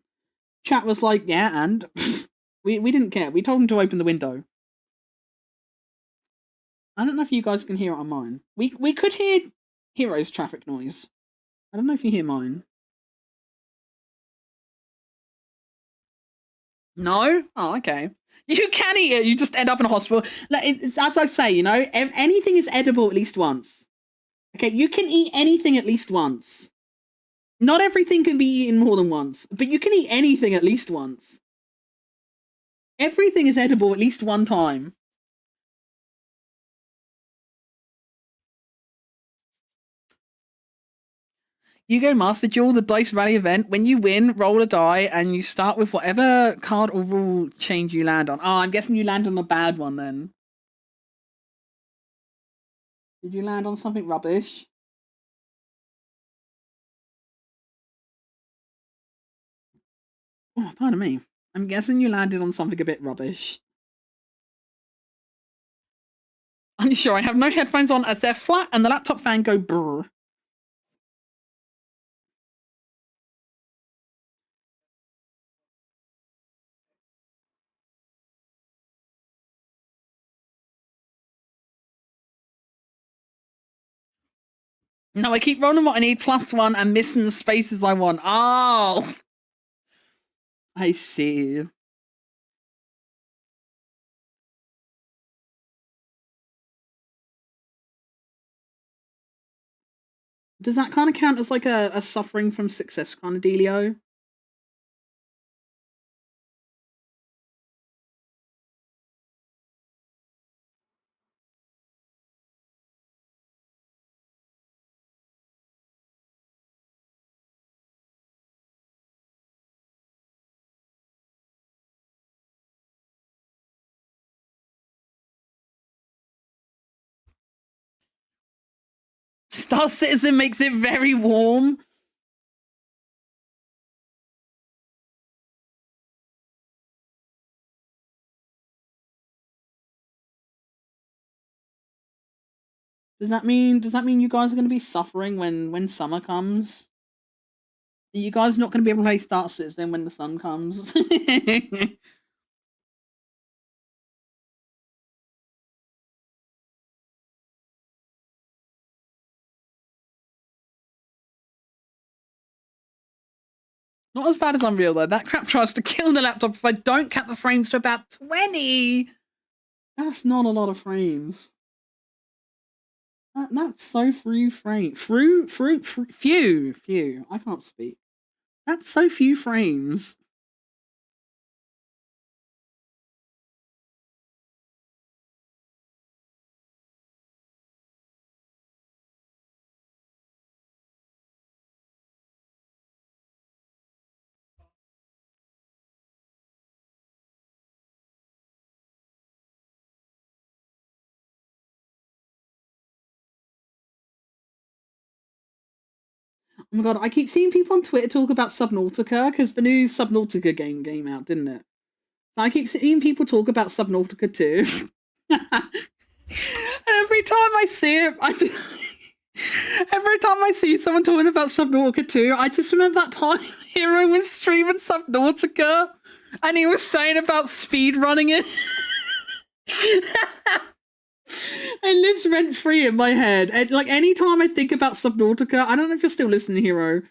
S1: chat was like, yeah, and we didn't care. We told him to open the window. I don't know if you guys can hear it on mine. We could hear Hero's traffic noise. I don't know if you hear mine. No? Oh, okay. You can eat it. You just end up in a hospital. Like, it's, as I say, you know, anything is edible at least once. Okay, you can eat anything at least once. Not everything can be eaten more than once, but you can eat anything at least once. Everything is edible at least one time. You go Master Duel, the Dice Rally event. When you win, roll a die, and you start with whatever card or rule change you land on. Oh, I'm guessing you land on a bad one then. Did you land on something rubbish? Oh, pardon me. I'm guessing you landed on something a bit rubbish. I'm sure I have no headphones on as they're flat and the laptop fan go brrr. No, I keep rolling what I need +1 and missing the spaces I want. Oh, I see. Does that kind of count as like a suffering from success kind of dealio? Star Citizen makes it very warm. Does that mean you guys are going to be suffering when summer comes? Are you guys not going to be able to play Star Citizen when the sun comes? Not as bad as Unreal though. That crap tries to kill the laptop if I don't cap the frames to about 20. That's not a lot of frames. That's so few frames. Few. I can't speak. That's so few frames. Oh my god, I keep seeing people on Twitter talk about Subnautica because the new Subnautica game came out, didn't it? I keep seeing people talk about Subnautica 2. And every time I see it, every time I see someone talking about Subnautica 2, I just remember that time Hero was streaming Subnautica and he was saying about speed running it. It lives rent free in my head. And like anytime I think about Subnautica, I don't know if you're still listening, Hero,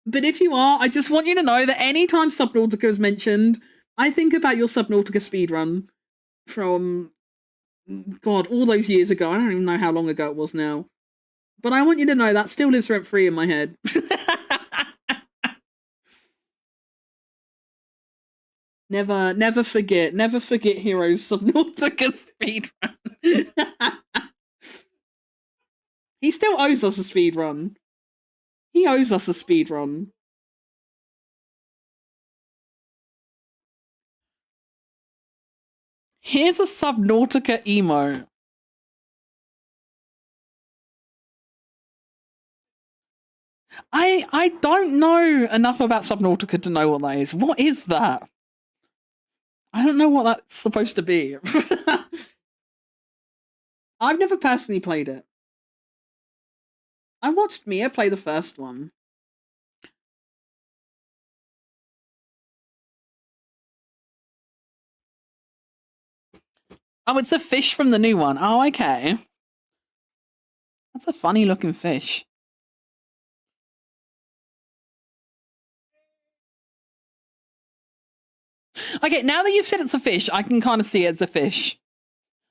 S1: but if you are, I just want you to know that anytime Subnautica is mentioned, I think about your Subnautica speedrun from God, all those years ago. I don't even know how long ago it was now. But I want you to know that still lives rent free in my head. Never forget Heroes Subnautica speedrun. He still owes us a speedrun. He owes us a speedrun. Here's a Subnautica emo. I don't know enough about Subnautica to know what that is. What is that? I don't know what that's supposed to be. I've never personally played it. I watched Mia play the first one. Oh, it's a fish from the new one. Oh, okay. That's a funny looking fish. Okay, now that you've said it's a fish, I can kind of see it as a fish.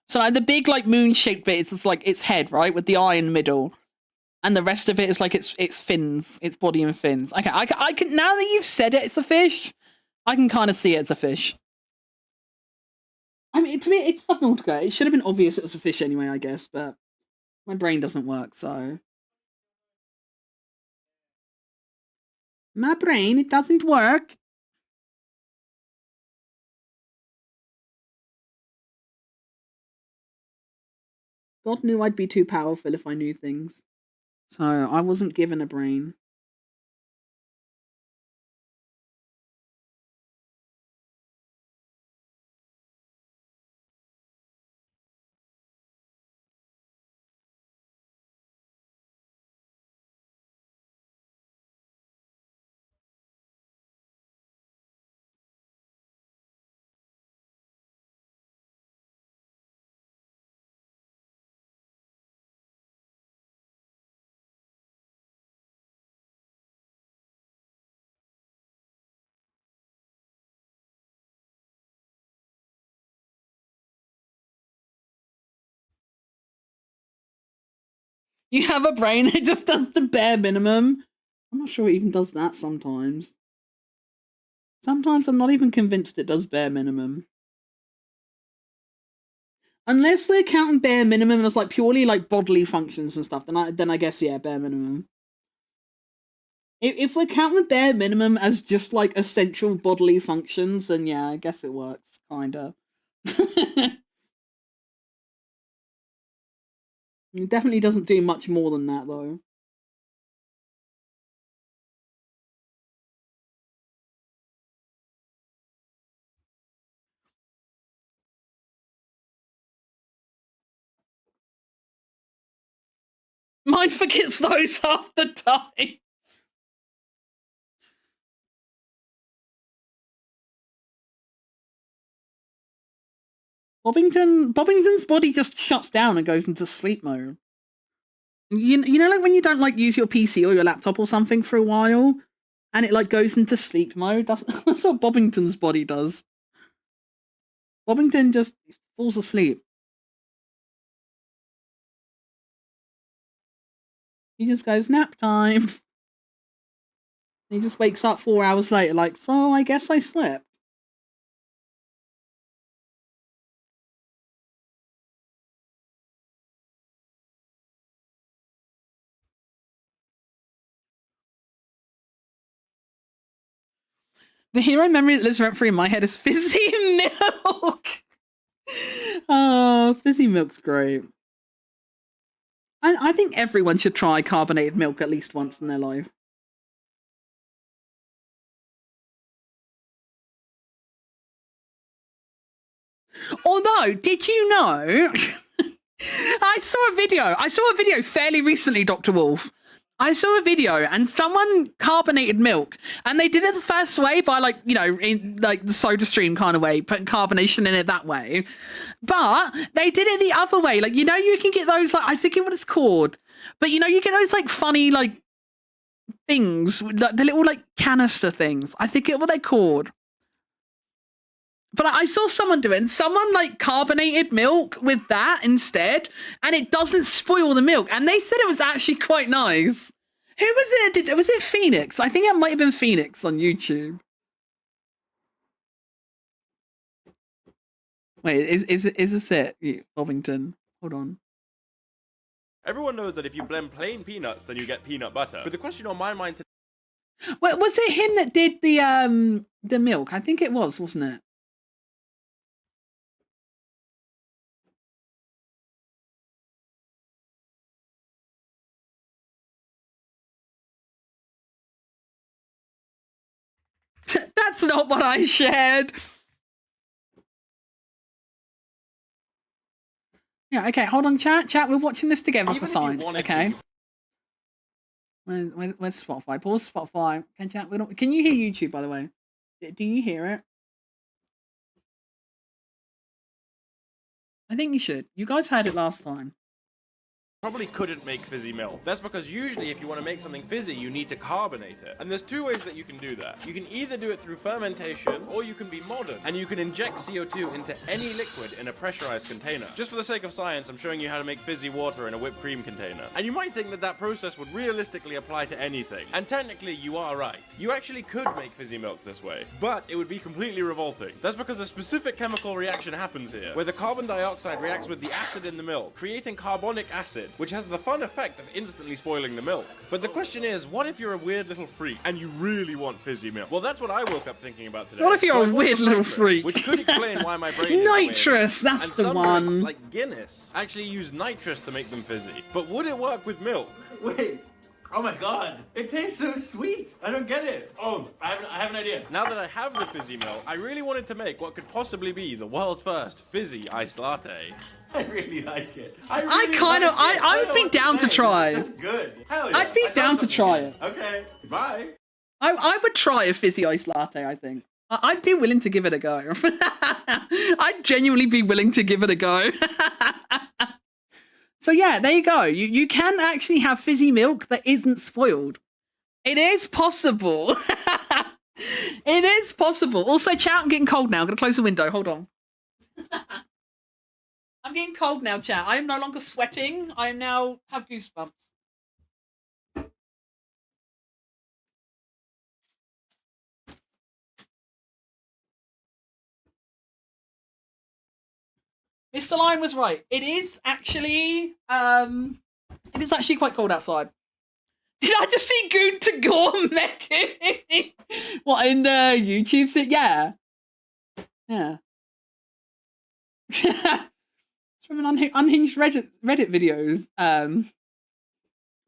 S1: So like the big like moon shaped bit is just like its head, right, with the eye in the middle, and the rest of it is like its fins, its body and fins. Okay, I can now that you've said it, it's a fish. I can kind of see it as a fish. I mean, to me, it's Subnautica. It should have been obvious it was a fish anyway, I guess, but my brain doesn't work, so my brain it doesn't work. God knew I'd be too powerful if I knew things. So I wasn't given a brain. You have a brain, it just does the bare minimum. I'm not sure it even does that sometimes. Sometimes I'm not even convinced it does bare minimum. Unless we're counting bare minimum as like purely like bodily functions and stuff, then I guess yeah, bare minimum. If we're counting bare minimum as just like essential bodily functions, then yeah, I guess it works, kinda. It definitely doesn't do much more than that, though. Mine forgets those half the time. Bobbington's body just shuts down and goes into sleep mode. You know, like when you don't like use your PC or your laptop or something for a while, and it like goes into sleep mode. That's what Bobbington's body does. Bobbington just falls asleep. He just goes nap time. He just wakes up 4 hours later, like, so I guess I slept. The hero memory that lives rent free in my head is fizzy milk. Oh, fizzy milk's great. I think everyone should try carbonated milk at least once in their life. Although, did you know? I saw a video fairly recently, Dr. Wolf. I saw a video and someone carbonated milk, and they did it the first way by like, you know, in like the soda stream kind of way, putting carbonation in it that way. But they did it the other way. Like, you know, you can get those, like, I forget what it's called, but you know, you get those like funny, like things, like the little like canister things. I forget what they're called. But I saw someone do it, and someone like carbonated milk with that instead, and it doesn't spoil the milk. And they said it was actually quite nice. Who was it? Was it Phoenix? I think it might have been Phoenix on YouTube. Wait, is this it, Bovington? Hold on.
S3: Everyone knows that if you blend plain peanuts, then you get peanut butter. But the question on my mind today...
S1: Wait, was it him that did the milk? I think it was, wasn't it? That's not what I shared. Yeah, okay, hold on, chat. We're watching this together for science, okay? Where's Spotify? Pause Spotify. Can you hear YouTube, by the way? Do you hear it? I think you should. You guys heard it last time.
S3: Probably couldn't make fizzy milk. That's because usually if you want to make something fizzy, you need to carbonate it. And there's two ways that you can do that. You can either do it through fermentation, or you can be modern, and you can inject CO2 into any liquid in a pressurized container. Just for the sake of science, I'm showing you how to make fizzy water in a whipped cream container. And you might think that that process would realistically apply to anything. And technically, you are right. You actually could make fizzy milk this way, but it would be completely revolting. That's because a specific chemical reaction happens here, where the carbon dioxide reacts with the acid in the milk, creating carbonic acid, which has the fun effect of instantly spoiling the milk. But the question is, what if you're a weird little freak and you really want fizzy milk? Well, that's what I woke up thinking about today.
S1: What if you're a weird little freak?
S3: Which could explain why my brain is
S1: nitrous, that's
S3: and
S1: the
S3: some
S1: one.
S3: drinks, like Guinness, actually use nitrous to make them fizzy. But would it work with milk?
S4: Wait. Oh my god, it tastes so sweet. I don't get it. Oh, I have an idea.
S3: Now that I have the fizzy milk, I really wanted to make what could possibly be the world's first fizzy iced latte.
S4: I really like it.
S1: I would be down to try.
S4: That's good. Hell yeah.
S1: I'd be down to try it.
S4: Okay, bye.
S1: I would try a fizzy iced latte, I think. I'd be willing to give it a go. I'd genuinely be willing to give it a go. So yeah, there you go. You can actually have fizzy milk that isn't spoiled. It is possible. It is possible. Also, chat, I'm getting cold now. I'm going to close the window. Hold on. I'm getting cold now, chat. I am no longer sweating. I am now have goosebumps. Mr. Lion was right. It is actually quite cold outside. Did I just see Goon to Gore making what in the YouTube sit? Yeah. Yeah. It's from an unhinged Reddit videos.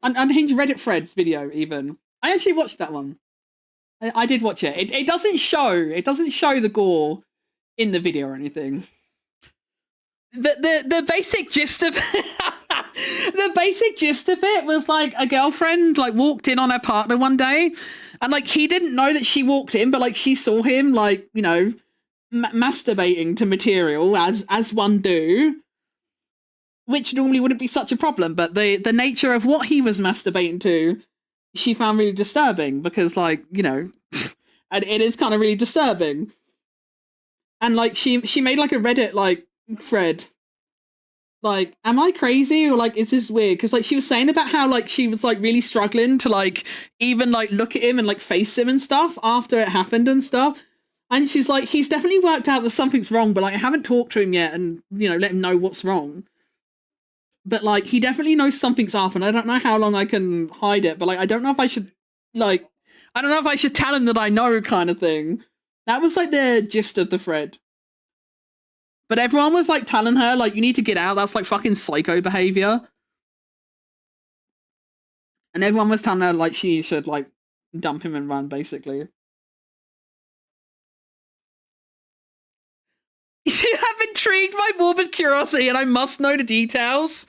S1: Unhinged Reddit threads video even. I actually watched that one. I did watch it. It doesn't show the gore in the video or anything. The basic gist of the basic gist of it was like a girlfriend like walked in on her partner one day, and like he didn't know that she walked in, but like she saw him like, you know, masturbating to material as one do, which normally wouldn't be such a problem, but the nature of what he was masturbating to, she found really disturbing because, like, you know, and it is kind of really disturbing. And like she made like a Reddit like thread, like, am I crazy or like is this weird? Because like she was saying about how like she was like really struggling to like even like look at him and like face him and stuff after it happened and stuff. And she's like, he's definitely worked out that something's wrong, but like I haven't talked to him yet and, you know, let him know what's wrong. But like he definitely knows something's up, and I don't know how long I can hide it, but like I don't know if I should like I don't know if I should tell him that I know, kind of thing. That was like the gist of the thread. But everyone was like telling her like, you need to get out, that's like fucking psycho behavior. And everyone was telling her like she should like dump him and run, basically. You have intrigued my morbid curiosity and I must know the details.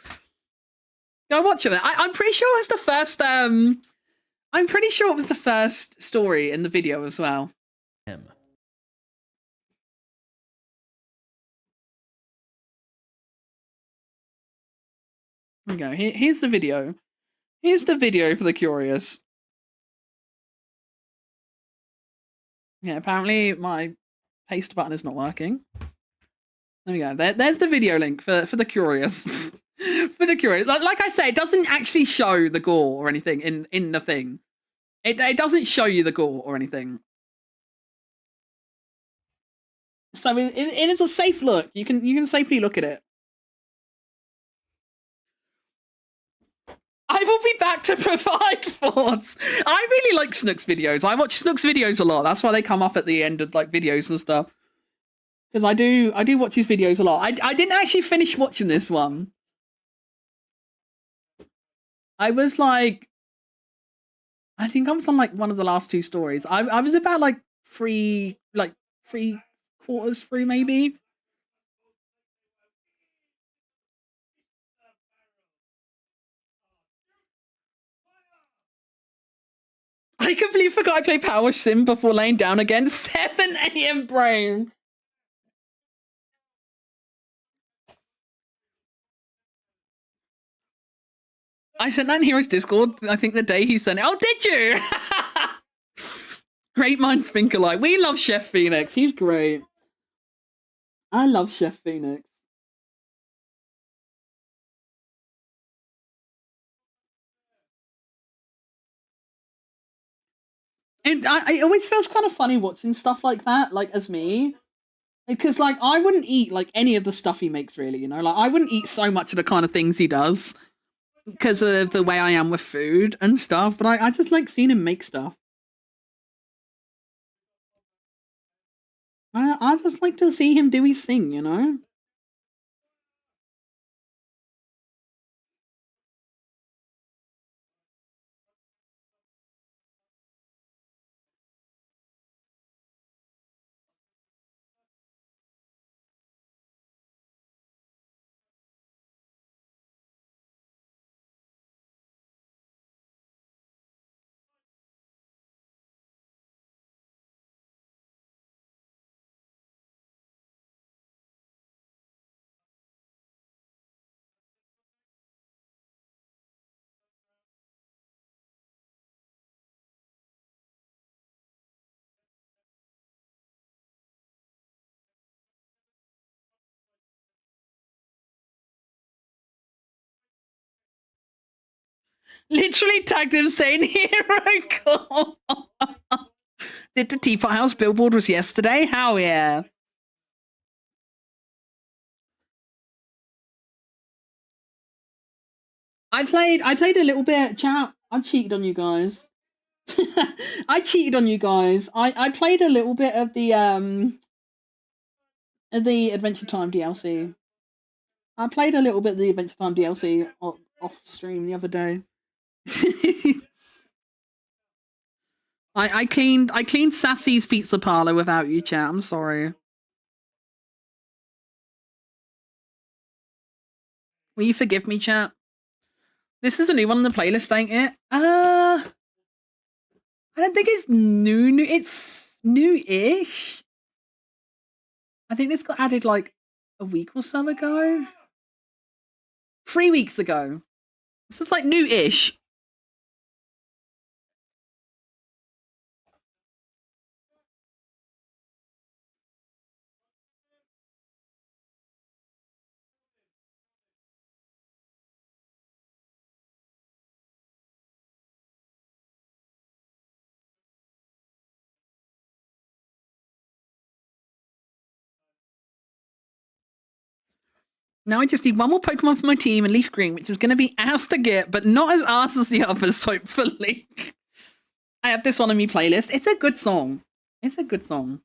S1: Go watch it. I'm pretty sure it was the first I'm pretty sure it was the first story in the video as well.
S5: Him.
S1: Here we go. Here's the video. Here's the video for the curious. Yeah, apparently my paste button is not working. There we go. There's the video link for the curious. For the curious. Like I say, it doesn't actually show the gore or anything in the thing. It doesn't show you the gore or anything. So it is a safe look. You can safely look at it. I will be back to provide thoughts. I really like Snook's videos. I watch Snook's videos a lot. That's why they come up at the end of like videos and stuff. Because I do watch his videos a lot. I didn't actually finish watching this one. I was like, I think I was on like one of the last two stories. I was about like three quarters through maybe. I completely forgot I played Power Sim before laying down again. 7 a.m. brain. I sent that in Heroes Discord, I think the day he sent it. Oh, did you? Great minds think alike. We love Chef Phoenix. He's great. I love Chef Phoenix. And it always feels kind of funny watching stuff like that, like as me. Because like I wouldn't eat like any of the stuff he makes, really, you know? Like I wouldn't eat so much of the kind of things he does because of the way I am with food and stuff, but I just like seeing him make stuff. I just like to see him do his thing, you know? Literally tagged him saying hero call. Did the Teapot House billboard was yesterday? How yeah. I played a little bit. Chat. I cheated on you guys. I cheated on you guys. I played a little bit of the Adventure Time DLC. I played a little bit of the Adventure Time DLC off stream the other day. I cleaned Sassy's pizza parlor without you, chat. I'm sorry. Will you forgive me, chat? This is a new one on the playlist, ain't it? I don't think it's new. It's new-ish. I think this got added like a week or so ago. 3 weeks ago. So it's like new-ish. Now I just need one more Pokemon for my team and Leaf Green, which is going to be ass to get, but not as ass as the others, hopefully. I have this one on my playlist. It's a good song. It's a good song.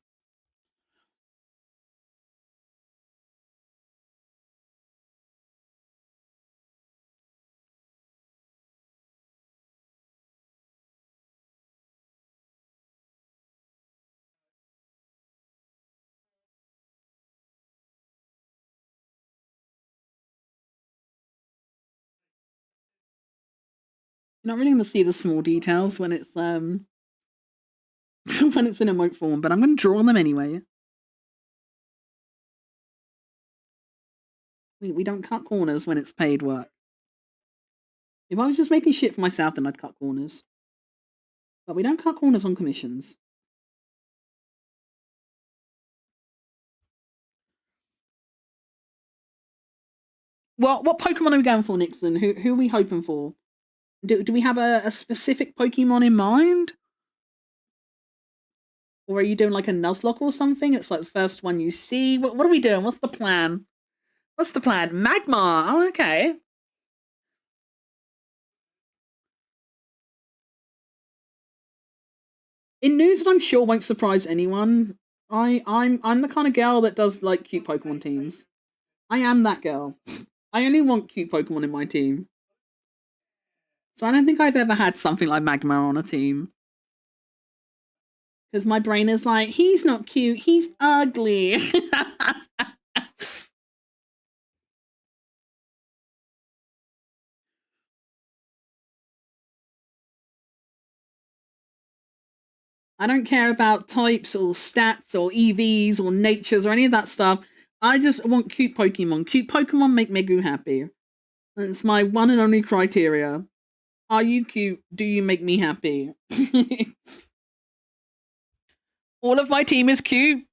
S1: You're not really going to see the small details when it's when it's in emote form, but I'm going to draw them anyway. We don't cut corners when it's paid work. If I was just making shit for myself, then I'd cut corners. But we don't cut corners on commissions. Well, what Pokemon are we going for, Nixon? Who are we hoping for? Do we have a specific Pokemon in mind? Or are you doing like a Nuzlocke or something? It's like the first one you see. What are we doing? What's the plan? What's the plan? Magmar. Oh, okay. In news that I'm sure won't surprise anyone, I'm the kind of girl that does like cute Pokemon teams. I am that girl. I only want cute Pokemon in my team. So I don't think I've ever had something like Magmar on a team. Because my brain is like, he's not cute, he's ugly. I don't care about types or stats or EVs or natures or any of that stuff. I just want cute Pokemon. Cute Pokemon make Megu happy. It's my one and only criteria. Are you cute? Do you make me happy? All of my team is cute.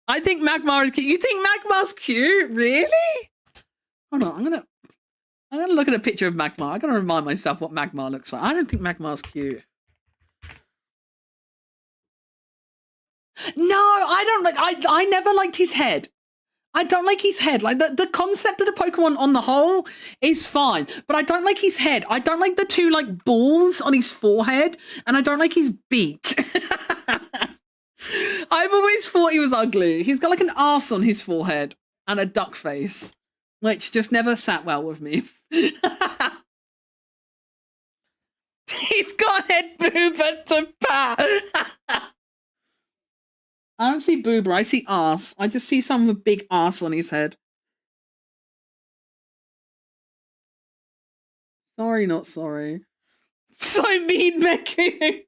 S1: I think Magmar is cute. You think Magmar's cute? Really? Hold on, I'm gonna look at a picture of Magmar. I gotta remind myself what Magmar looks like. I don't think Magmar's cute. No, I don't like. I never liked his head. I don't like his head. Like the concept of the Pokemon on the whole is fine, but I don't like his head. I don't like the two like balls on his forehead, and I don't like his beak. I've always thought he was ugly. He's got like an arse on his forehead and a duck face, which just never sat well with me. He's got head boober to pat. I don't see boober, I see arse. I just see some of a big arse on his head. Sorry, not sorry. So mean, Becky.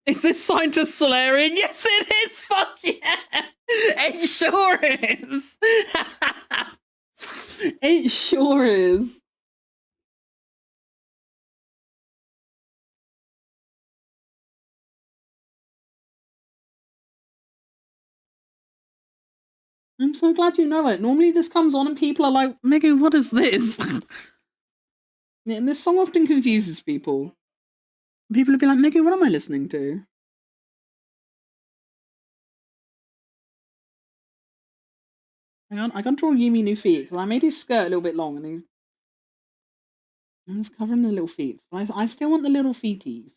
S1: Is this Scientist Solarian? Yes, it is. Fuck yeah. It sure is. It sure is. I'm so glad you know it. Normally this comes on and people are like, Megan, what is this? And this song often confuses people. People will be like, Megan, what am I listening to? Hang on, I can draw Yumi new feet because I made his skirt a little bit long and he's covering the little feet. But I still want the little feeties.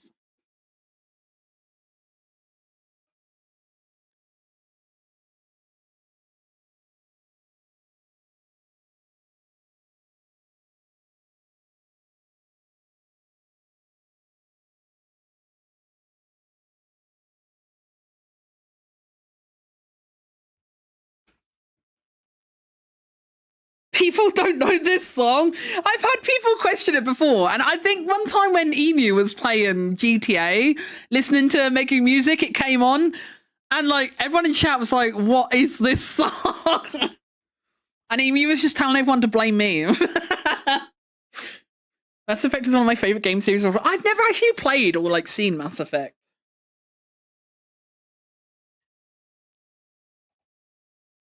S1: People don't know this song. I've had people question it before. And I think one time when Emu was playing GTA, listening to Making Music, it came on. And like everyone in chat was like, what is this song? And Emu was just telling everyone to blame me. Mass Effect is one of my favorite game series. I've never actually played or like seen Mass Effect.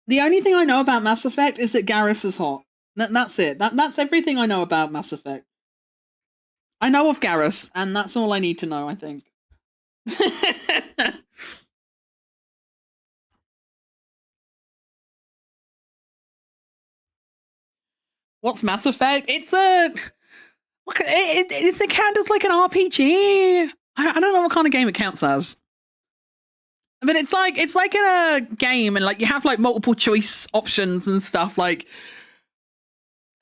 S1: The only thing I know about Mass Effect is that Garrus is hot. That's it. That's everything I know about Mass Effect. I know of Garrus, and that's all I need to know, I think. What's Mass Effect? It counts as like an RPG. I don't know what kind of game it counts as. But it's like in a game and like you have like multiple choice options and stuff like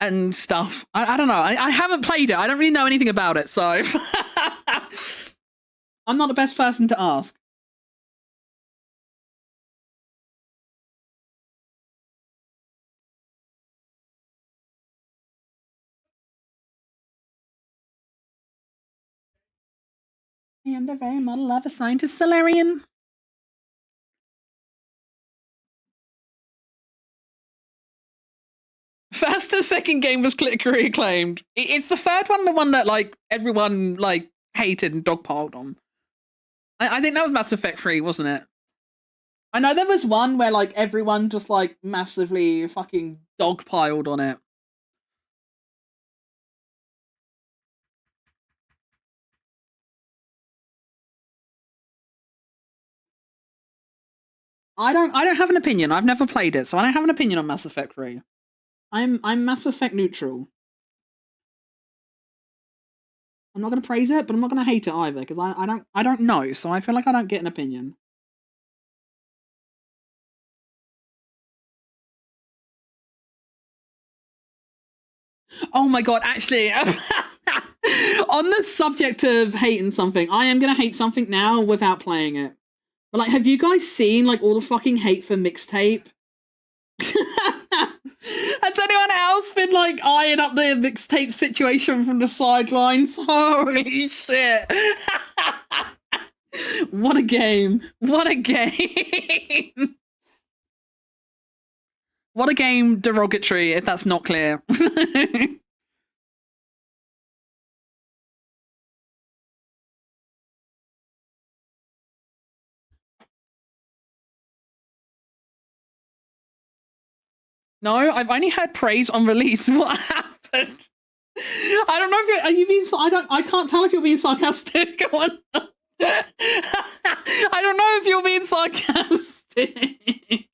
S1: and stuff. I don't know. I haven't played it. I don't really know anything about it, so I'm not the best person to ask. I am the very model of a Scientist Solarian. First and second game was critically acclaimed. It's the third one, the one that like everyone like hated and dogpiled on. I think that was Mass Effect 3, wasn't it? I know there was one where like everyone just like massively fucking dogpiled on it. I don't have an opinion. I've never played it, so I don't have an opinion on Mass Effect 3. I'm Mass Effect neutral. I'm not gonna praise it, but I'm not gonna hate it either, because I don't know, so I feel like I don't get an opinion. Oh my god, actually, on the subject of hating something, I am gonna hate something now without playing it. But like, have you guys seen like all the fucking hate for Mixtape? Has anyone else been like eyeing up the Mixtape situation from the sidelines? Holy shit. What a game. What a game. What a game derogatory if that's not clear. No, I've only heard praise on release. What happened? I don't know if are you being. I can't tell if you're being sarcastic. Go on. I don't know if you're being sarcastic.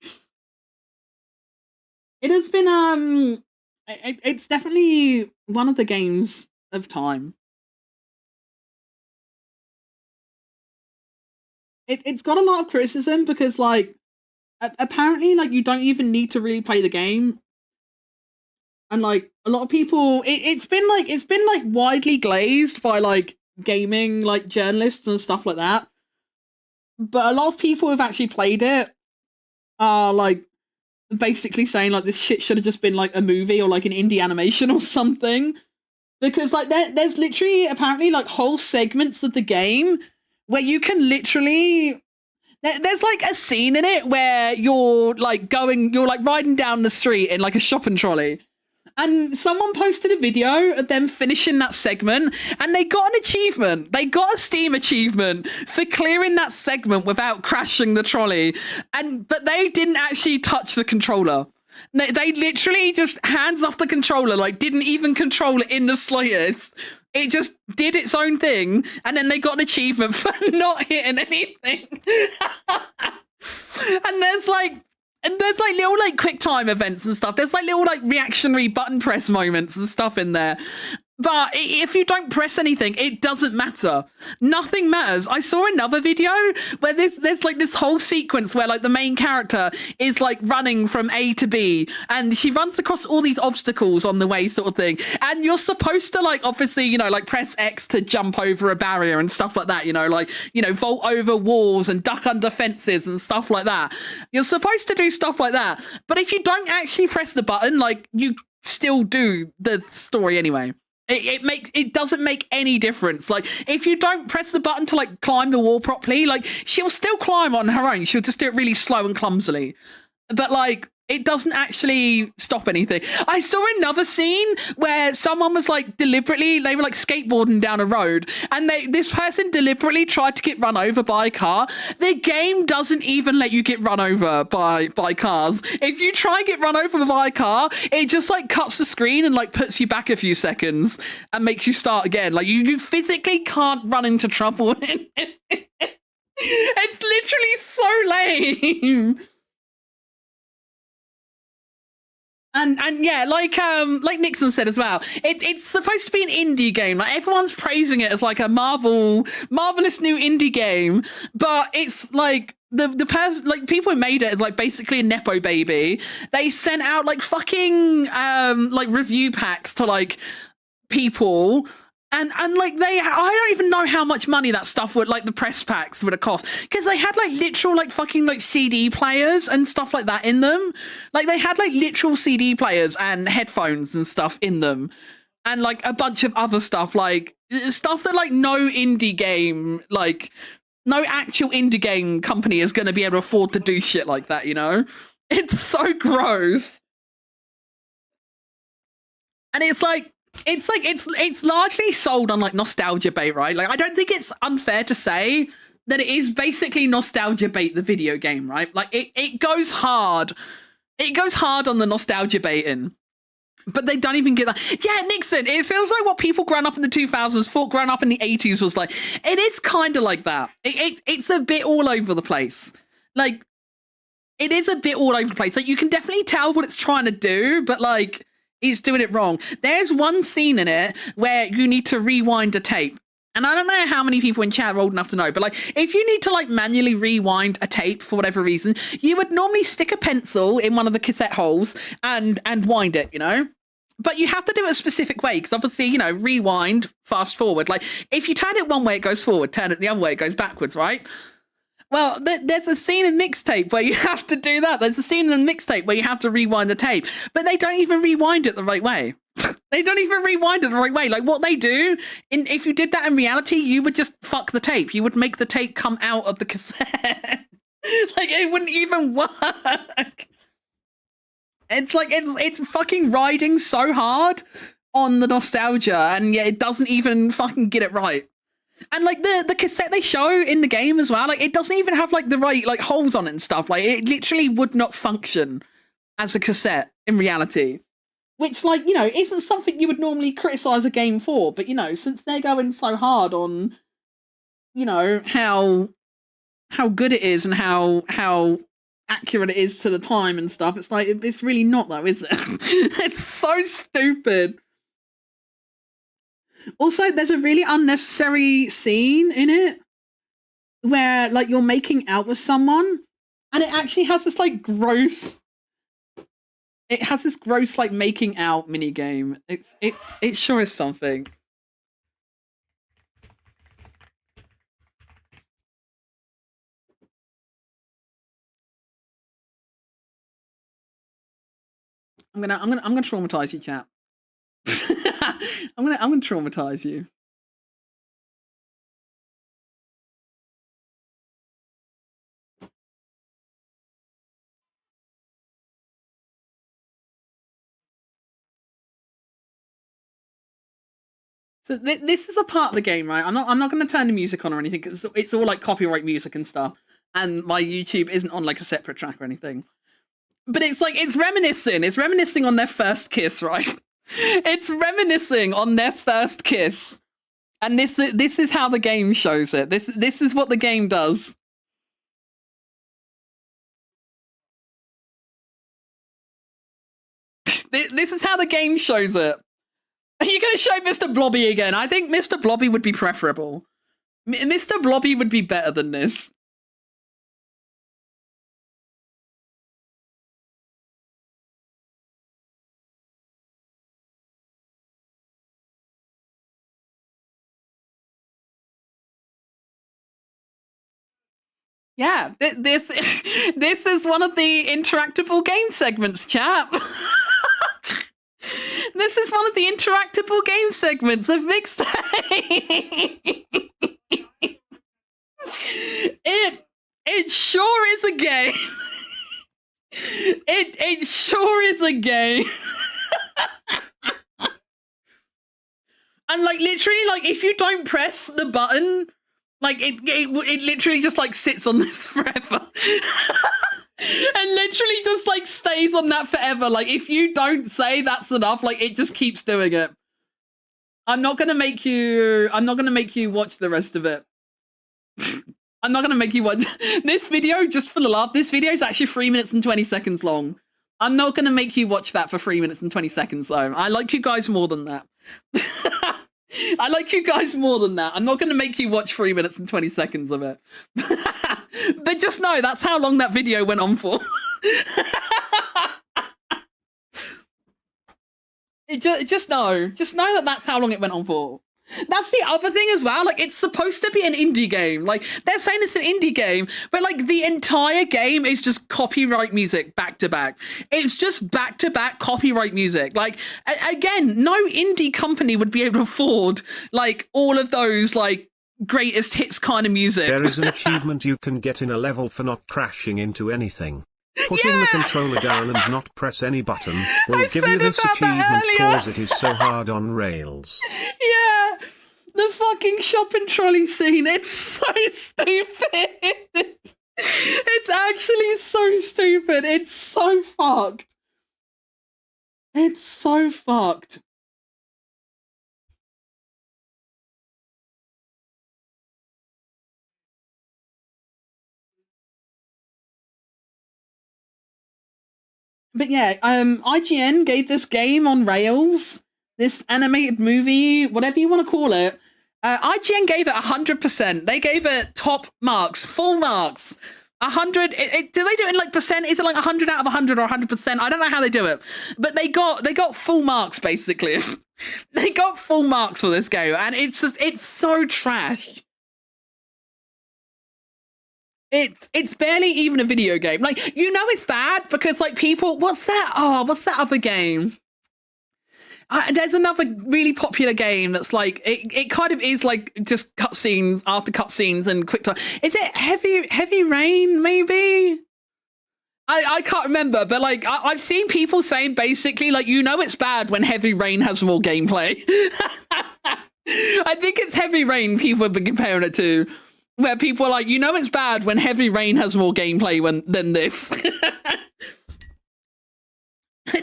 S1: It has been it's definitely one of the games of time. It's got a lot of criticism because like apparently like you don't even need to really play the game. And like a lot of people it's been like widely glazed by like gaming like journalists and stuff like that. But a lot of people who've actually played it are like basically saying like this shit should have just been like a movie or like an indie animation or something. Because like there's literally apparently like whole segments of the game where you can literally there's like a scene in it where you're like riding down the street in like a shopping trolley. And someone posted a video of them finishing that segment and they got an achievement. They got a Steam achievement for clearing that segment without crashing the trolley. But they didn't actually touch the controller. They literally just hands off the controller, like didn't even control it in the slightest. It just did its own thing. And then they got an achievement for not hitting anything. And there's like little like quick time events and stuff. There's like little like reactionary button press moments and stuff in there. But if you don't press anything, it doesn't matter. Nothing matters. I saw another video where there's like this whole sequence where like the main character is like running from A to B and she runs across all these obstacles on the way sort of thing. And you're supposed to like, obviously, you know, like press X to jump over a barrier and stuff like that, you know, like, you know, vault over walls and duck under fences and stuff like that. You're supposed to do stuff like that. But if you don't actually press the button, like you still do the story anyway. It doesn't make any difference. Like if you don't press the button to like climb the wall properly, like she'll still climb on her own. She'll just do it really slow and clumsily. But like it doesn't actually stop anything. I saw another scene where someone was like they were like skateboarding down a road and this person deliberately tried to get run over by a car. The game doesn't even let you get run over by cars. If you try and get run over by a car, it just like cuts the screen and like puts you back a few seconds and makes you start again. Like you physically can't run into trouble. It's literally so lame. And yeah, like Nixon said as well, it's supposed to be an indie game. Like everyone's praising it as like a marvelous new indie game, but it's like the person, like people who made it is like basically a nepo baby. They sent out like fucking like review packs to like people. And like I don't even know how much money that stuff would, like the press packs would have cost, because they had like literal like fucking like CD players and stuff like that in them. Like they had like literal CD players and headphones and stuff in them, and like a bunch of other stuff, like stuff that like no indie game, like no actual indie game company is going to be able to afford to do shit like that. You know, it's so gross, and it's largely sold on like nostalgia bait, right? Like I don't think it's unfair to say that it is basically nostalgia bait, the video game, right? Like it goes hard. It goes hard on the nostalgia baiting. But they don't even get that. Yeah, Nixon, it feels like what people growing up in the 2000s thought growing up in the 80s was like. It is kind of like that. It's a bit all over the place. Like, it is a bit all over the place. Like, you can definitely tell what it's trying to do, but like, it's doing it wrong. There's one scene in it where you need to rewind a tape. And I don't know how many people in chat are old enough to know, but like if you need to like manually rewind a tape for whatever reason, you would normally stick a pencil in one of the cassette holes and wind it, you know? But you have to do it a specific way because obviously, you know, rewind, fast forward. Like if you turn it one way, it goes forward. Turn it the other way, it goes backwards, right? Well, there's a scene in Mixtape where you have to do that. There's a scene in Mixtape where you have to rewind the tape, but they don't even rewind it the right way. They don't even rewind it the right way. Like what they do, if you did that in reality, you would just fuck the tape. You would make the tape come out of the cassette. Like it wouldn't even work. It's like it's fucking riding so hard on the nostalgia, and yet it doesn't even fucking get it right. And like the cassette they show in the game as well, like it doesn't even have like the right like holes on it and stuff. Like it literally would not function as a cassette in reality. Which, like, you know, isn't something you would normally criticize a game for, but you know, since they're going so hard on, you know, how good it is and how accurate it is to the time and stuff, it's like it's really not though, is it? It's so stupid. Also, there's a really unnecessary scene in it where like you're making out with someone and it actually has this like gross like making out mini game. It sure is something. I'm gonna traumatize you, chat. I'm gonna traumatize you. So this is a part of the game, right? I'm not going to turn the music on or anything because it's all like copyright music and stuff, and my YouTube isn't on like a separate track or anything. But it's like it's reminiscing. It's reminiscing on their first kiss, right? It's reminiscing on their first kiss, and this is how the game shows it. This is what the game does. This is how the game shows it. Are you going to show Mr. Blobby again? I think Mr. Blobby would be preferable. Mr. Blobby would be better than this. Yeah, this is one of the interactable game segments, chap. This is one of the interactable game segments of Mixtape. It sure is a game. It sure is a game. And like literally, like if you don't press the button, like it literally just like sits on this forever. And literally just like stays on that forever. Like if you don't say that's enough, like it just keeps doing it. I'm not gonna make you watch the rest of it. I'm not gonna make you watch this video just for the laugh. This video is actually 3 minutes and 20 seconds long. I'm not gonna make you watch that for 3 minutes and 20 seconds though. I like you guys more than that. I like you guys more than that. I'm not going to make you watch 3 minutes and 20 seconds of it. But just know that's how long that video went on for. Just know that that's how long it went on for. That's the other thing as well. Like, it's supposed to be an indie game. Like, they're saying it's an indie game, but like the entire game is just copyright music back to back. It's just back to back copyright music. Like, again, no indie company would be able to afford like all of those like greatest hits kind of music.
S2: There is an achievement you can get in a level for not crashing into anything. Putting the controller down and not press any button will give you this achievement because it is so hard on rails.
S1: Yeah, the fucking shopping trolley scene. It's so stupid. It's actually so stupid. It's so fucked. It's so fucked. But yeah, IGN gave this game on rails, this animated movie, whatever you want to call it. IGN gave it 100%. They gave it top marks, full marks. 100. Do they do it in like percent? Is it like 100 out of 100 or 100%? I don't know how they do it, but they got full marks basically. They got full marks for this game, and it's so trash. It's barely even a video game. Like, you know it's bad because like people, what's that other game? There's another really popular game that's like it kind of is like just cutscenes after cutscenes and quick time. Is it Heavy Rain maybe? I can't remember, but like I've seen people saying basically like, you know, it's bad when Heavy Rain has more gameplay. I think it's Heavy Rain people have been comparing it to, where people are like, you know, it's bad when Heavy Rain has more gameplay than this.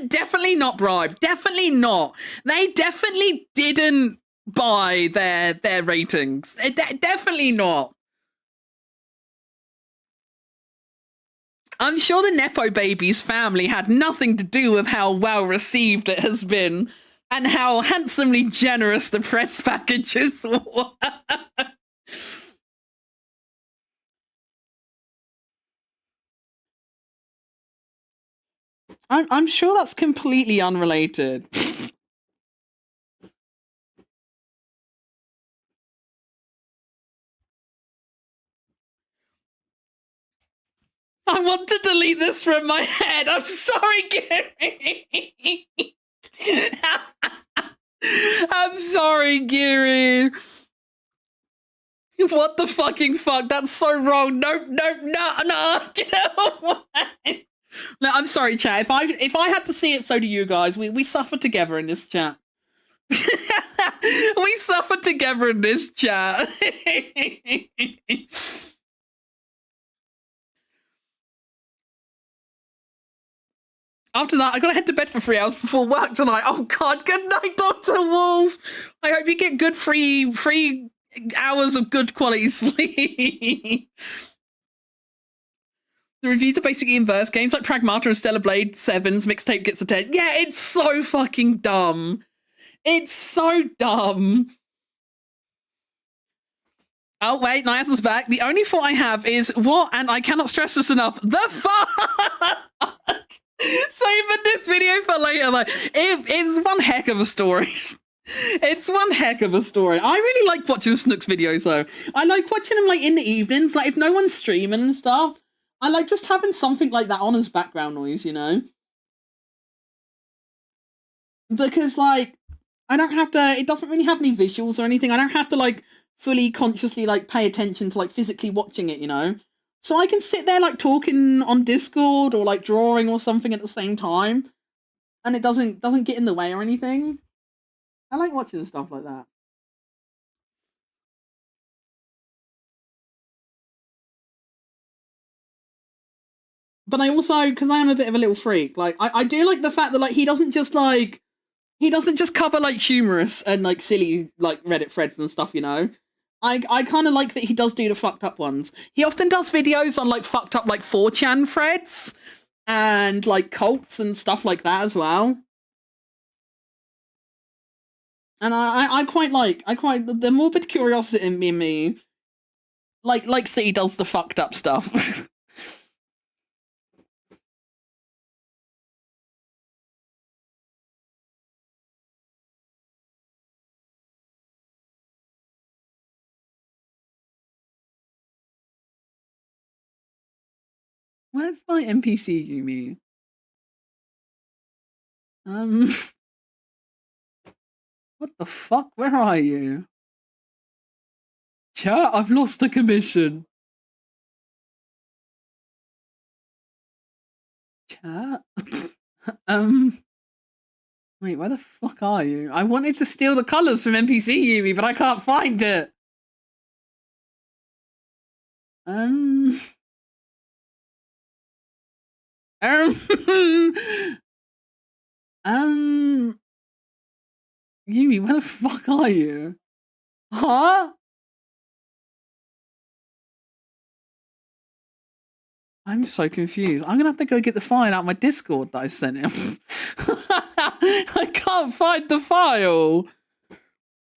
S1: Definitely not bribe. Definitely not. They definitely didn't buy their ratings. Definitely not. I'm sure the Nepo Baby's family had nothing to do with how well received it has been and how handsomely generous the press packages were. I'm sure that's completely unrelated. I want to delete this from my head. I'm sorry, Gary. I'm sorry, Gary. What the fucking fuck? That's so wrong. No. Get away. No, I'm sorry, chat. If I had to see it, so do you guys. We suffer together in this chat. We suffer together in this chat. After that, I gotta head to bed for 3 hours before work tonight. Oh God, good night, Dr. Wolf. I hope you get good free hours of good quality sleep. The reviews are basically inverse. Games like Pragmata and Stellar Blade 7's mixtape gets a 10. Yeah, it's so fucking dumb. It's so dumb. Oh, wait, Nias is back. The only thought I have is, what, and I cannot stress this enough, the fuck? Saving this video for later, like, it's one heck of a story. It's one heck of a story. I really like watching Snook's videos, though. I like watching them, like, in the evenings, like, if no one's streaming and stuff. I like just having something like that on as background noise, you know? Because, like, I don't have to, it doesn't really have any visuals or anything. I don't have to, like, fully consciously, like, pay attention to, like, physically watching it, you know? So I can sit there, like, talking on Discord or, like, drawing or something at the same time. And it doesn't get in the way or anything. I like watching stuff like that. But I also, because I am a bit of a little freak, like, I do like the fact that, like, he doesn't just cover, like, humorous and, like, silly, like, Reddit threads and stuff, you know? I kind of like that he does do the fucked up ones. He often does videos on, like, fucked up, like, 4chan threads and, like, cults and stuff like that as well. And I quite like, the morbid curiosity in me, like City does the fucked up stuff. Where's my NPC, Yumi? What the fuck? Where are you? Chat, I've lost a commission. Chat? Wait, where the fuck are you? I wanted to steal the colours from NPC Yumi, but I can't find it. Yumi, where the fuck are you? Huh? I'm so confused. I'm gonna have to go get the file out of my Discord that I sent him. I can't find the file.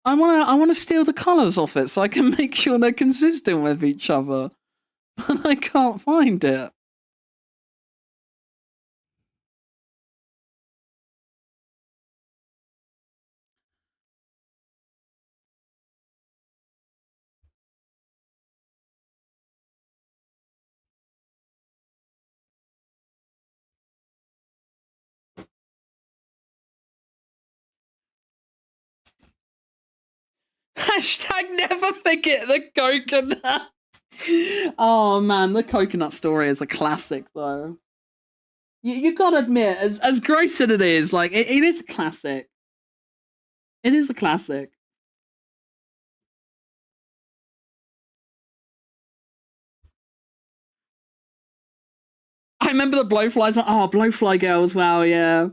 S1: I wanna steal the colours off it so I can make sure they're consistent with each other. But I can't find it. Hashtag never forget the coconut. Oh man, the coconut story is a classic though. You gotta admit, as gross as it is, like it is a classic. It is a classic. I remember the blowflies. Oh, blowfly girl as well. Yeah.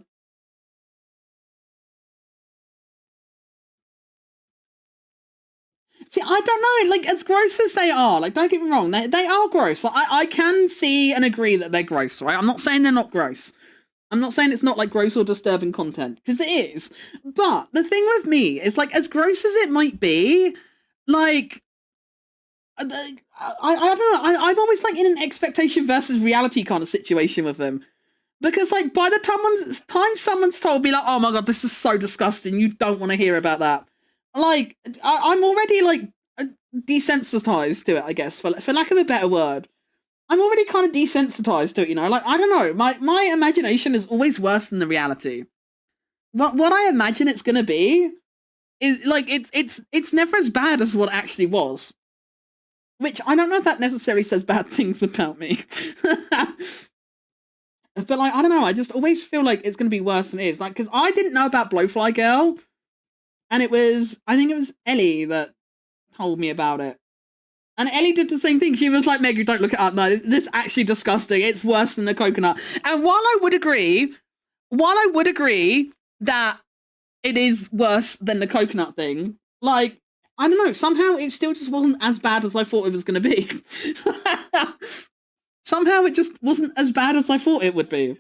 S1: See, I don't know. Like, as gross as they are, like, don't get me wrong, they are gross. Like, I can see and agree that they're gross, right? I'm not saying they're not gross. I'm not saying it's not like gross or disturbing content, because it is. But the thing with me is, like, as gross as it might be, like, I don't know. I'm always like in an expectation versus reality kind of situation with them. Because, like, by the time someone's told me, like, oh my god, this is so disgusting, you don't want to hear about that. Like, I'm already, like, desensitized to it, I guess, for lack of a better word. I'm already kind of desensitized to it, you know? Like, I don't know. My imagination is always worse than the reality. What I imagine it's gonna be is, like, it's never as bad as what actually was. Which, I don't know if that necessarily says bad things about me. But, like, I don't know, I just always feel like it's going to be worse than it is. Like, because I didn't know about Blowfly Girl, and I think it was Ellie that told me about it. And Ellie did the same thing. She was like, Meg, you don't look it up. No, this is actually disgusting. It's worse than the coconut. And while I would agree that it is worse than the coconut thing, like, I don't know, somehow it still just wasn't as bad as I thought it was going to be. Somehow it just wasn't as bad as I thought it would be.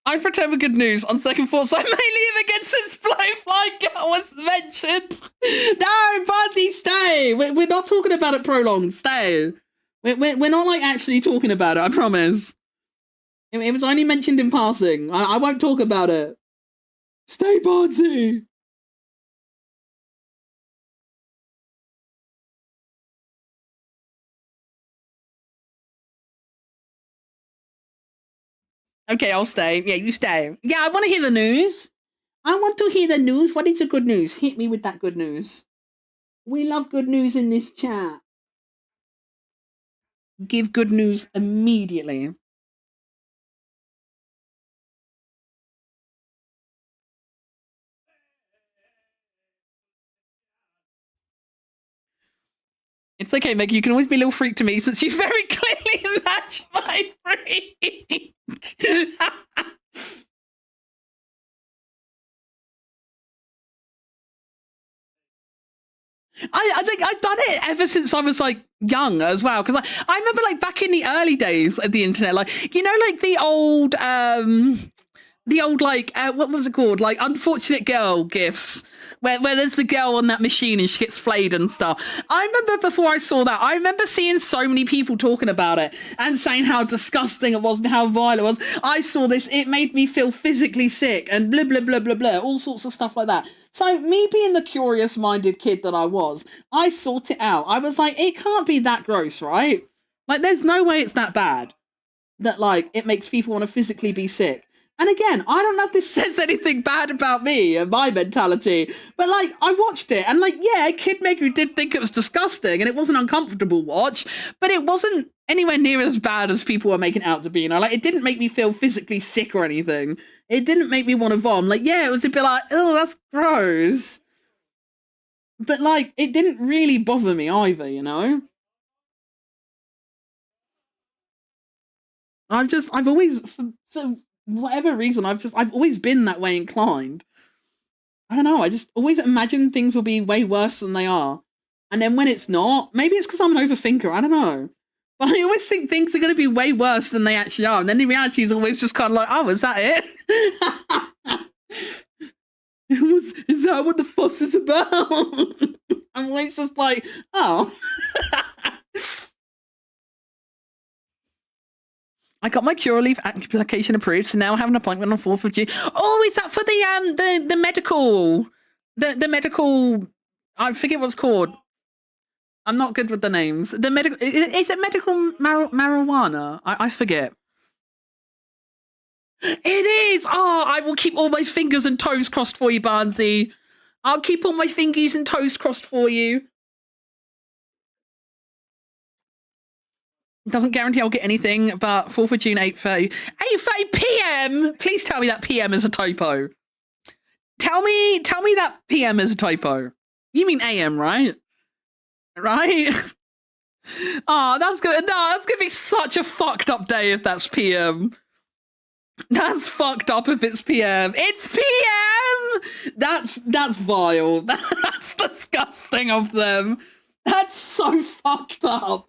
S1: I pretend with good news. On second thoughts, I may leave again since Blowfly Girl was mentioned. No, Buzzy, stay. We're not talking about it prolonged. Stay. We're not, like, actually talking about it, I promise. It was only mentioned in passing. I won't talk about it. Stay, Bardsy! Okay, I'll stay. Yeah, you stay. Yeah, I want to hear the news. I want to hear the news. What is the good news? Hit me with that good news. We love good news in this chat. Give good news immediately. It's okay, Meg. You can always be a little freak to me since you very clearly match my freak. I think I've done it ever since I was, like, young as well. Because I remember, like, back in the early days of the internet, like, you know, like the old like, what was it called? Like, Unfortunate Girl gifs. Where there's the girl on that machine and she gets flayed and stuff. I remember before I saw that, I remember seeing so many people talking about it and saying how disgusting it was and how vile it was. I saw this, it made me feel physically sick and blah, blah, blah, blah, blah, all sorts of stuff like that. So me being the curious-minded kid that I was, I sought it out. I was like, it can't be that gross, right? Like, there's no way it's that bad that, like, it makes people want to physically be sick. And again, I don't know if this says anything bad about me and my mentality, but, like, I watched it and, like, yeah, Kid Megu did think it was disgusting and it was an uncomfortable watch, but it wasn't anywhere near as bad as people were making it out to be, you know? Like, it didn't make me feel physically sick or anything. It didn't make me want to vom. Like, yeah, it was a bit like, oh, that's gross. But, like, it didn't really bother me either, you know? I've always, for whatever reason, I've always been that way inclined. I don't know, I just always imagine things will be way worse than they are. And then when it's not, maybe it's because I'm an overthinker, I don't know. But I always think things are going to be way worse than they actually are. And then the reality is always just kind of like, oh, is that it? Is that what the fuss is about? I'm always just like, oh. I got my Curaleaf application approved, so now I have an appointment on 4th of June. Oh, is that for the medical? The medical, I forget what it's called. I'm not good with the names. The medical, is it medical marijuana? I forget. It is. Oh, I will keep all my fingers and toes crossed for you, Barnsey. I'll keep all my fingers and toes crossed for you. Doesn't guarantee I'll get anything, but 4th of June, 8:30. 8:30 p.m. Please tell me that PM is a typo. Tell me that PM is a typo. You mean AM, right? Right? Oh, that's gonna be such a fucked up day if that's PM. That's fucked up if it's PM. It's PM! That's vile. That's disgusting of them. That's so fucked up.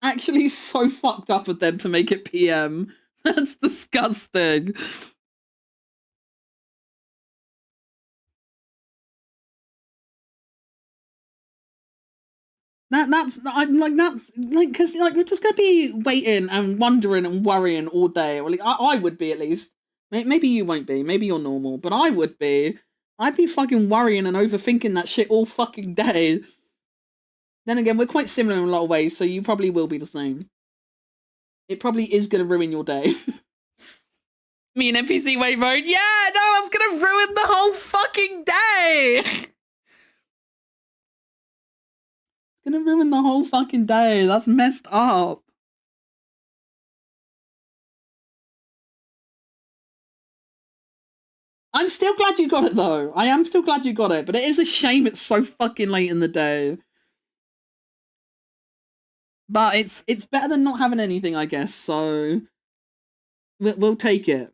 S1: Actually so fucked up of them to make it PM. That's disgusting. That's because we're just gonna be waiting and wondering and worrying all day. Well, I would be, at least. Maybe you won't be. Maybe you're normal, but I would be. I'd be fucking worrying and overthinking that shit all fucking day. Then again, we're quite similar in a lot of ways, so you probably will be the same. It probably is gonna ruin your day. Me and NPC wait mode. Yeah, no, it's gonna ruin the whole fucking day. Gonna ruin the whole fucking day. That's messed up. I'm still glad you got it though. I am still glad you got it, but it is a shame it's so fucking late in the day. But it's better than not having anything, I guess. So we'll take it.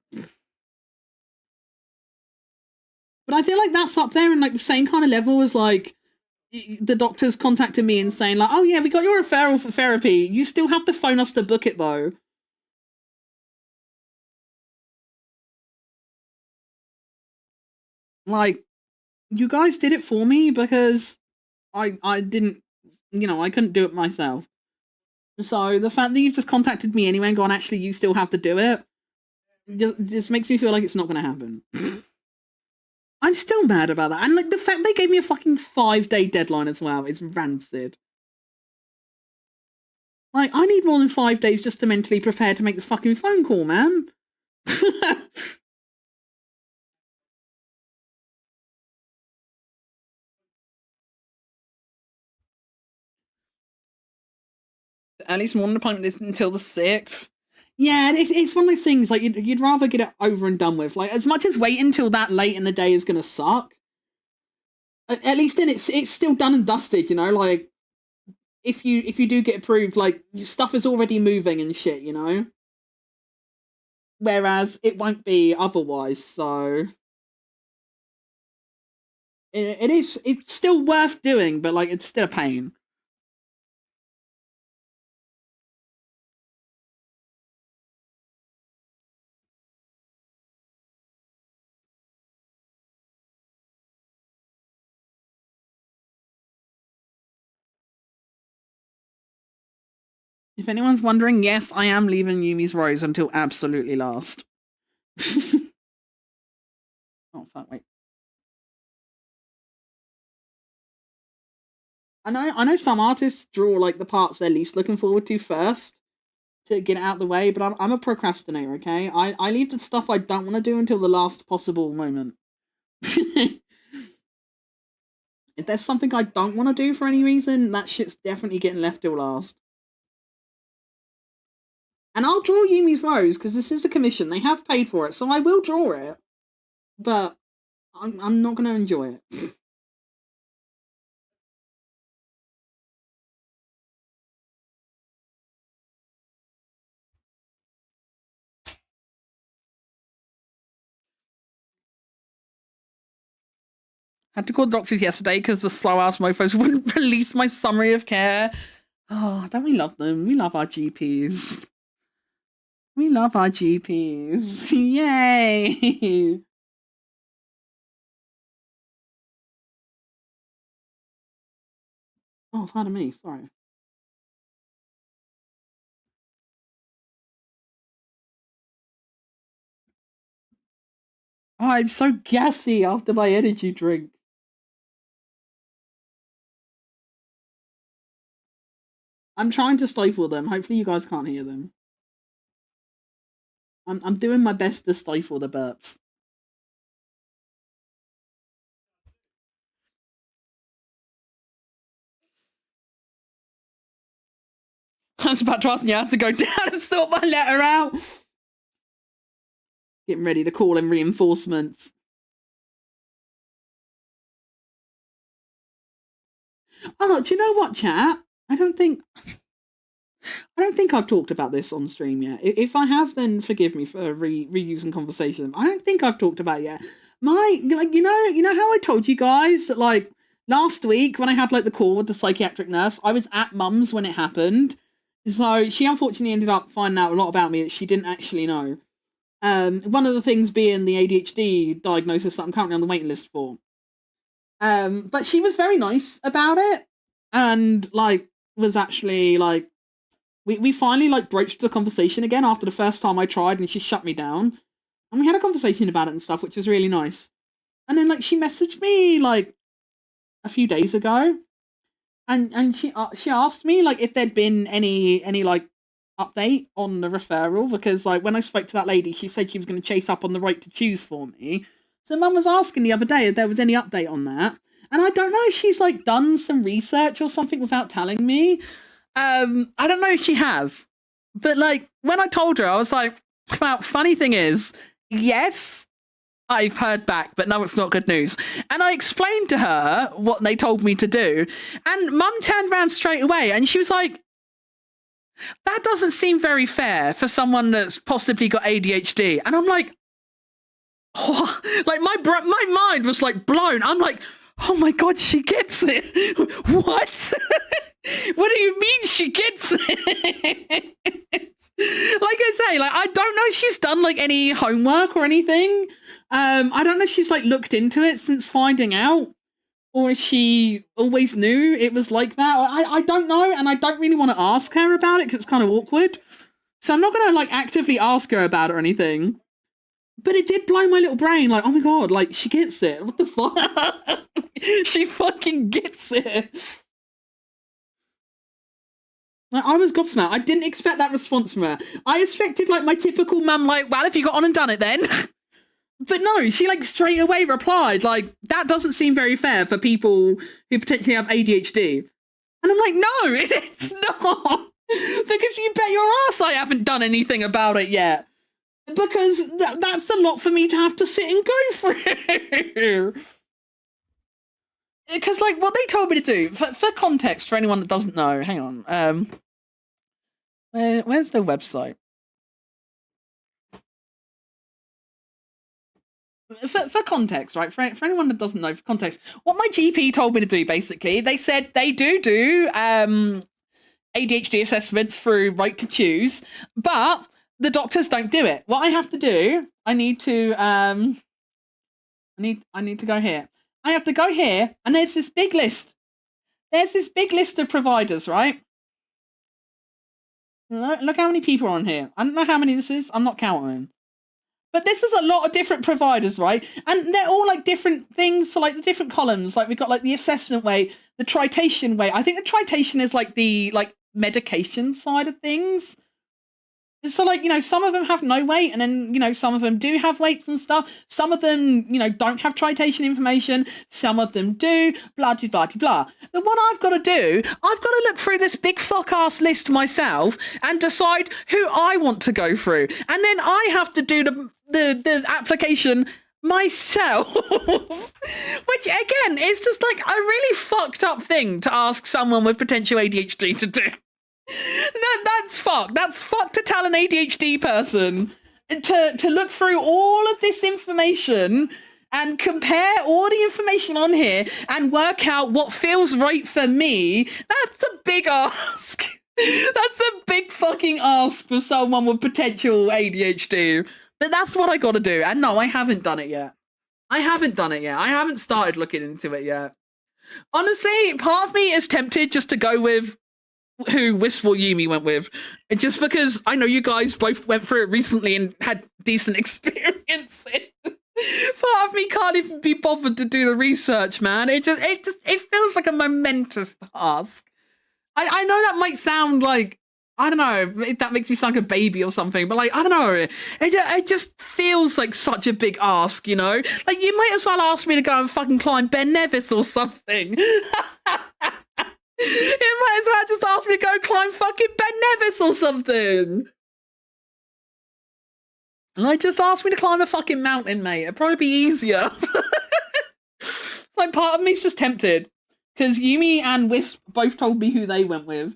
S1: But I feel like that's up there in like the same kind of level as like the doctors contacted me and saying like, oh yeah, we got your referral for therapy. You still have to phone us to book it though. Like, you guys did it for me because I didn't, I couldn't do it myself. So the fact that you've just contacted me anyway and gone, actually, you still have to do it, just makes me feel like it's not going to happen. I'm still mad about that. And like the fact they gave me a fucking 5-day deadline as well is rancid. Like, I need more than 5 days just to mentally prepare to make the fucking phone call, man. At least one appointment is until the 6th. Yeah, it's one of those things, like, you'd rather get it over and done with. Like, as much as waiting until that late in the day is gonna suck, at least then it's still done and dusted, like, if you do get approved, like, your stuff is already moving and shit, Whereas it won't be otherwise, so it's still worth doing, but like it's still a pain. If anyone's wondering, yes, I am leaving Yumi's Rose until absolutely last. Oh fuck, wait. I know some artists draw like the parts they're least looking forward to first to get it out of the way, but I'm a procrastinator, okay? I leave the stuff I don't want to do until the last possible moment. If there's something I don't want to do for any reason, that shit's definitely getting left till last. And I'll draw Yumi's Rose, because this is a commission. They have paid for it, so I will draw it. But I'm not going to enjoy it. Had to call the doctors yesterday because the slow-ass mofos wouldn't release my summary of care. Oh, don't we love them? We love our GPs. We love our GPs. Yay! Oh, pardon me, sorry. Oh, I'm so gassy after my energy drink. I'm trying to stifle them. Hopefully you guys can't hear them. I'm doing my best to stifle the burps. I was about to ask you how to go down and sort my letter out. Getting ready to call in reinforcements. Oh, do you know what, chat? I don't think I've talked about this on stream yet. If I have, then forgive me for reusing conversation. I don't think I've talked about it yet. You know how I told you guys that like last week when I had like the call with the psychiatric nurse, I was at mum's when it happened. So she unfortunately ended up finding out a lot about me that she didn't actually know. One of the things being the ADHD diagnosis that I'm currently on the waiting list for. But she was very nice about it, and like was actually like we finally like broached the conversation again after the first time I tried, and she shut me down, and we had a conversation about it and stuff, which was really nice. And then like she messaged me like a few days ago, and she asked me like if there'd been any like update on the referral, because like when I spoke to that lady, she said she was going to chase up on the right to choose for me. So mum was asking the other day if there was any update on that. And I don't know if she's like done some research or something without telling me. I don't know if she has. But like when I told her, I was like, well, funny thing is, yes, I've heard back, but no, it's not good news. And I explained to her what they told me to do. And mum turned around straight away and she was like, that doesn't seem very fair for someone that's possibly got ADHD. And I'm like, oh, like my mind was like blown. I'm like, oh my God, she gets it. What? What do you mean she gets it? Like I say, like I don't know if she's done like any homework or anything. I don't know if she's like looked into it since finding out, or if she always knew it was like that. I don't know, and I don't really want to ask her about it because it's kind of awkward. So I'm not gonna like actively ask her about it or anything. But it did blow my little brain, like, oh my God, like, she gets it. What the fuck? She fucking gets it. Like, I was gobsmacked. I didn't expect that response from her. I expected, like, my typical mum, like, well, if you got on and done it then. But no, she, like, straight away replied, like, that doesn't seem very fair for people who potentially have ADHD. And I'm like, no, it's not. Because you bet your ass I haven't done anything about it yet. Because that's a lot for me to have to sit and go through. Because, like, what they told me to do, for context, for anyone that doesn't know, hang on. Where's the website? For context, right? For anyone that doesn't know, for context, what my GP told me to do, basically, they said they do ADHD assessments through Right to Choose, but the doctors don't do it. What I have to do, I need to I need to go here. I have to go here, and there's this big list. There's this big list of providers, right? Look how many people are on here. I don't know how many this is. I'm not counting them. But this is a lot of different providers, right? And they're all like different things. So like the different columns, like we've got like the assessment way, the tritation way. I think the tritation is like the like medication side of things. So, like, you know, some of them have no weight, and then, you know, some of them do have weights and stuff. Some of them, you know, don't have tritation information. Some of them do, blah, blah, blah, blah. But what I've got to do, I've got to look through this big fuck-ass list myself and decide who I want to go through. And then I have to do the application myself. Which, again, is just, like, a really fucked up thing to ask someone with potential ADHD to do. That's fucked. That's fucked to tell an ADHD person to look through all of this information and compare all the information on here and work out what feels right for me. That's a big ask. That's a big fucking ask for someone with potential ADHD. But that's what I got to do. And no, I haven't done it yet. I haven't started looking into it yet. Honestly, part of me is tempted just to go with who Wistful Yumi went with, just because I know you guys both went through it recently and had decent experiences. Part of me can't even be bothered to do the research, man. It feels like a momentous task. I know that might sound like I don't know, that makes me sound like a baby or something, but like, I don't know, it just feels like such a big ask, you know? Like, you might as well ask me to go and fucking climb Ben Nevis or something. You might as well just ask me to go climb fucking Ben Nevis or something. Like, just ask me to climb a fucking mountain, mate. It'd probably be easier. Like, part of me's just tempted. Because Yumi and Wisp both told me who they went with.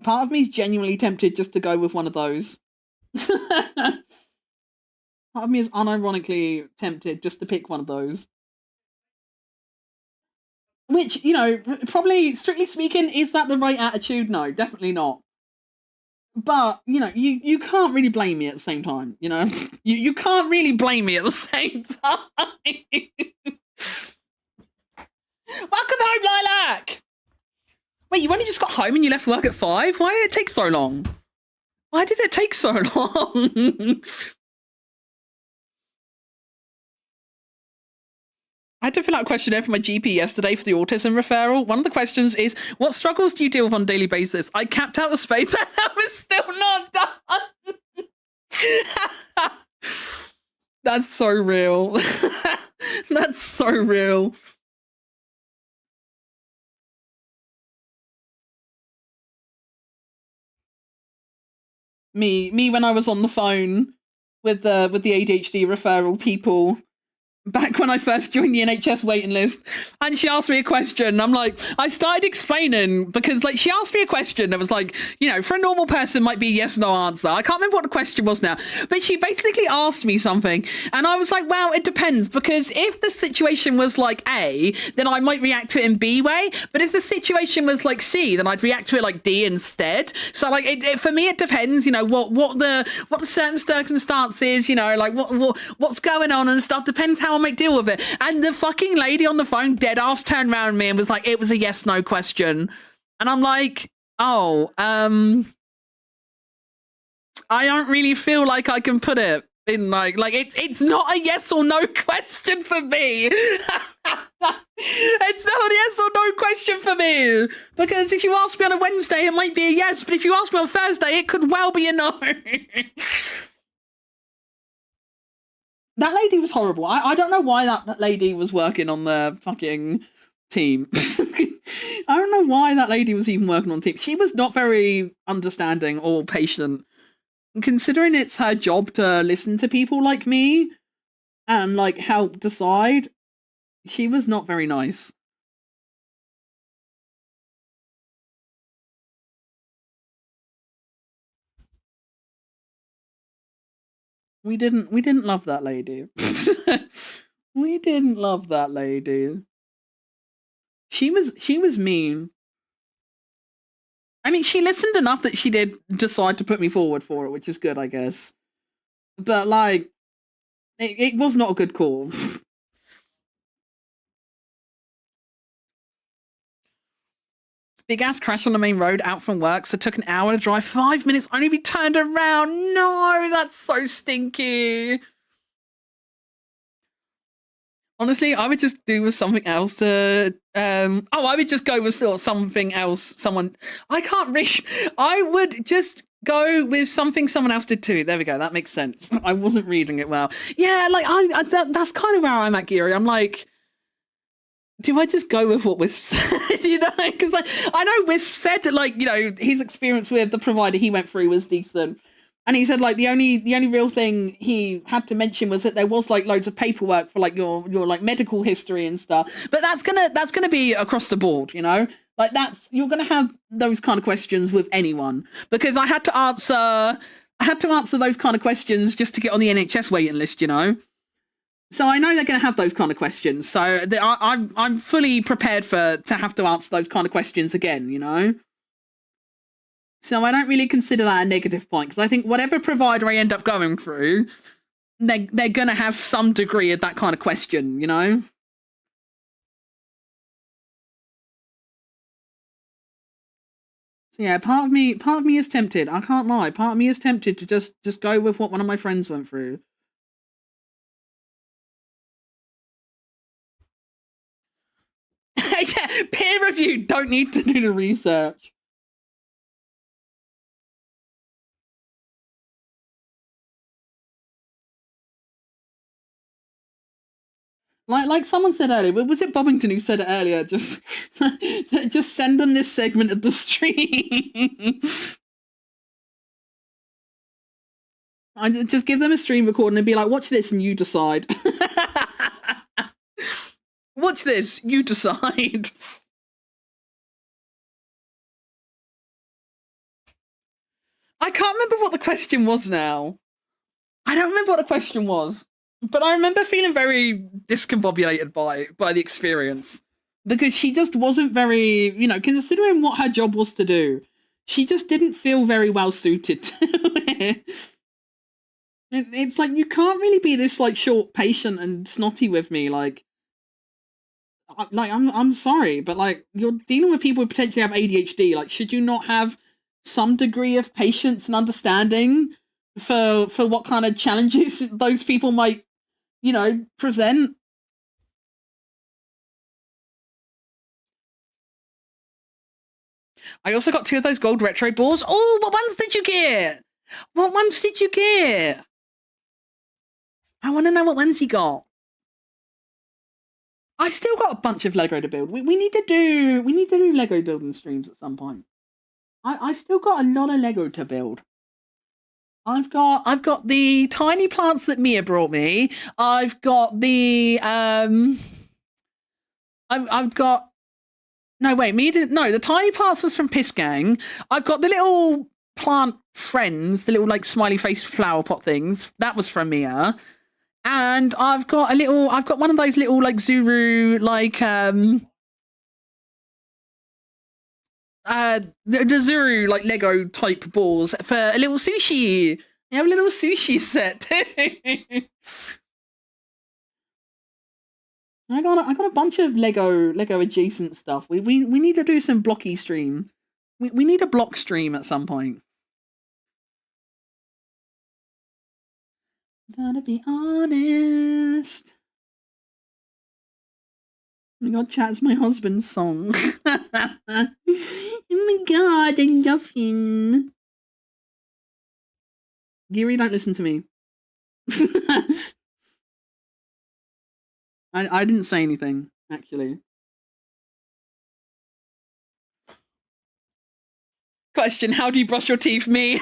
S1: Part of me's genuinely tempted just to go with one of those. Part of me is unironically tempted just to pick one of those. Which, you know, probably, strictly speaking, is that the right attitude? No, definitely not. But, you know, you can't really blame me at the same time, you know? You can't really blame me at the same time. Welcome home, Lilac! Wait, you only just got home and you left work at 5? Why did it take so long? Why did it take so long? I had to fill out a questionnaire for my GP yesterday for the autism referral. One of the questions is, what struggles do you deal with on a daily basis? I capped out the space and that was still not done. That's so real. That's so real. Me when I was on the phone with the ADHD referral people back when I first joined the NHS waiting list, and she asked me a question. I'm like, I started explaining because like she asked me a question that was like, you know, for a normal person might be a yes no answer. I can't remember what the question was now, but she basically asked me something and I was like, well, it depends, because if the situation was like A, then I might react to it in B way, but if the situation was like C, then I'd react to it like D instead. So like for me it depends, you know, what the certain circumstances, you know, like what's going on and stuff depends how I might deal with it. And the fucking lady on the phone dead ass turned around me and was like, it was a yes no question. And I'm like, oh, I don't really feel like I can put it in like it's not a yes or no question for me. It's not a yes or no question for me, because if you ask me on a Wednesday it might be a yes, but if you ask me on Thursday it could well be a no. That lady was horrible. I don't know why that lady was working on the fucking team. I don't know why that lady was even working on the team. She was not very understanding or patient. Considering it's her job to listen to people like me and like help decide, she was not very nice. We didn't love that lady. We didn't love that lady. She was mean. I mean, she listened enough that she did decide to put me forward for it, which is good, I guess. But like, it was not a good call. Big ass crash on the main road out from work, so took an hour to drive 5 minutes, only be turned around. No, that's so stinky. Honestly, I would just do with something else to I would just go with sort of something else. I would just go with something someone else did too. There we go. That makes sense. I wasn't reading it well. Yeah, like that's kind of where I'm at, Geary. I'm like, do I just go with what Wisp said, you know? Because I know Wisp said that, like, you know, his experience with the provider he went through was decent. And he said, like, the only real thing he had to mention was that there was, like, loads of paperwork for, like, your like, medical history and stuff. But that's gonna be across the board, you know? Like, you're gonna have those kind of questions with anyone. Because I had to answer those kind of questions just to get on the NHS waiting list, you know? So I know they're going to have those kind of questions. So I'm fully prepared to have to answer those kind of questions again, you know? So I don't really consider that a negative point, because I think whatever provider I end up going through, they're going to have some degree of that kind of question, you know? So yeah, part of me is tempted. I can't lie. Part of me is tempted to just go with what one of my friends went through. Yeah, peer review, don't need to do the research. Like someone said earlier, was it Bobbington who said it earlier? Just send them this segment of the stream. I just give them a stream recording and be like, watch this and you decide. Watch this, you decide. I can't remember what the question was now. I don't remember what the question was. But I remember feeling very discombobulated by the experience. Because she just wasn't very, considering what her job was to do, she just didn't feel very well suited to it. It's like, you can't really be this, like, short, patient and snotty with me, I'm sorry, but, like, you're dealing with people who potentially have ADHD. Like, should you not have some degree of patience and understanding for what kind of challenges those people might, present? I also got 2 of those gold retro balls. Oh, what ones did you get? What ones did you get? I want to know what ones you got. I've still got a bunch of Lego to build. We need to do Lego building streams at some point. I still got a lot of Lego to build. I've got the tiny plants that Mia brought me. I've got the I've got the tiny plants was from Piss Gang. I've got the little plant friends, the little like smiley face flower pot things. That was from Mia. And I've got one of those little like Zuru like the Zuru like Lego type balls for a little sushi. You have a little sushi set too. I got a bunch of Lego adjacent stuff. We need to do some blocky stream. We need a block stream at some point. Gotta be honest. Oh my god, Chat's my husband's song. Oh my god, I love him. Giri, don't listen to me. I didn't say anything, actually. Question, how do you brush your teeth? Me.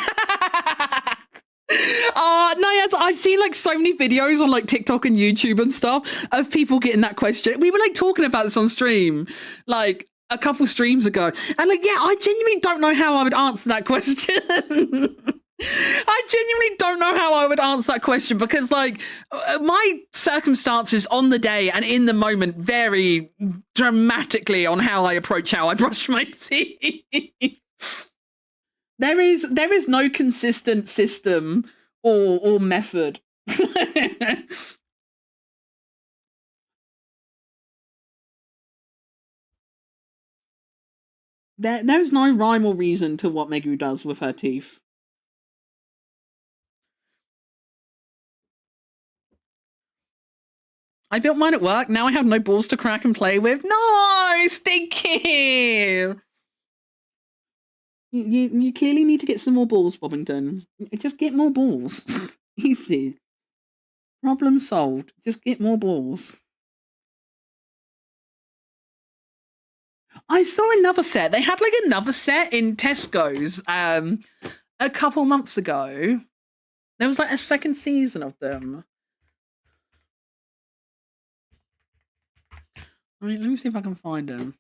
S1: No, yes, I've seen like so many videos on like TikTok and YouTube and stuff of people getting that question. We were like talking about this on stream like a couple streams ago. And like, yeah, I genuinely don't know how I would answer that question. I genuinely don't know how I would answer that question because like my circumstances on the day and in the moment vary dramatically on how I approach how I brush my teeth. There is no consistent system or method. There's no rhyme or reason to what Megu does with her teeth. I built mine at work. Now I have no balls to crack and play with. No, Stinky! You clearly need to get some more balls, Bobbington. Just get more balls. Easy. Problem solved. Just get more balls. I saw another set. They had like another set in Tesco's a couple months ago. There was like a second season of them. I mean, let me see if I can find them.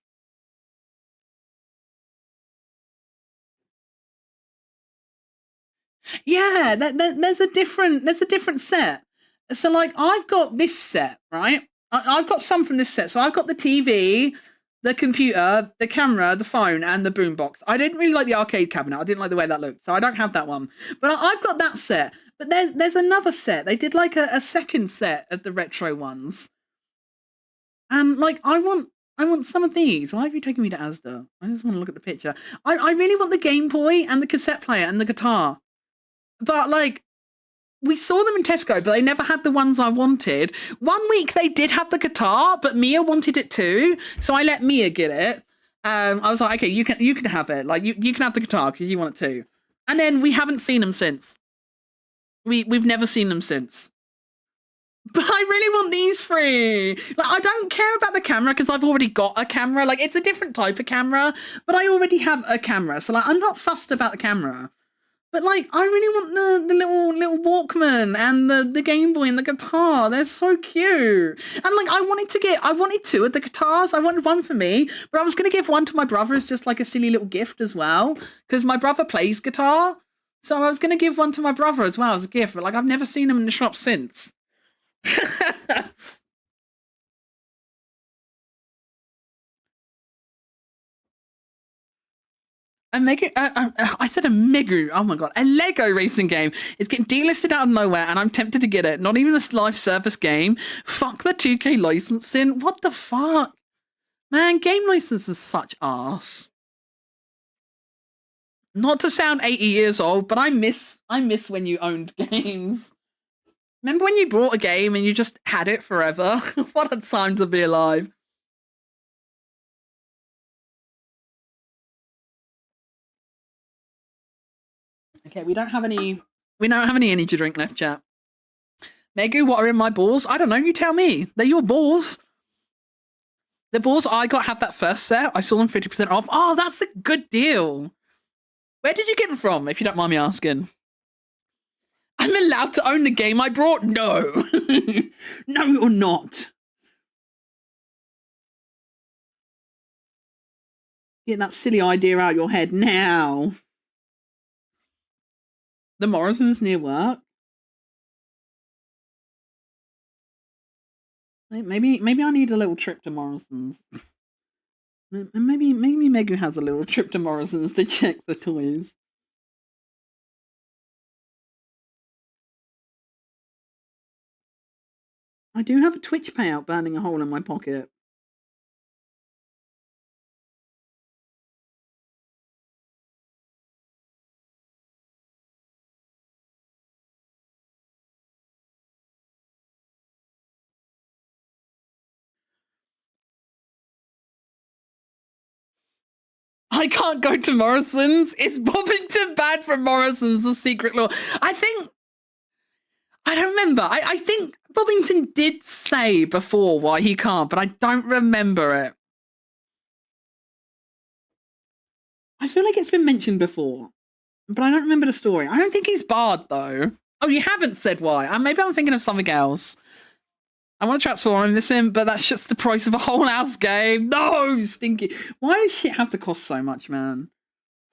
S1: Yeah, there's a different set. So like I've got this set, right? I've got some from this set. So I've got the TV, the computer, the camera, the phone, and the boombox. I didn't really like the arcade cabinet. I didn't like the way that looked, so I don't have that one. But I've got that set. But there's another set. They did like a second set of the retro ones. And like I want some of these. Why have you taken me to Asda? I just want to look at the picture. I really want the Game Boy and the cassette player and the guitar. But like we saw them in Tesco, but they never had the ones I wanted. One week they did have the guitar, but Mia wanted it too, so I let Mia get it. I was like, okay, you can have it. Like you can have the guitar because you want it too. And then we haven't seen them since. We've never seen them since. But I really want these three. Like, I don't care about the camera because I've already got a camera. Like, it's a different type of camera, but I already have a camera. So, like, I'm not fussed about the camera. But, like, I really want the little Walkman and the Game Boy and the guitar. They're so cute. And, like, I wanted two of the guitars. I wanted one for me, but I was going to give one to my brother as just, like, a silly little gift as well. Because my brother plays guitar. So I was going to give one to my brother as well as a gift. But, like, I've never seen him in the shop since. I said a Megu. Oh my god, a Lego racing game. It's getting delisted out of nowhere, and I'm tempted to get it. Not even a live service game. Fuck the 2K licensing. What the fuck, man? Game license is such arse. Not to sound 80 years old, but I miss when you owned games. Remember when you bought a game and you just had it forever? What a time to be alive. Okay, we don't have any energy drink left, chat. Megu, what are in my balls? I don't know, you tell me. They're your balls. The balls I got had that first set. I saw them 50% off. Oh, that's a good deal. Where did you get them from, if you don't mind me asking? I'm allowed to own the game I brought? No. No, you're not. Get that silly idea out of your head now. The Morrisons near work. Maybe I need a little trip to Morrisons. Maybe Megu has a little trip to Morrisons to check the toys. I do have a Twitch payout burning a hole in my pocket. I can't go to Morrison's. Is Bobbington bad for Morrison's? The secret law. I don't remember. I think Bobbington did say before why he can't, but I don't remember it. I feel like it's been mentioned before, but I don't remember the story. I don't think he's barred, though. Oh, you haven't said why. Maybe I'm thinking of something else. I want to transform this in, but that's just the price of a whole house game. No, stinky. Why does shit have to cost so much, man?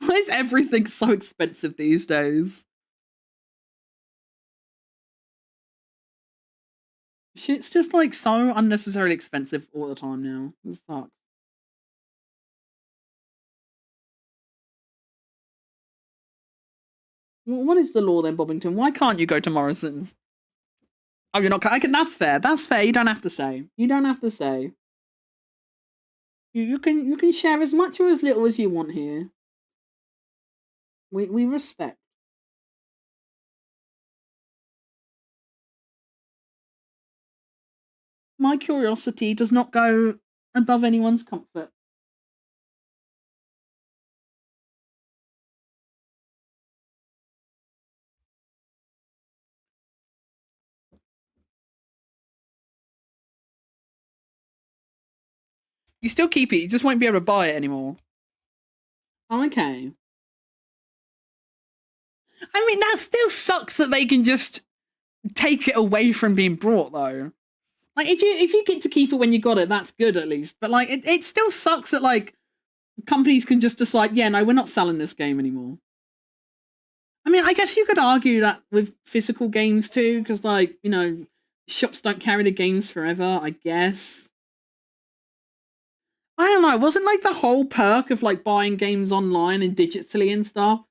S1: Why is everything so expensive these days? Shit's just like so unnecessarily expensive all the time now. It sucks. What is the law then, Bobbington? Why can't you go to Morrison's? Oh, you're not. That's fair. That's fair. You don't have to say. You don't have to say. You can share as much or as little as you want here. We respect. My curiosity does not go above anyone's comfort. You still keep it, you just won't be able to buy it anymore. Oh, okay. I mean, that still sucks that they can just take it away from being brought, though. Like, if you get to keep it when you got it, that's good at least. But, like, it still sucks that, like, companies can just decide, yeah, no, we're not selling this game anymore. I mean, I guess you could argue that with physical games, too, because, like, you know, shops don't carry the games forever, I guess. I don't know, wasn't like the whole perk of like buying games online and digitally and stuff?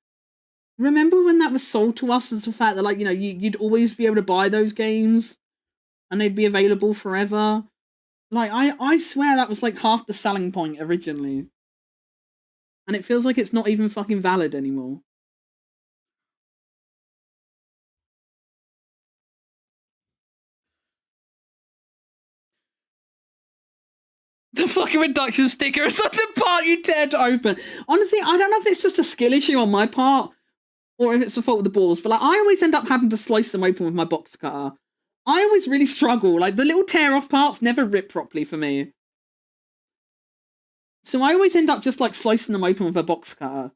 S1: Remember when that was sold to us as the fact that like, you know, you'd always be able to buy those games and they'd be available forever? Like, I swear that was like half the selling point originally. And it feels like it's not even fucking valid anymore. The fucking reduction sticker is on the part you dare to open. Honestly, I don't know if it's just a skill issue on my part or if it's the fault of the balls, but like I always end up having to slice them open with my box cutter. I always really struggle. Like, the little tear-off parts never rip properly for me. So I always end up just, like, slicing them open with a box cutter.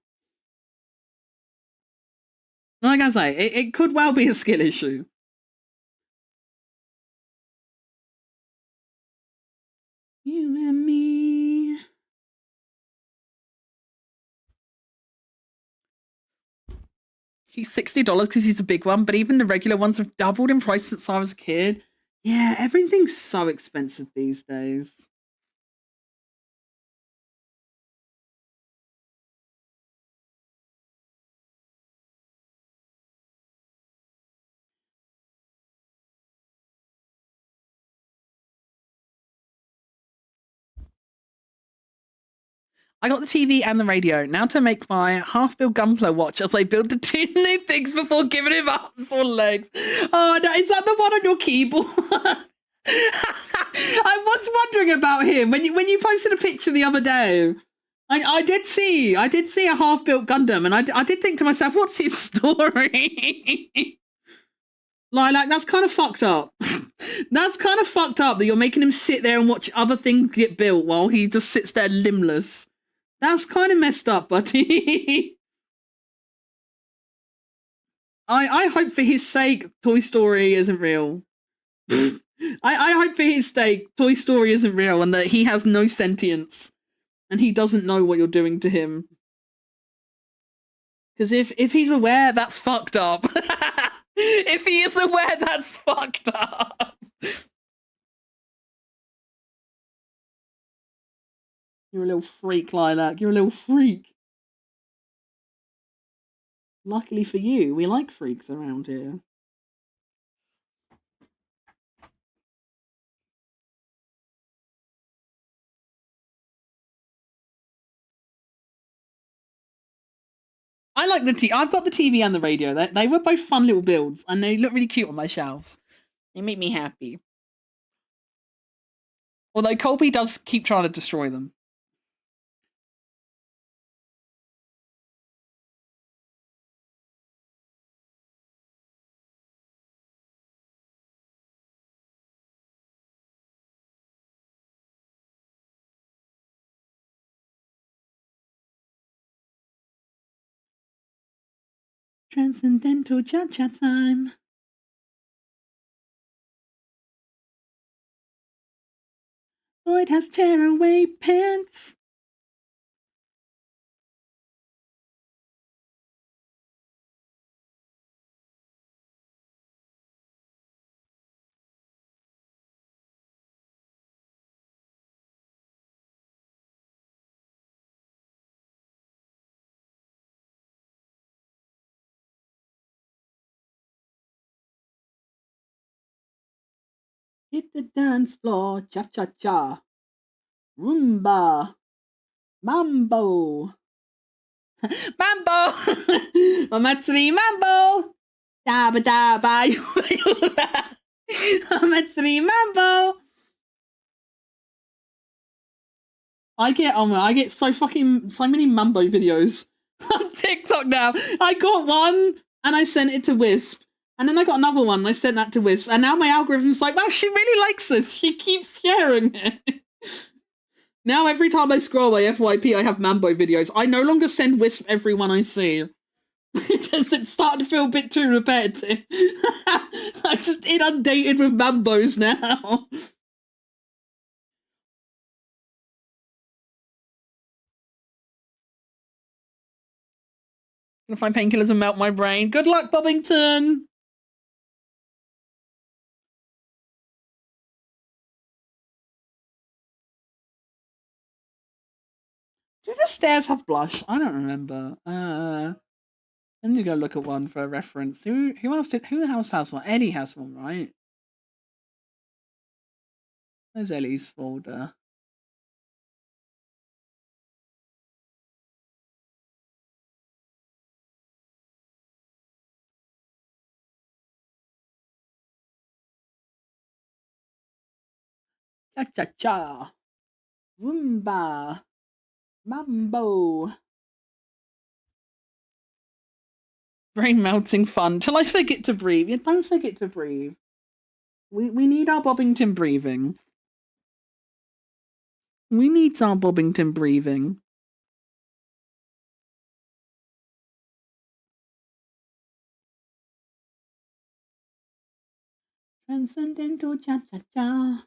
S1: Like I say, it could well be a skill issue. You and me. He's $60 because he's a big one, but even the regular ones have doubled in price since I was a kid. Yeah, everything's so expensive these days. I got the TV and the radio now to make my half-built Gunpla watch as I build the 2 new things before giving him arms or legs. Oh, no, is that the one on your keyboard? I was wondering about him when you posted a picture the other day. I did see a half-built Gundam, and I did think to myself, what's his story? Like that's kind of fucked up. That's kind of fucked up that you're making him sit there and watch other things get built while he just sits there limbless. That's kind of messed up, buddy. I hope for his sake Toy Story isn't real. I hope for his sake Toy Story isn't real and that he has no sentience and he doesn't know what you're doing to him. Because if he's aware, that's fucked up. If he is aware, that's fucked up. You're a little freak, Lilac. You're a little freak. Luckily for you, we like freaks around here. I like I've got the TV and the radio. They were both fun little builds, and they look really cute on my shelves. They make me happy. Although Colby does keep trying to destroy them. Transcendental cha-cha time. Boyd has tearaway pants. Hit the dance floor, cha-cha-cha. Rumba. Mambo. Mambo! Omatsuri Mambo! Daba daba. Omatsuri Mambo! I get so many Mambo videos on TikTok now. I got one and I sent it to Wisp. And then I got another one and I sent that to Wisp. And now my algorithm's like, wow, she really likes this. She keeps sharing it. Now every time I scroll my FYP, I have Mambo videos. I no longer send Wisp every one I see. Because it's starting to feel a bit too repetitive. I'm just inundated with Mambos now. Gonna find painkillers and melt my brain. Good luck, Bobbington! Do the stairs have blush? I don't remember. I need to go look at one for a reference. Who else has one? Ellie has one, right? There's Ellie's folder. Cha-cha-cha. Roomba. Mambo. Brain melting fun till I forget to breathe. Yeah, don't forget to breathe. We need our Bobbington breathing. We need our Bobbington breathing. Transcendental cha-cha-cha.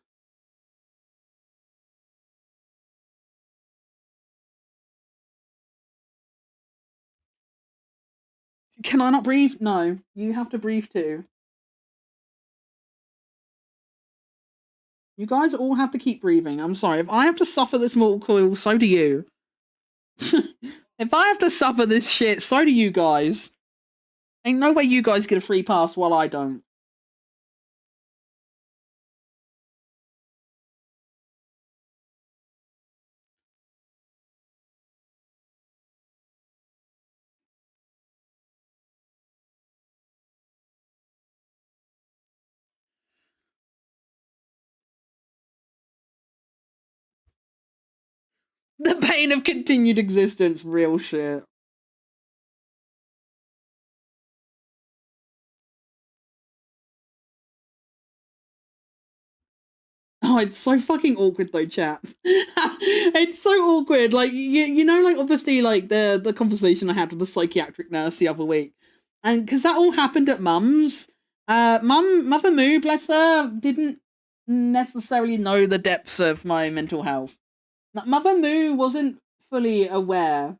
S1: Can I not breathe? No, you have to breathe too. You guys all have to keep breathing. I'm sorry. If I have to suffer this mortal coil, so do you. If I have to suffer this shit, so do you guys. Ain't no way you guys get a free pass while I don't. The pain of continued existence, real shit. Oh, it's so fucking awkward though, chat. It's so awkward. Like you know, like obviously, like the conversation I had with the psychiatric nurse the other week, and because that all happened at Mum's. Mother Moo, bless her, didn't necessarily know the depths of my mental health. Mother Moo wasn't fully aware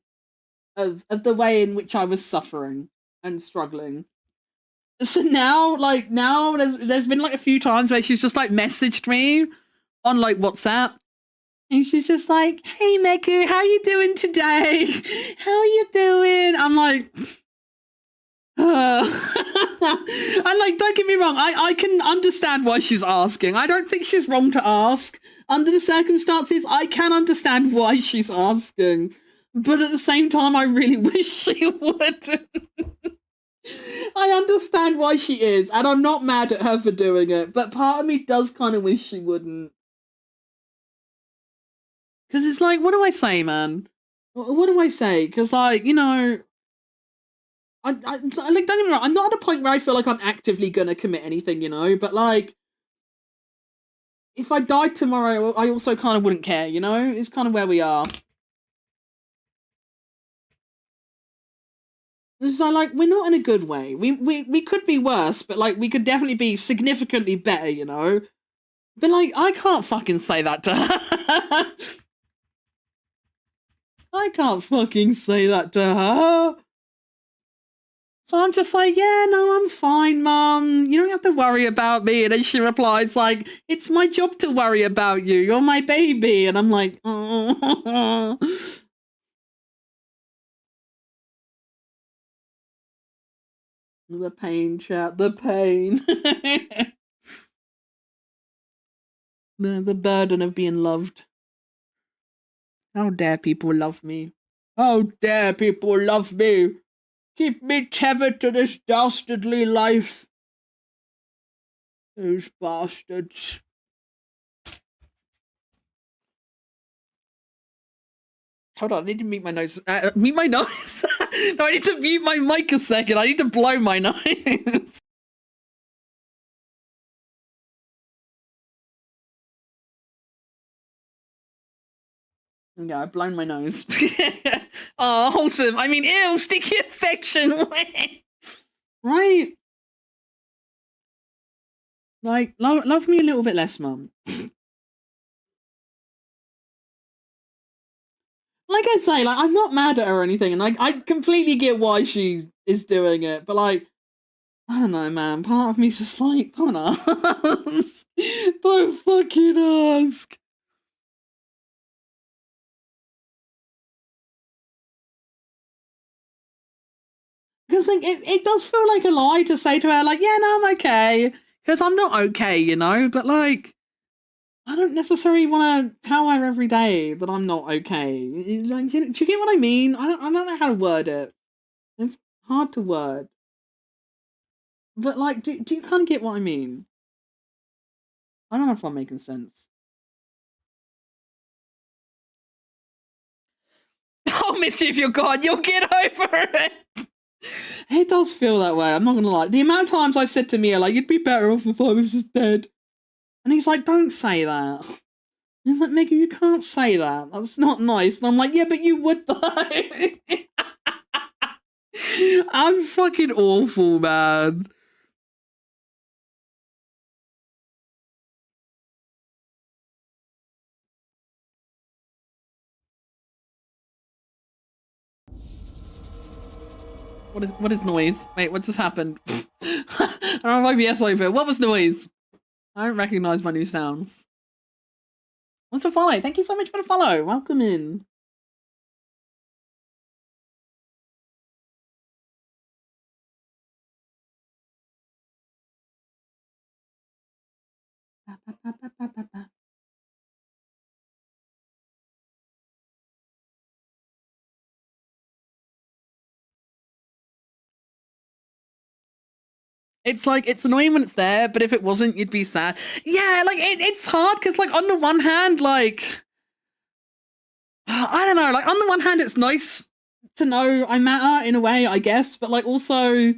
S1: of the way in which I was suffering and struggling. So now there's been like a few times where she's just like messaged me on like WhatsApp, and she's just like, "Hey Meku, how you doing today? How are you doing?" I'm like, and like, don't get me wrong, I can understand why she's asking. I don't think she's wrong to ask. Under the circumstances, I can understand why she's asking. But at the same time, I really wish she would. I understand why she is, and I'm not mad at her for doing it, but part of me does kind of wish she wouldn't. Because it's like, what do I say, man? What do I say? Because, like, you know, I like, don't get me wrong, I'm not at a point where I feel like I'm actively gonna commit anything, you know, but, like, if I died tomorrow, I also kind of wouldn't care, you know? It's kind of where we are. So, like, we're not in a good way. We could be worse, but, like, we could definitely be significantly better, you know? But, like, I can't fucking say that to her. I can't fucking say that to her. So I'm just like, yeah, no, I'm fine, Mum. You don't have to worry about me. And then she replies, like, it's my job to worry about you. You're my baby. And I'm like, oh. The pain, chat, the pain. the burden of being loved. How dare people love me? How dare people love me? Keep me tethered to this dastardly life. Those bastards. Hold on, I need to mute my nose. Mute my nose? No, I need to mute my mic a second. I need to blow my nose. Yeah, I've blown my nose. Oh, wholesome. I mean, ew, sticky infection. Right? Like, love me a little bit less, Mum. Like I say, like, I'm not mad at her or anything, and I completely get why she is doing it, but, like, I don't know, man. Part of me's just like, don't ask. Don't fucking ask. Because like, it does feel like a lie to say to her, like, yeah, no, I'm okay. Because I'm not okay, you know? But, like, I don't necessarily want to tell her every day that I'm not okay. Like, do you get what I mean? I don't know how to word it. It's hard to word. But, like, do you kind of get what I mean? I don't know if I'm making sense. Oh, Mischief, you're gone. You'll get over it. It does feel that way, I'm not gonna lie. The amount of times I've said to Mia, like, you'd be better off if I was just dead. And he's like, don't say that. He's like, Megan, you can't say that. That's not nice. And I'm like, yeah, but you would though. I'm fucking awful, man. What is noise? Wait, what just happened? I don't have OBS over. What was noise? I don't recognize my new sounds. What's a follow? Thank you so much for the follow. Welcome in. It's like, it's annoying when it's there, but if it wasn't, you'd be sad. Yeah, like, it's hard, because, like, on the one hand, like, I don't know, like, on the one hand, it's nice to know I matter, in a way, I guess, but, like, also,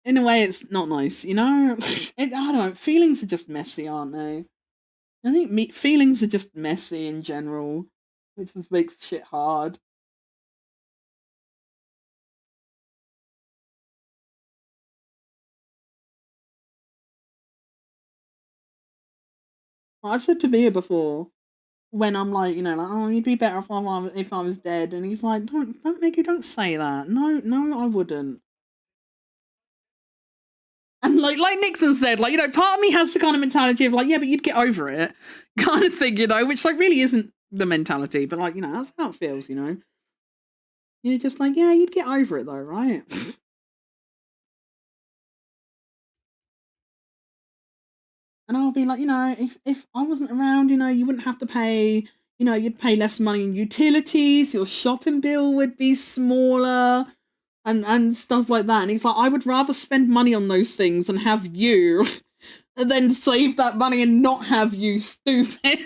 S1: in a way, it's not nice, you know? I don't know, feelings are just messy, aren't they? I think feelings are just messy in general, which just makes shit hard. I've said to Mia before, when I'm like, you know, like, oh, you'd be better off if I was dead, and he's like, don't Maggie, don't say that. No, I wouldn't. And like Nixon said, like, you know, part of me has the kind of mentality of like, yeah, but you'd get over it, kind of thing, you know, which like really isn't the mentality, but like, you know, that's how it feels, you know. You're just like, yeah, you'd get over it though, right? And I'll be like, you know, if I wasn't around, you know, you wouldn't have to pay, you know, you'd pay less money in utilities, your shopping bill would be smaller, and stuff like that. And he's like, I would rather spend money on those things and have you, and then save that money and not have you, stupid.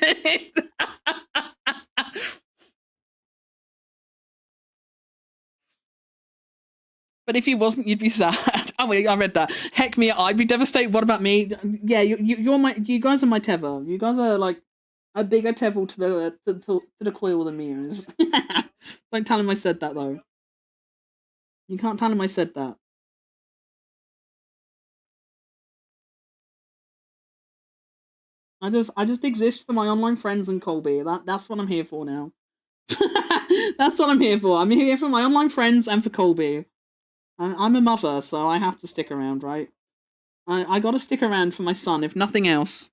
S1: But if he wasn't, you'd be sad. Oh wait, I read that. Heck me, I'd be devastated. What about me? Yeah, you guys are my tether. You guys are like a bigger tether to the coil than me is. Don't tell him I said that though. You can't tell him I said that. I just exist for my online friends and Colby. That's what I'm here for now. That's what I'm here for. I'm here for my online friends and for Colby. I'm a mother, so I have to stick around, right? I gotta stick around for my son, if nothing else.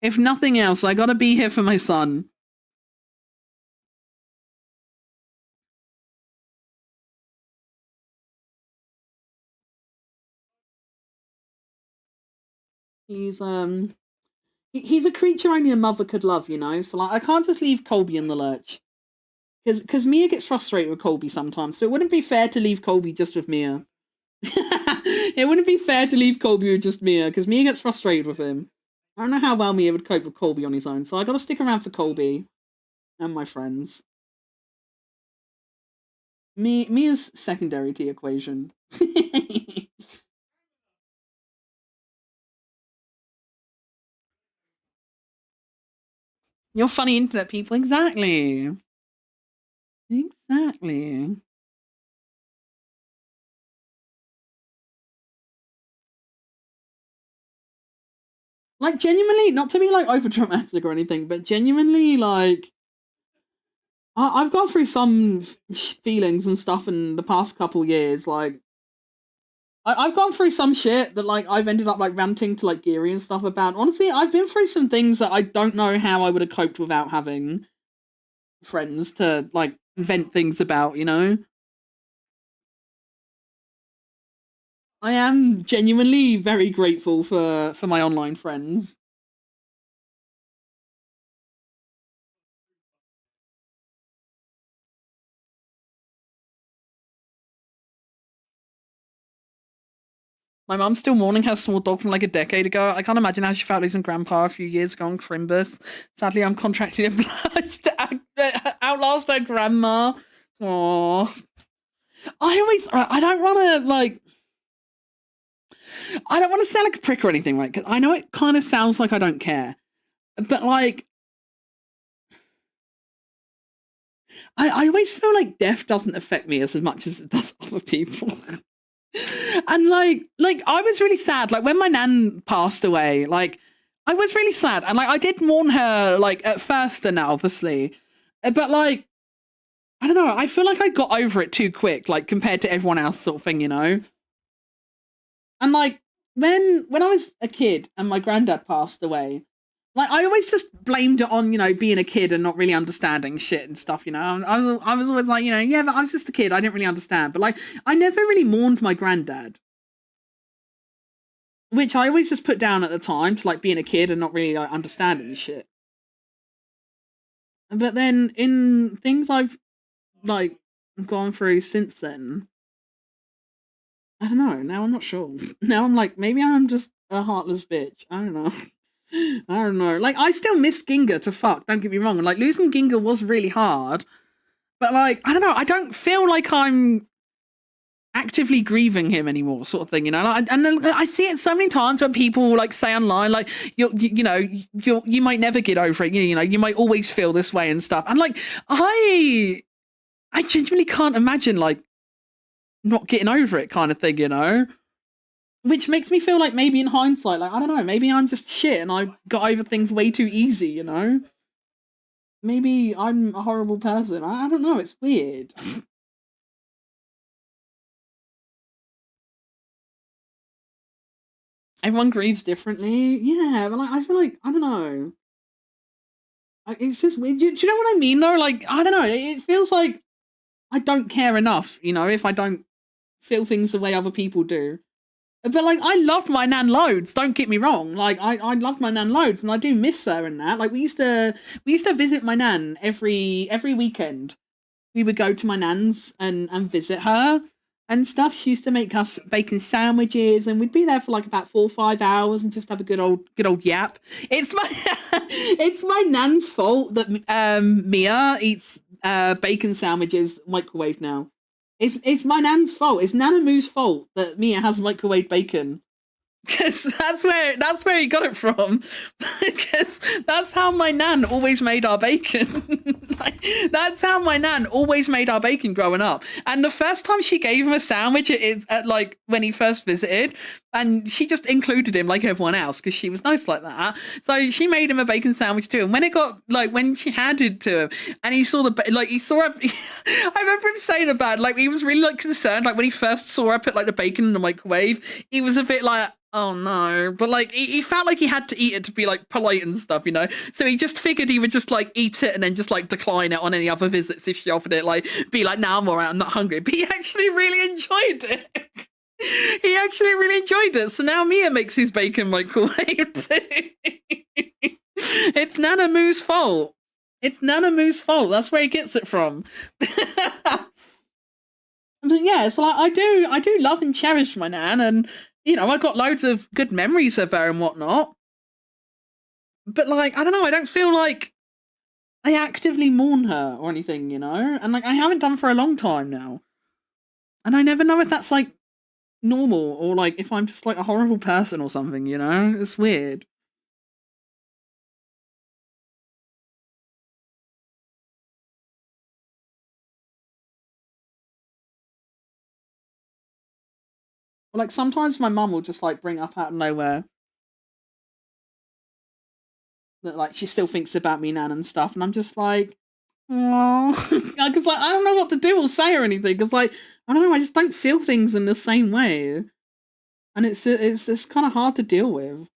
S1: If nothing else, I gotta be here for my son. He's a creature only a mother could love, you know? So like I can't just leave Colby in the lurch. Because Mia gets frustrated with Colby sometimes, so it wouldn't be fair to leave Colby just with Mia. It wouldn't be fair to leave Colby with just Mia, because Mia gets frustrated with him. I don't know how well Mia would cope with Colby on his own, so I gotta stick around for Colby and my friends. Mia's secondary to the equation. You're funny internet people, exactly. Exactly. Like, genuinely, not to be, like, over-dramatic or anything, but genuinely, like, I've gone through some feelings and stuff in the past couple years, like, I've gone through some shit that, like, I've ended up, like, ranting to, like, Geary and stuff about. Honestly, I've been through some things that I don't know how I would have coped without having friends to, like, vent things about, you know? I am genuinely very grateful for my online friends. My mum's still mourning her small dog from like a decade ago. I can't imagine how she felt losing Grandpa a few years ago on Crimbus. Sadly, I'm contractually obliged to outlast her grandma. Aww. I don't want to like, I don't want to sound like a prick or anything, right? Because I know it kind of sounds like I don't care, but like, I always feel like death doesn't affect me as much as it does other people. And like I was really sad. Like when my nan passed away, like I was really sad, and like I did mourn her like at first, and now obviously, but like I don't know. I feel like I got over it too quick, like compared to everyone else, sort of thing, you know. And like when I was a kid and my granddad passed away, like I always just blamed it on, you know, being a kid and not really understanding shit and stuff, you know. I was always like, you know, yeah, but I was just a kid, I didn't really understand. But like I never really mourned my granddad, which I always just put down at the time to like being a kid and not really like understanding shit. But then in things I've like gone through since then, I don't know. Now I'm not sure. Now I'm like, maybe I'm just a heartless bitch. I don't know. I don't know. Like, I still miss Ginga to fuck. Don't get me wrong. Like, losing Ginga was really hard. But, like, I don't know. I don't feel like I'm actively grieving him anymore, sort of thing, you know. Like, and then I see it so many times when people like say online, like you might never get over it. You know, you might always feel this way and stuff. And like, I genuinely can't imagine like not getting over it, kind of thing, you know. Which makes me feel like maybe in hindsight, like, I don't know, maybe I'm just shit and I got over things way too easy, you know? Maybe I'm a horrible person. I don't know, it's weird. Everyone grieves differently. Yeah, but like, I feel like, I don't know. It's just weird. Do you know what I mean, though? Like, I don't know, it feels like I don't care enough, you know, if I don't feel things the way other people do. But like I loved my nan loads, don't get me wrong. Like I loved my nan loads and I do miss her and that. Like we used to visit my nan every weekend. We would go to my nan's and visit her and stuff. She used to make us bacon sandwiches and we'd be there for like about 4 or 5 hours and just have a good old yap. It's my it's my nan's fault that Mia eats bacon sandwiches microwave now. It's my nan's fault. It's Nana Moo's fault that Mia has microwave bacon. Because that's where he got it from. Because that's how my nan always made our bacon. Like, that's how my nan always made our bacon growing up. And the first time she gave him a sandwich, it is at like when he first visited, and she just included him like everyone else because she was nice like that. So she made him a bacon sandwich too. And when it got like when she handed it to him, and he saw he saw her. I remember him saying about like he was really like concerned. Like when he first saw her put like the bacon in the microwave, he was a bit like, oh no, but like he felt like he had to eat it to be like polite and stuff, you know. So he just figured he would just like eat it and then just like decline it on any other visits if she offered it. Like be like, "Nah, I'm alright, I'm not hungry." But he actually really enjoyed it. He actually really enjoyed it. So now Mia makes his bacon microwave too. It's Nana Moo's fault. It's Nana Moo's fault. That's where he gets it from. But yeah, so like I do love and cherish my nan, and you know, I got loads of good memories of her and whatnot. But like, I don't know, I don't feel like I actively mourn her or anything, you know? And like I haven't done for a long time now. And I never know if that's like normal or like if I'm just like a horrible person or something, you know? It's weird. Like sometimes my mum will just like bring up out of nowhere that like she still thinks about me, nan, and stuff, and I'm just like, oh, because like I don't know what to do or say or anything. Because like I don't know, I just don't feel things in the same way, and it's just kind of hard to deal with.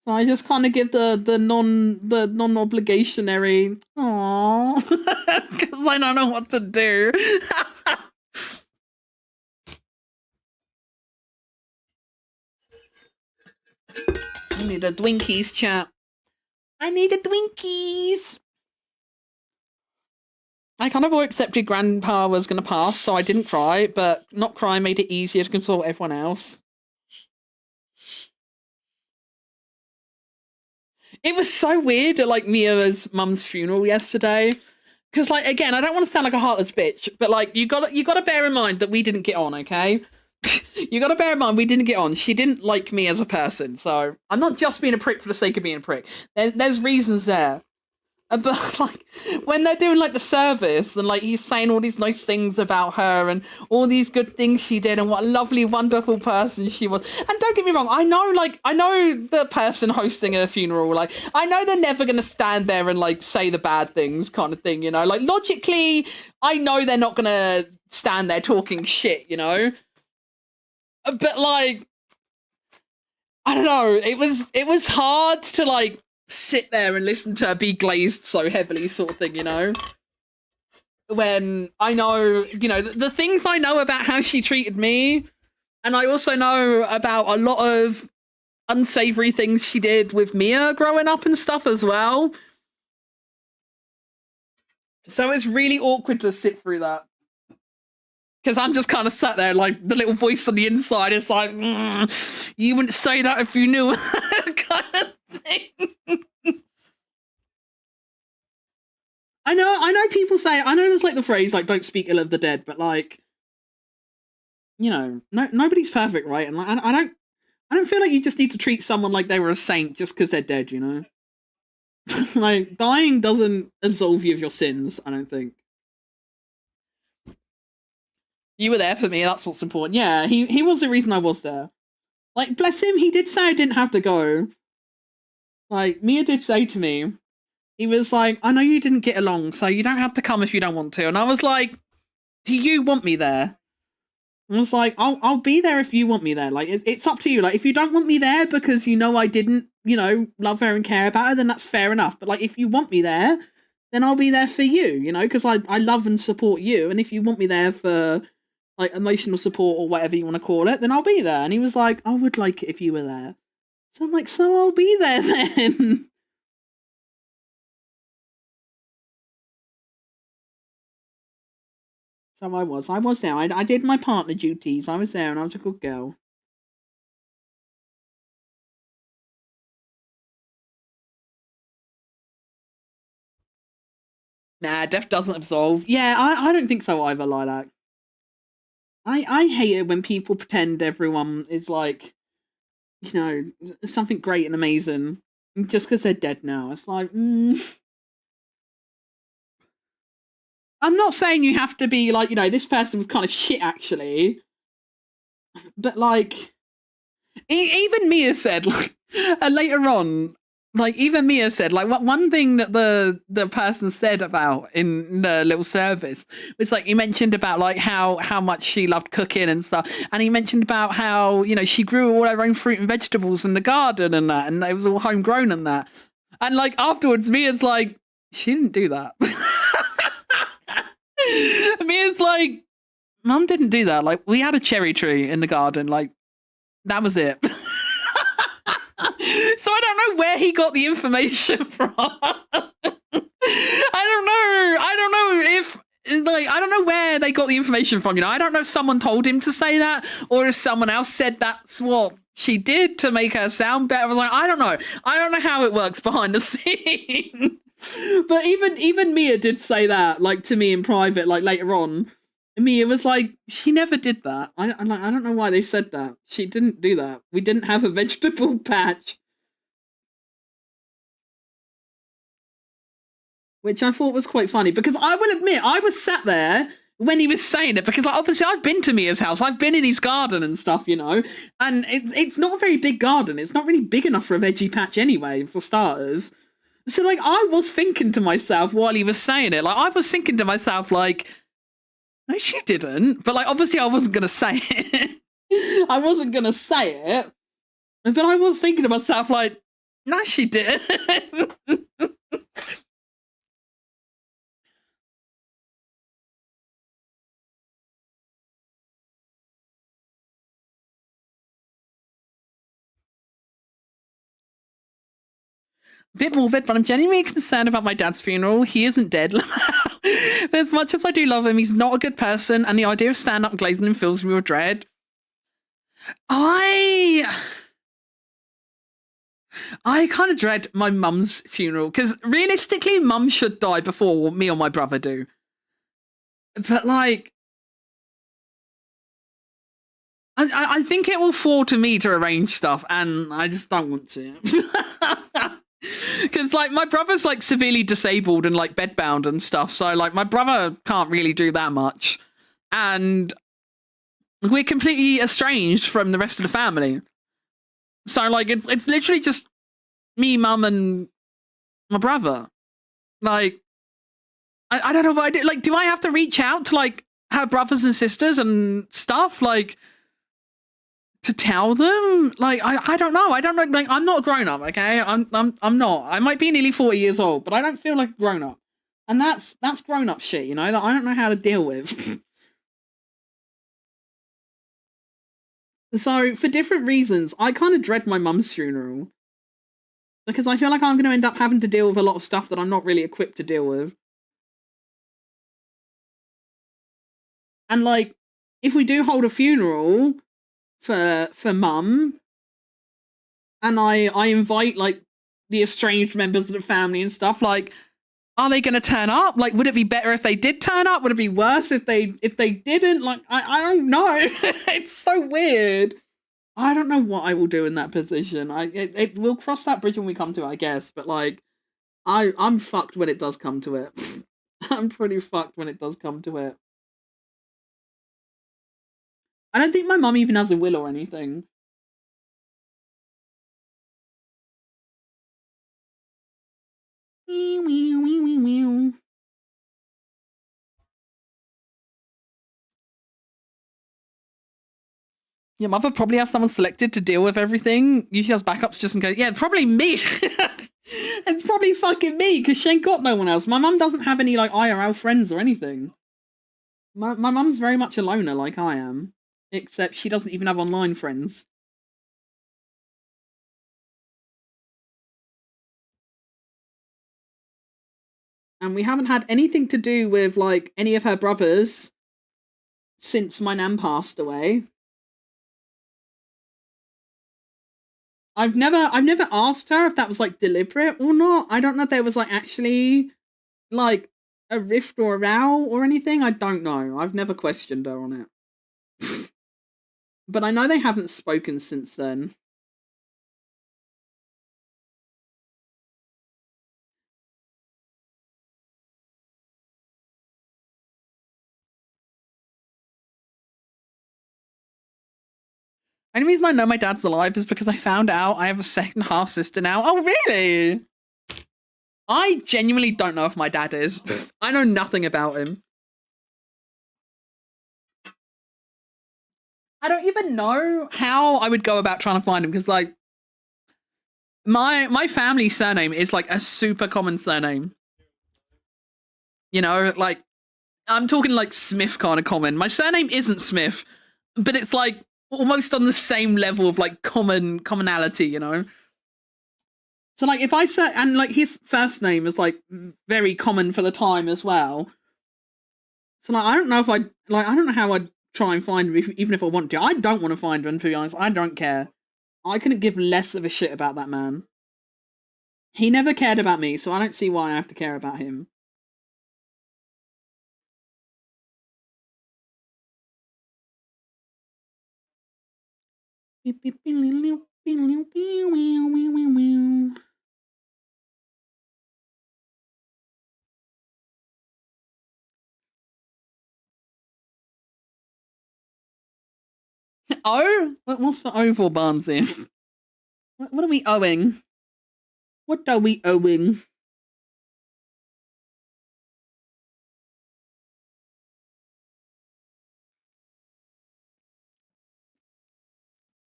S1: So I just kind of give the non obligationary, aww, because I don't know what to do. I need a Twinkies, chat. I need a Twinkies. I kind of all accepted Grandpa was going to pass, so I didn't cry, but not crying made it easier to console everyone else. It was so weird at like Mia's mum's funeral yesterday, because like again, I don't want to sound like a heartless bitch, but like you gotta bear in mind that we didn't get on, okay? You gotta bear in mind we didn't get on. She didn't like me as a person, so I'm not just being a prick for the sake of being a prick. There's reasons there. But like when they're doing like the service and like he's saying all these nice things about her and all these good things she did and what a lovely, wonderful person she was. And don't get me wrong, I know the person hosting her funeral, like I know they're never gonna stand there and like say the bad things kind of thing, you know? Like logically, I know they're not gonna stand there talking shit, you know? But like I don't know, it was hard to like sit there and listen to her be glazed so heavily sort of thing, you know, when I know, you know, the things I know about how she treated me, and I also know about a lot of unsavory things she did with Mia growing up and stuff as well, so it's really awkward to sit through that because I'm just kind of sat there like the little voice on the inside is like, you wouldn't say that if you knew kind of thing. I know people say, I know there's like the phrase like don't speak ill of the dead, but like, you know, nobody's perfect, right? And like, I don't feel like you just need to treat someone like they were a saint just because they're dead, you know? Like dying doesn't absolve you of your sins, I don't think. You were there for me, that's what's important. Yeah, he was the reason I was there. Like, bless him, he did say I didn't have to go. Like, Mia did say to me, he was like, I know you didn't get along, so you don't have to come if you don't want to. And I was like, do you want me there? And I was like, I'll be there if you want me there. Like, it's up to you. Like, if you don't want me there because you know I didn't, you know, love her and care about her, then that's fair enough. But like, if you want me there, then I'll be there for you, you know, because I love and support you. And if you want me there for like emotional support or whatever you want to call it, then I'll be there. And he was like, I would like it if you were there. So I'm like, so I'll be there then. So I was there. I did my partner duties. I was there and I was a good girl. Nah, death doesn't absolve. Yeah, I don't think so either, Lilac. I hate it when people pretend everyone is like, you know, something great and amazing just because they're dead now. It's like, I'm not saying you have to be like, you know, this person was kind of shit actually, but like, even Mia said, like, later on, like, even Mia said, like, one thing that the person said about in the little service was like, he mentioned about like how much she loved cooking and stuff, and he mentioned about how, you know, she grew all her own fruit and vegetables in the garden and that, and it was all homegrown and that, and like afterwards, Mia's like, she didn't do that. Mia's like, Mum didn't do that. Like, we had a cherry tree in the garden. Like, that was it. So I don't know where he got the information from. I don't know if, like, I don't know where they got the information from. You know, I don't know if someone told him to say that or if someone else said that's what she did to make her sound better. I was like, I don't know. I don't know how it works behind the scenes. But even Mia did say that, like, to me in private, like, later on. Mia was like, she never did that. I don't know why they said that. She didn't do that. We didn't have a vegetable patch. Which I thought was quite funny, because I will admit, I was sat there when he was saying it, because like, obviously I've been to Mia's house. I've been in his garden and stuff, you know, and it's not a very big garden. It's not really big enough for a veggie patch anyway, for starters. So, like, I was thinking to myself while he was saying it, like, I was thinking to myself, like, no, she didn't. But, like, obviously I wasn't going to say it. I wasn't going to say it. But I was thinking to myself, like, no, she didn't. Bit morbid, but I'm genuinely concerned about my dad's funeral. He isn't dead. As much as I do love him, he's not a good person, and the idea of stand up glazing him fills me with dread. I kind of dread my mum's funeral because realistically, mum should die before me or my brother do. But like, I think it will fall to me to arrange stuff, and I just don't want to. Because like my brother's like severely disabled and like bedbound and stuff, so like my brother can't really do that much, and we're completely estranged from the rest of the family. So like it's literally just me, mum, and my brother. Like I don't know what I do. Like, do I have to reach out to like her brothers and sisters and stuff? Like to tell them? Like I don't know. I don't know. Like I'm not a grown up, okay? I'm not. I might be nearly 40 years old, but I don't feel like a grown up. And that's grown up shit, you know, that I don't know how to deal with. So for different reasons, I kind of dread my mum's funeral. Because I feel like I'm going to end up having to deal with a lot of stuff that I'm not really equipped to deal with. And like, if we do hold a funeral for mum, and I invite like the estranged members of the family and stuff, like, are they going to turn up? Like, would it be better if they did turn up? Would it be worse if they didn't? Like, I don't know. It's so weird. I don't know what I will do in that position. We'll cross that bridge when we come to it, I guess. But like, I'm fucked when it does come to it. I'm pretty fucked when it does come to it. I don't think my mum even has a will or anything. Your mother probably has someone selected to deal with everything. Usually has backups just in case. Yeah, probably me. It's probably fucking me because she ain't got no one else. My mum doesn't have any like IRL friends or anything. My mum's very much a loner like I am. Except she doesn't even have online friends. And we haven't had anything to do with like any of her brothers since my nan passed away. I've never asked her if that was like deliberate or not. I don't know if there was like actually like a rift or a row or anything. I don't know. I've never questioned her on it. But I know they haven't spoken since then. The only reason I know my dad's alive is because I found out I have a second half sister now. Oh, really? I genuinely don't know if my dad is. I know nothing about him. I don't even know how I would go about trying to find him because, like, my family surname is like a super common surname. You know, like I'm talking like Smith kind of common. My surname isn't Smith, but it's like almost on the same level of like commonality, you know. So like if I say, and like his first name is like very common for the time as well. So like I don't know how I'd try and find him even if I want to. I don't want to find him, to be honest. I don't care. I couldn't give less of a shit about that man. He never cared about me, so I don't see why I have to care about him. Oh? What's the O for, Barnsey? What are we owing? What are we owing?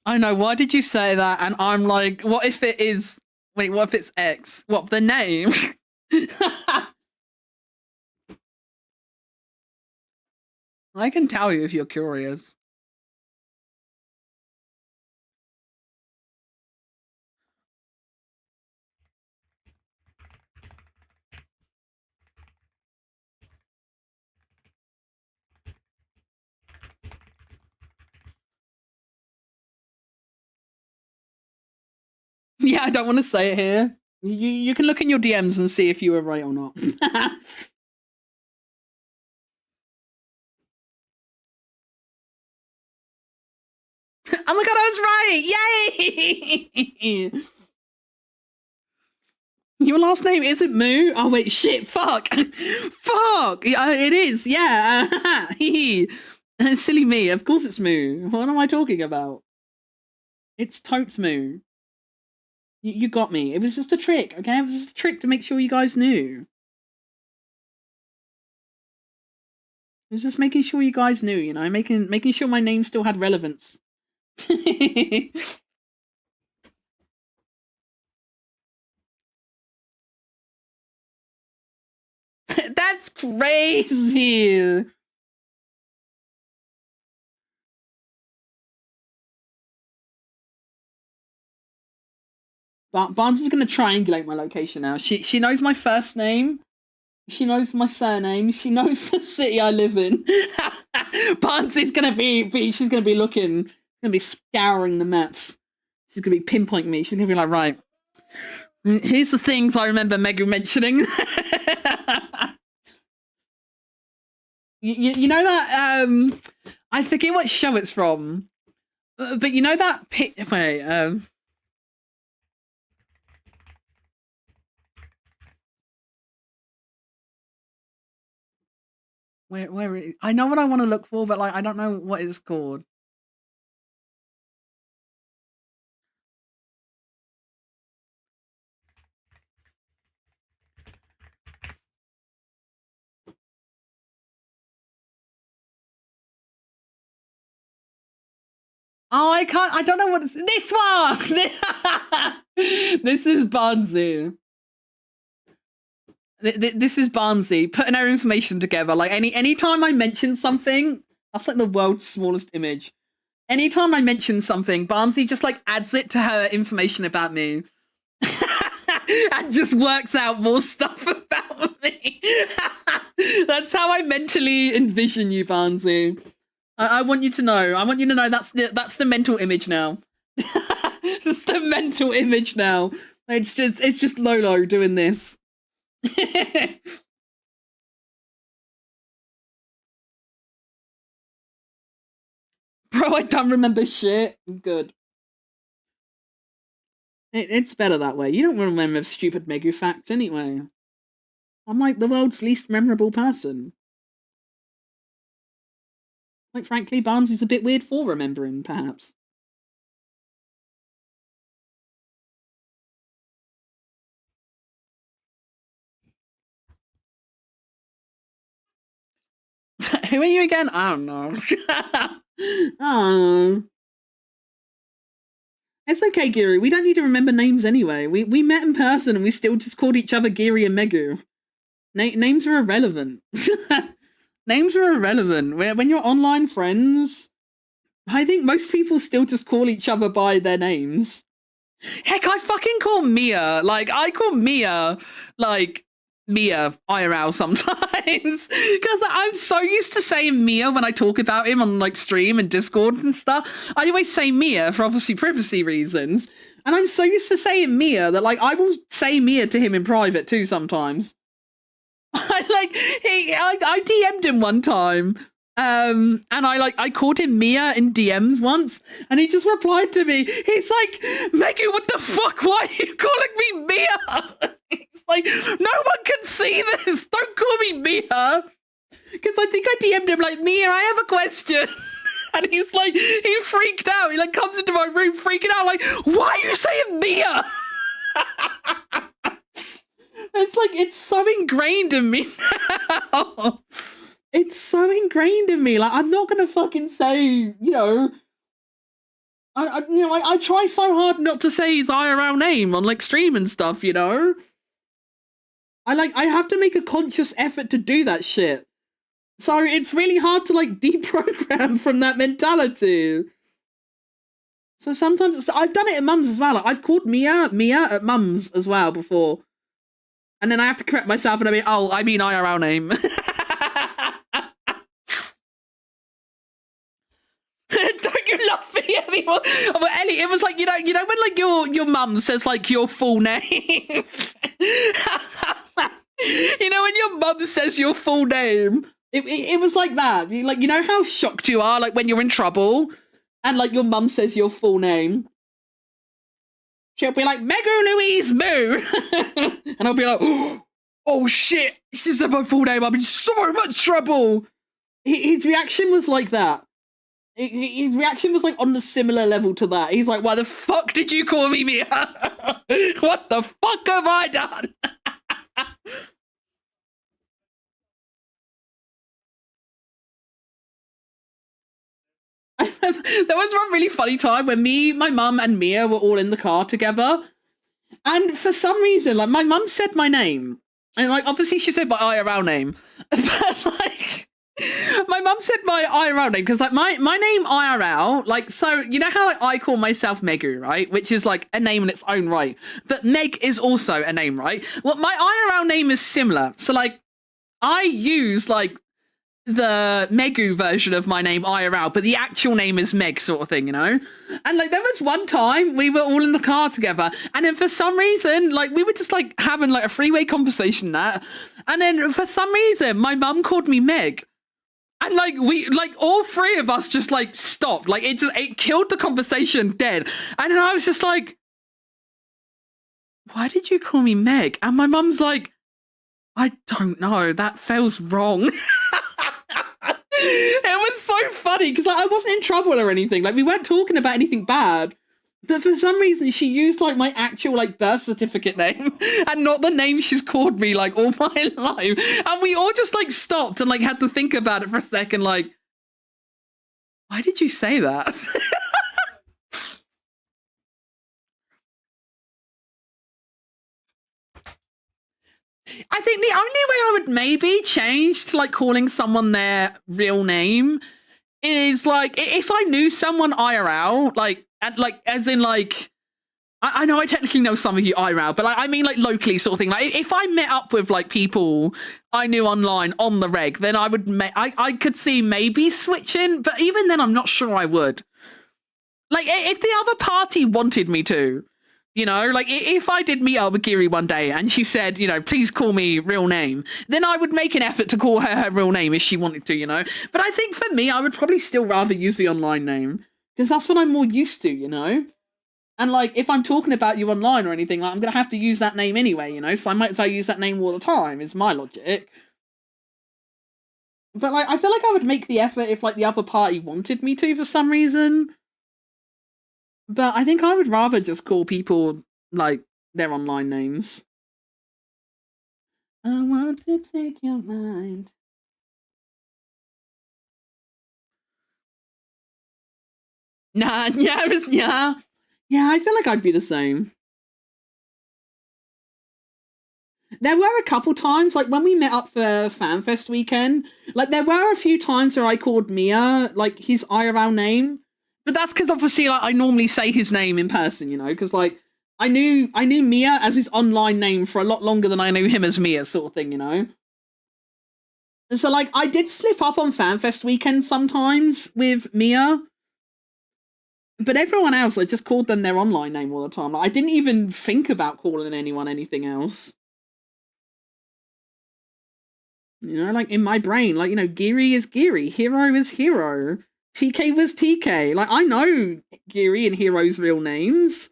S1: I know, why did you say that? And I'm like, what if it is... Wait, what if it's X? What, the name? I can tell you if you're curious. Yeah, I don't want to say it here. You can look in your DMs and see if you were right or not. Oh my god, I was right! Yay! Your last name isn't Moo? Oh wait, shit, fuck! Fuck! It is, yeah. Silly me, of course it's Moo. What am I talking about? It's totes Moo. You got me. It was just a trick, okay? It was just a trick to make sure you guys knew. It was just making sure you guys knew, you know, making sure my name still had relevance. That's crazy. But Barnes is going to triangulate my location now. She knows my first name. She knows my surname. She knows the city I live in. Barnes is going to she's going to be looking, going to be scouring the maps. She's going to be pinpointing me. She's going to be like, right, here's the things I remember Megu mentioning. you know that, I forget what show it's from, but you know that wait, where I know what I want to look for, but like I don't know what it's called. Oh, I can't. I don't know what it's. This one. This is Barnsley. This is Barnsley putting our information together. Like anytime I mention something, that's like the world's smallest image. Anytime I mention something, Barnsley just like adds it to her information about me. And just works out more stuff about me. That's how I mentally envision you, Barnsley. I want you to know. I want you to know that's the mental image now. That's the mental image now. It's just Lolo doing this. Bro, I don't remember shit. Good. It's better that way. You don't remember stupid Megu facts anyway. I'm like the world's least memorable person. Like, frankly, Barnes is a bit weird for remembering, perhaps. Who are you again? I don't know. Oh. It's okay, Giri. We don't need to remember names anyway. We met in person and we still just called each other Giri and Megu. Names are irrelevant. Names are irrelevant. When you're online friends, I think most people still just call each other by their names. Heck, I fucking call Mia. Like, I call Mia, like, Mia IRL sometimes. Because I'm so used to saying Mia when I talk about him on, like, stream and Discord and stuff. I always say Mia for obviously privacy reasons. And I'm so used to saying Mia that, like, I will say Mia to him in private too sometimes. I DM'd him one time, and I called him Mia in DMs once, and he just replied to me. He's like, Maggie, what the fuck? Why are you calling me Mia? It's like, no one can see this. Don't call me Mia. Because I think I DM'd him like, Mia, I have a question. And he's like, he freaked out. He like comes into my room freaking out, like, why are you saying Mia? It's like, it's so ingrained in me now. It's so ingrained in me. Like, I'm not going to fucking say, you know, I try so hard not to say his IRL name on, like, stream and stuff, you know? I have to make a conscious effort to do that shit. So it's really hard to, like, deprogram from that mentality. So sometimes, I've done it at Mum's as well. Like, I've called Mia at Mum's as well before. And then I have to correct myself and I mean IRL name. Don't you love me anymore? But Ellie, it was like, you know when like your mum says like your full name. You know when your mum says your full name, it was like that. Like, you know how shocked you are like when you're in trouble and like your mum says your full name. She'll be like, Megu Louise Moo. And I'll be like, oh shit, she said my full name, I'm in so much trouble. His reaction was like that. His reaction was like on the similar level to that. He's like, why the fuck did you call me Mia? What the fuck have I done? There was one really funny time when me, my mum, and Mia were all in the car together. And for some reason, like, my mum said my name. And, like, obviously she said my IRL name. But, like, my mum said my IRL name because, like, my name IRL, like, so, you know how, like, I call myself Megu, right? Which is, like, a name in its own right. But Meg is also a name, right? Well, my IRL name is similar. So, like, I use, like, the Megu version of my name IRL, but the actual name is Meg, sort of thing, you know? And like there was one time we were all in the car together, and then for some reason, like we were just like having like a freeway conversation that, and then for some reason my mum called me Meg. And like we like all three of us just like stopped. Like it killed the conversation dead. And then I was just like, why did you call me Meg? And my mum's like, I don't know, that feels wrong. It was so funny because I wasn't in trouble or anything. Like we weren't talking about anything bad, but for some reason she used like my actual like birth certificate name and not the name she's called me like all my life. And we all just like stopped and like had to think about it for a second. Like, why did you say that? I think the only way I would maybe change to like calling someone their real name is like if I knew someone IRL, like as in like I know I technically know some of you IRL, but like, I mean like locally sort of thing. Like if I met up with like people I knew online on the reg, then I would I could see maybe switching, but even then I'm not sure I would. Like if the other party wanted me to. You know, like if I did meet up with Giri one day and she said, you know, please call me real name, then I would make an effort to call her real name if she wanted to, you know. But I think for me, I would probably still rather use the online name because that's what I'm more used to, you know. And like if I'm talking about you online or anything, like I'm going to have to use that name anyway, you know. So I might as well use that name all the time is my logic. But like I feel like I would make the effort if like the other party wanted me to for some reason. But I think I would rather just call people, like, their online names. I want to take your mind. Nah, yeah, yeah. Yeah, I feel like I'd be the same. There were a couple times, like, when we met up for FanFest weekend, like, there were a few times where I called Mia, like, his IRL name. But that's because obviously like I normally say his name in person, you know, because like I knew Mia as his online name for a lot longer than I knew him as Mia, sort of thing, you know. And so like I did slip up on FanFest weekend sometimes with Mia, but everyone else I just called them their online name all the time. Like, I didn't even think about calling anyone anything else. You know, like in my brain, like you know, Giri is Giri, Hero is Hero. TK was TK. Like, I know Giri and Hero's real names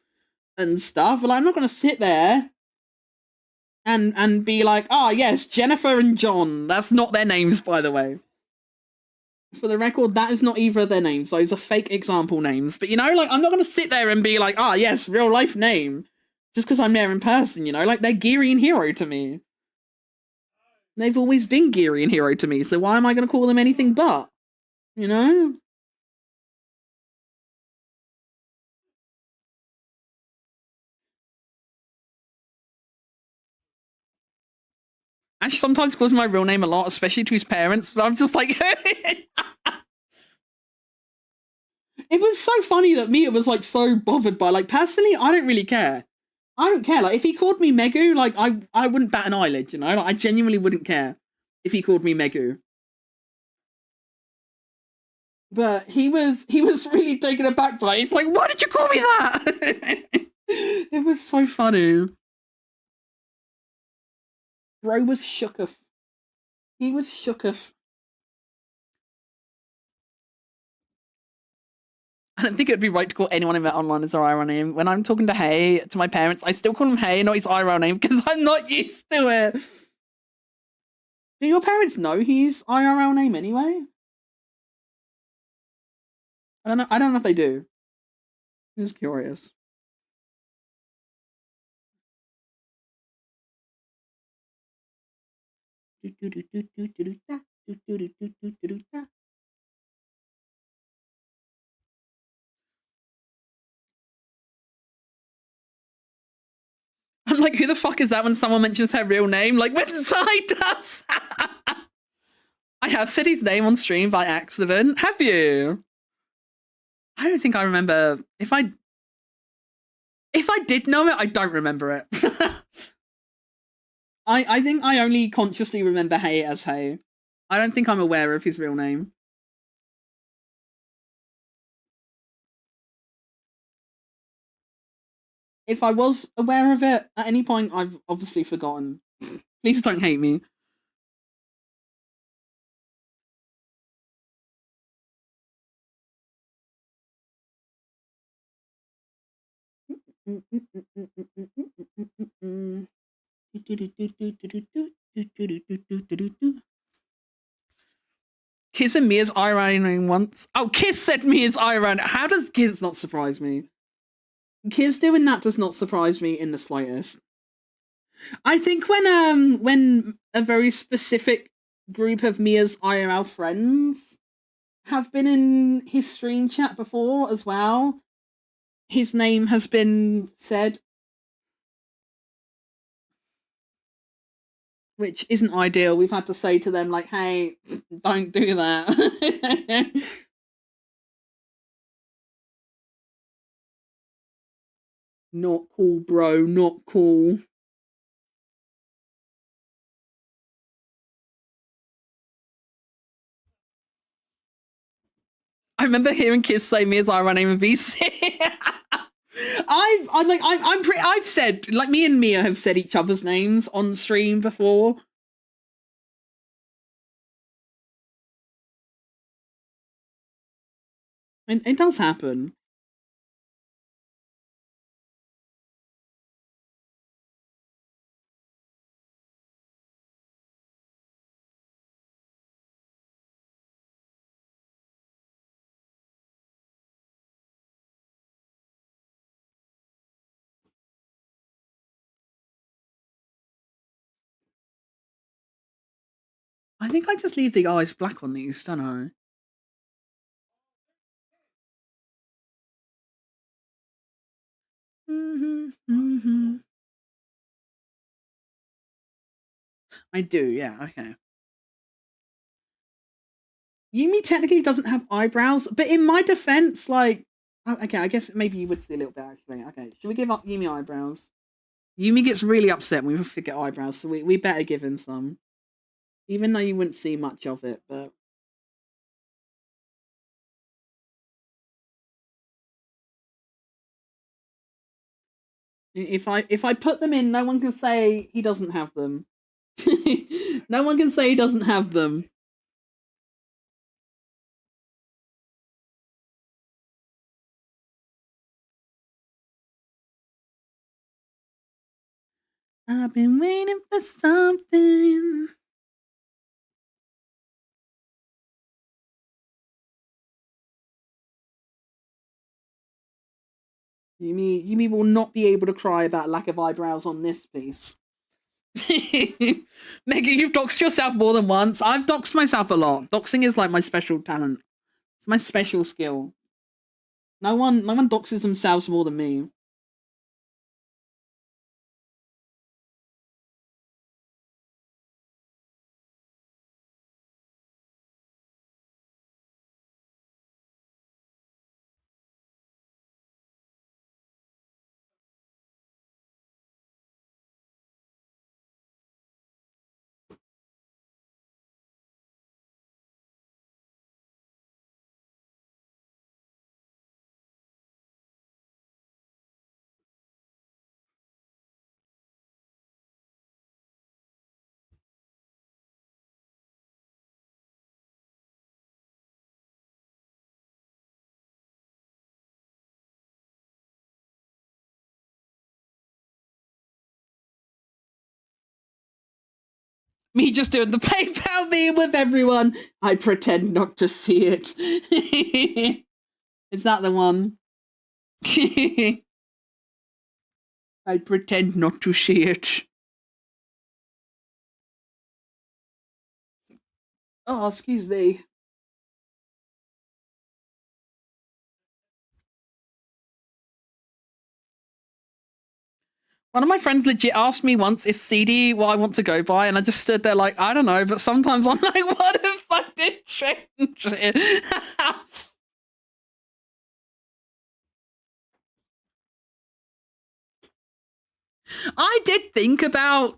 S1: and stuff, but like, I'm not going to sit there and be like, oh, yes, Jennifer and John. That's not their names, by the way. For the record, that is not either of their names. Those are fake example names. But, you know, like, I'm not going to sit there and be like, oh, yes, real life name. Just because I'm there in person, you know? Like, they're Giri and Hero to me. They've always been Giri and Hero to me, so why am I going to call them anything but? You know? Ash sometimes calls my real name a lot, especially to his parents, but I'm just like... It was so funny that Mia was, like, so bothered by, like, personally, I don't really care. I don't care. Like, if he called me Megu, like, I wouldn't bat an eyelid, you know? Like, I genuinely wouldn't care if he called me Megu. But he was really taken aback by it. He's like, why did you call me that? It was so funny. Bro was shooketh. He was shooketh. I don't think it'd be right to call anyone I met online as their IRL name. When I'm talking to Hey to my parents, I still call him Hey, not his IRL name, because I'm not used to it. Do your parents know his IRL name anyway? I don't know. I don't know if they do. I'm just curious. I'm like, who the fuck is that when someone mentions her real name? Like, website does. I have said his name on stream by accident. Have you? I don't think I remember. If I did know it, I don't remember it. I think I only consciously remember Hey as Hey. I don't think I'm aware of his real name. If I was aware of it at any point, I've obviously forgotten. Please don't hate me. Kiss and Mia's ironing once. Oh, Kiss said Mia's iron. How does Kiss not surprise me? Kiss doing that does not surprise me in the slightest. I think when a very specific group of Mia's IRL friends have been in his stream chat before as well, his name has been said, which isn't ideal. We've had to say to them like, "Hey, don't do that." Not cool, bro. Not cool. I remember hearing kids say me as I run name VC. I've said, like, me and Mia have said each other's names on stream before. It does happen. I think I just leave the eyes black on these, don't I? I do, yeah, okay. Yumi technically doesn't have eyebrows, but in my defense, like, okay, I guess maybe you would see a little bit actually. Okay, should we give up Yumi eyebrows? Yumi gets really upset when we forget eyebrows, so we better give him some. Even though you wouldn't see much of it, but if I put them in, no one can say he doesn't have them. No one can say he doesn't have them. I've been waiting for something. Yumi will not be able to cry about lack of eyebrows on this piece. Megan, you've doxed yourself more than once. I've doxed myself a lot. Doxing is like my special talent. It's my special skill. No one doxes themselves more than me. Me just doing the PayPal meme with everyone. I pretend not to see it. Is that the one? I pretend not to see it. Oh, excuse me. One of my friends legit asked me once, is CD what I want to go by? And I just stood there like, I don't know, but sometimes I'm like, what if I did change it? I did think about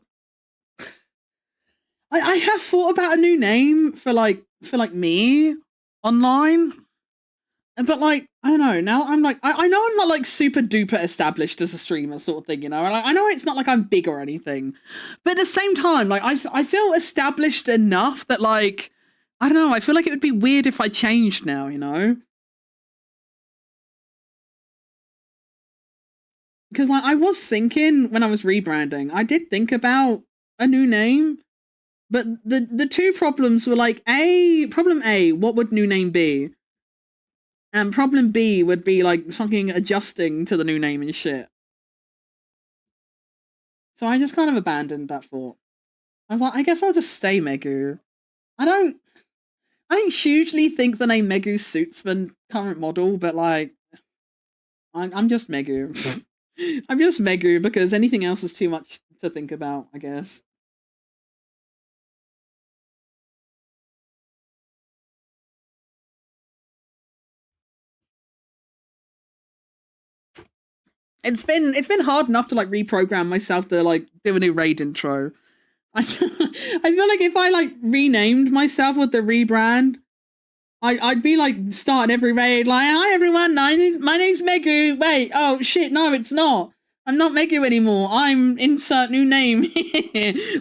S1: I have thought about a new name for me online. But like, I don't know, now I'm like I know I'm not like super duper established as a streamer sort of thing, you know. And I know it's not like I'm big or anything. But at the same time, like I feel established enough that like I don't know, I feel like it would be weird if I changed now, you know? Because like I was thinking when I was rebranding, I did think about a new name. But the two problems were like problem A, what would new name be? And problem B would be like fucking adjusting to the new name and shit. So I just kind of abandoned that thought. I was like, I guess I'll just stay Megu. I don't hugely think the name Megu suits the current model, but like, I'm just Megu. I'm just Megu because anything else is too much to think about, I guess. It's been hard enough to like reprogram myself to like do a new raid intro. I feel like if I like renamed myself with the rebrand, I'd be like starting every raid like, hi everyone, my name's Megu. Wait, oh shit, no, it's not. I'm not Megu anymore. I'm insert new name.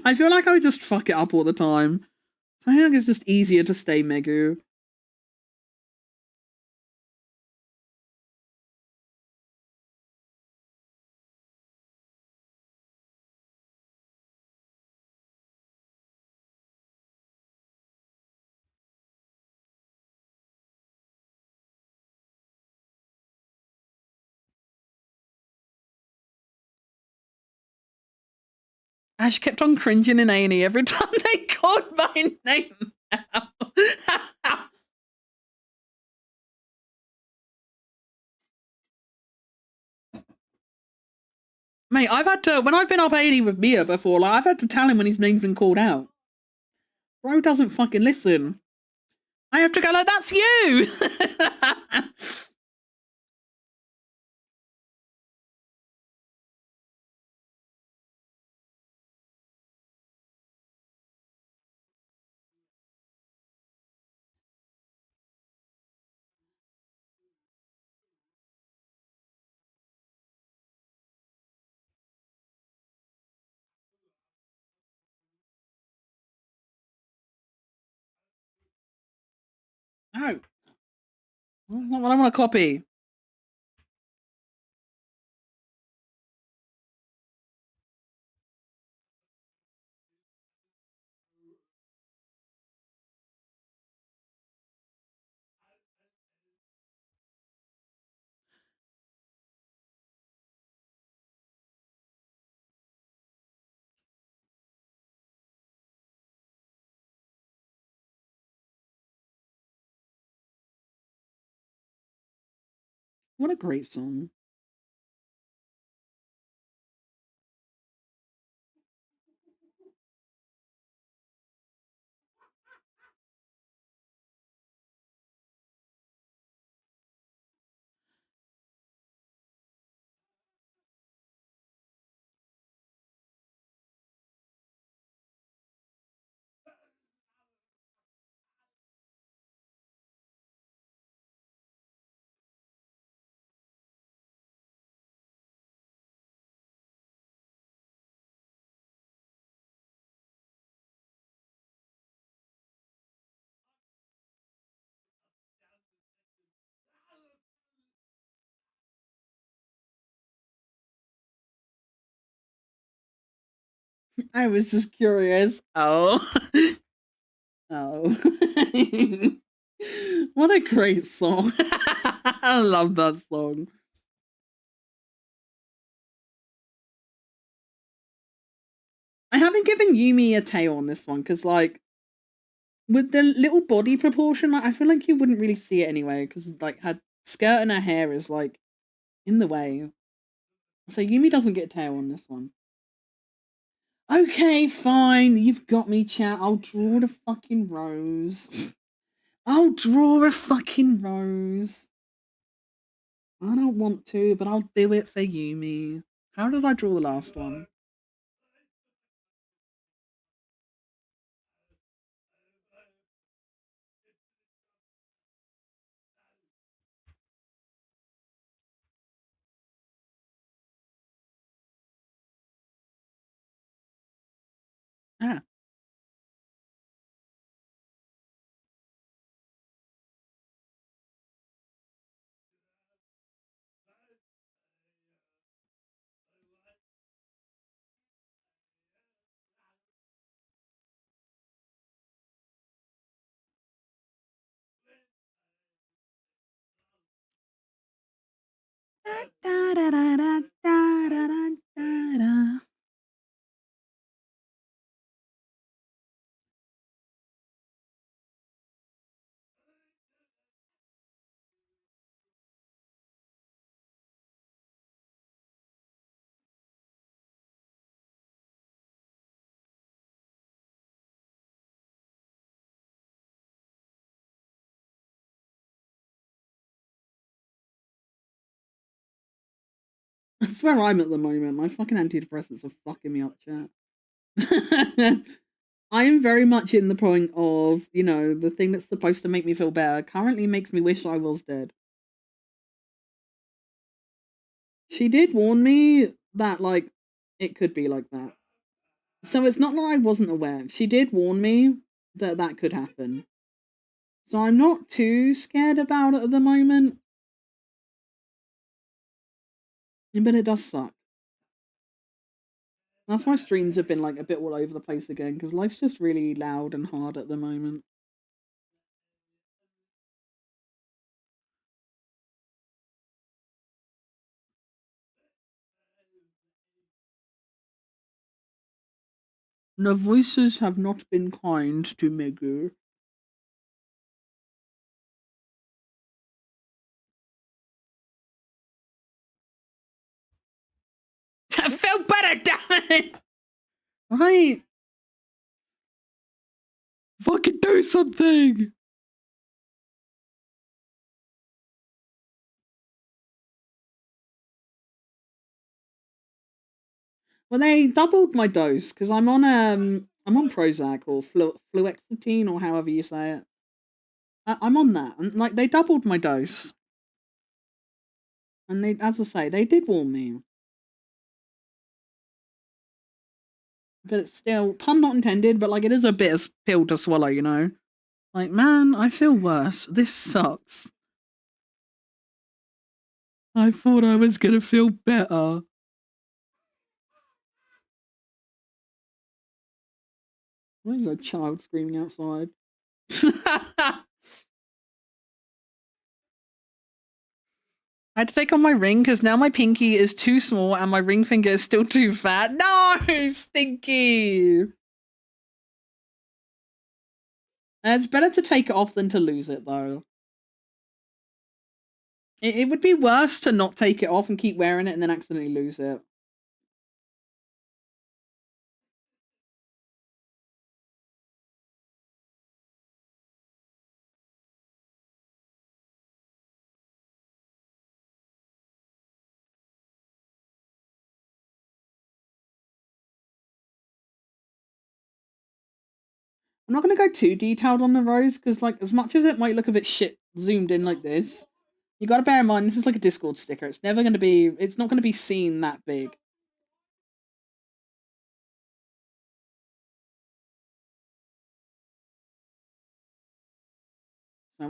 S1: I feel like I would just fuck it up all the time. So I think it's just easier to stay Megu. Ash kept on cringing in A&E every time they called my name out. Mate, I've had to, when I've been up A&E with Mia before, like, I've had to tell him when his name's been called out. Bro doesn't fucking listen. I have to go like, that's you! No. That's not what I want to copy. What a great song. I was just curious. Oh. Oh. What a great song. I love that song. I haven't given Yumi a tail on this one because, like, with the little body proportion, like, I feel like you wouldn't really see it anyway because, like, her skirt and her hair is, like, in the way. So Yumi doesn't get a tail on this one. Okay, fine. You've got me, chat. I'll draw the fucking rose. I'll draw a fucking rose. I don't want to, but I'll do it for Yumi. How did I draw the last one? Ah. Da, da, da, da, da, da, da, da, da. That's where I'm at the moment. My fucking antidepressants are fucking me up, chat. I am very much in the point of, you know, the thing that's supposed to make me feel better currently makes me wish I was dead. She did warn me that, like, it could be like that. So it's not that I wasn't aware. She did warn me that that could happen. So I'm not too scared about it at the moment. But it does suck. That's why streams have been, like, a bit all over the place again, because life's just really loud and hard at the moment. The voices have not been kind to Megu. I felt better, damn it! Right. Fucking do something! Well, they doubled my dose because I'm on Prozac or fluoxetine or however you say it. I'm on that, and like they doubled my dose, and they, as I say, they did warn me, but it's still pun not intended. But like it is a bit of pill to swallow, you know. Like man, I feel worse. This sucks. I thought I was gonna feel better. Where's a child screaming outside? I had to take off my ring because now my pinky is too small and my ring finger is still too fat. No, Stinky! It's better to take it off than to lose it, though. It would be worse to not take it off and keep wearing it and then accidentally lose it. I'm not going to go too detailed on the rose because, like, as much as it might look a bit shit zoomed in like this, you got to bear in mind this is like a Discord sticker. It's never going to be. It's not going to be seen that big. So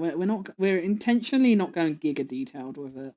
S1: we're intentionally not going giga detailed with it.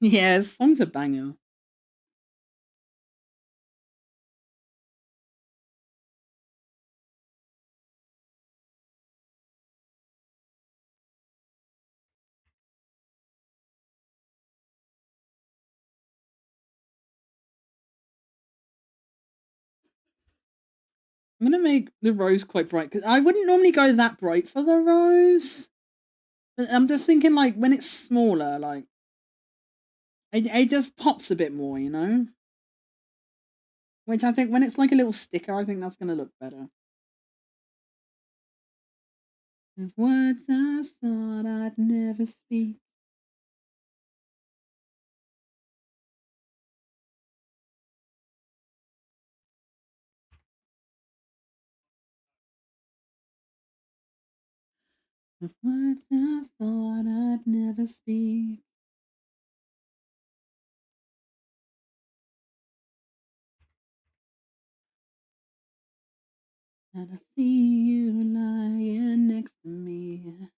S1: Yeah, song's a banger. I'm gonna make the rose quite bright because I wouldn't normally go that bright for the rose. But I'm just thinking like when it's smaller, like it just pops a bit more, you know? Which I think when it's like a little sticker, I think that's gonna look better. If words I thought I'd never speak. If words I thought I'd never speak. And I see you lying next to me.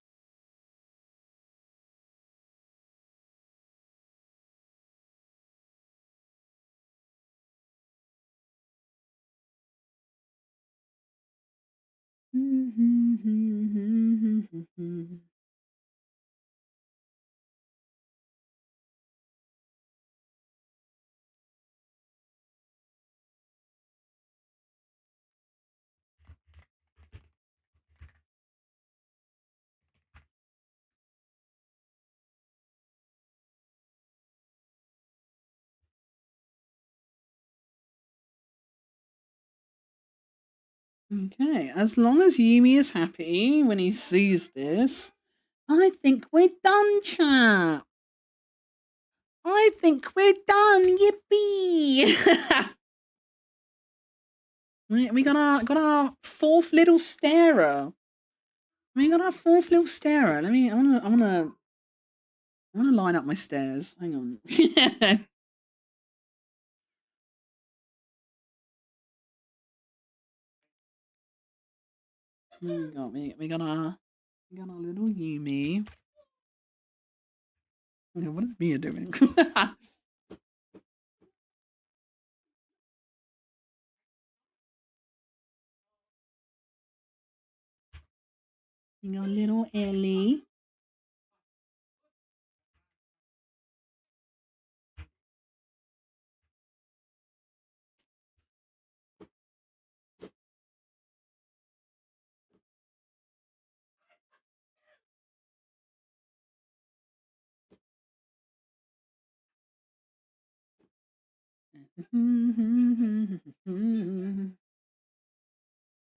S1: Okay, as long as Yumi is happy when he sees this, I think we're done, chat. I think we're done. Yippee! we got our fourth little starer. We got our fourth little starer. I wanna line up my stairs. Hang on. we got our little Yumi. Okay, what is Mia doing? We got little Ellie.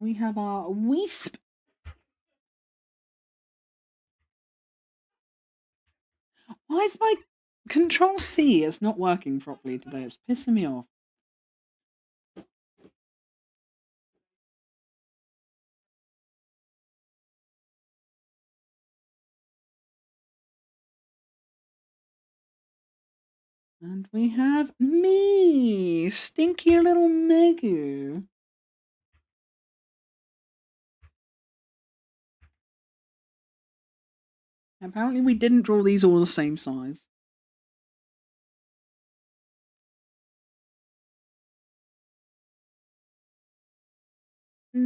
S1: We have our Wisp. Why is my Control C is not working properly today? It's pissing me off. And we have me, stinky little Megu. Apparently we didn't draw these all the same size. I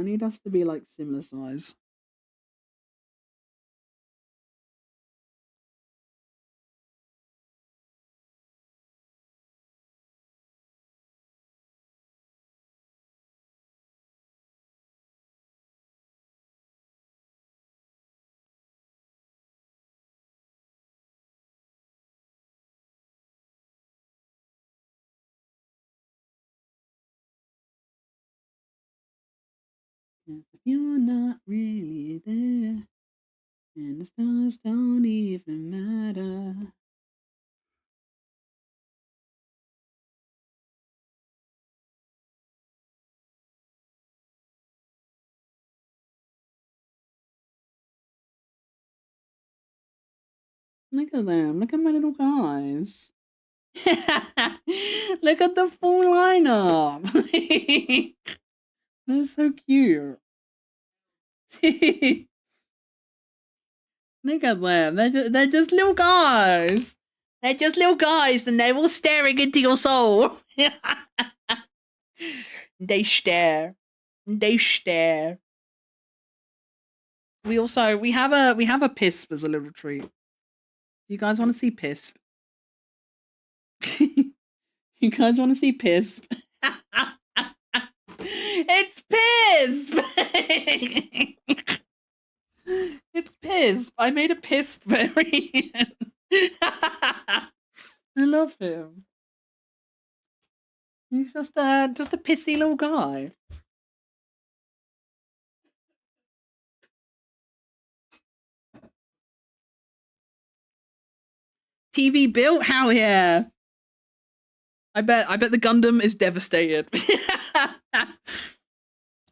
S1: need us to be like similar size. If you're not really there, and the stars don't even matter. Look at them. Look at my little guys. Look at the full lineup. They're so cute. Look at them. They're just little guys. They're just little guys, and they're all staring into your soul. They stare. They stare. We have a Pisp as a little treat. Do you guys want to see Pisp? You guys want to see Pisp? It's Pisp! It's Pisp. I made a Pisp variant. I love him. He's just a pissy little guy. TV built? How yeah. I bet the Gundam is devastated.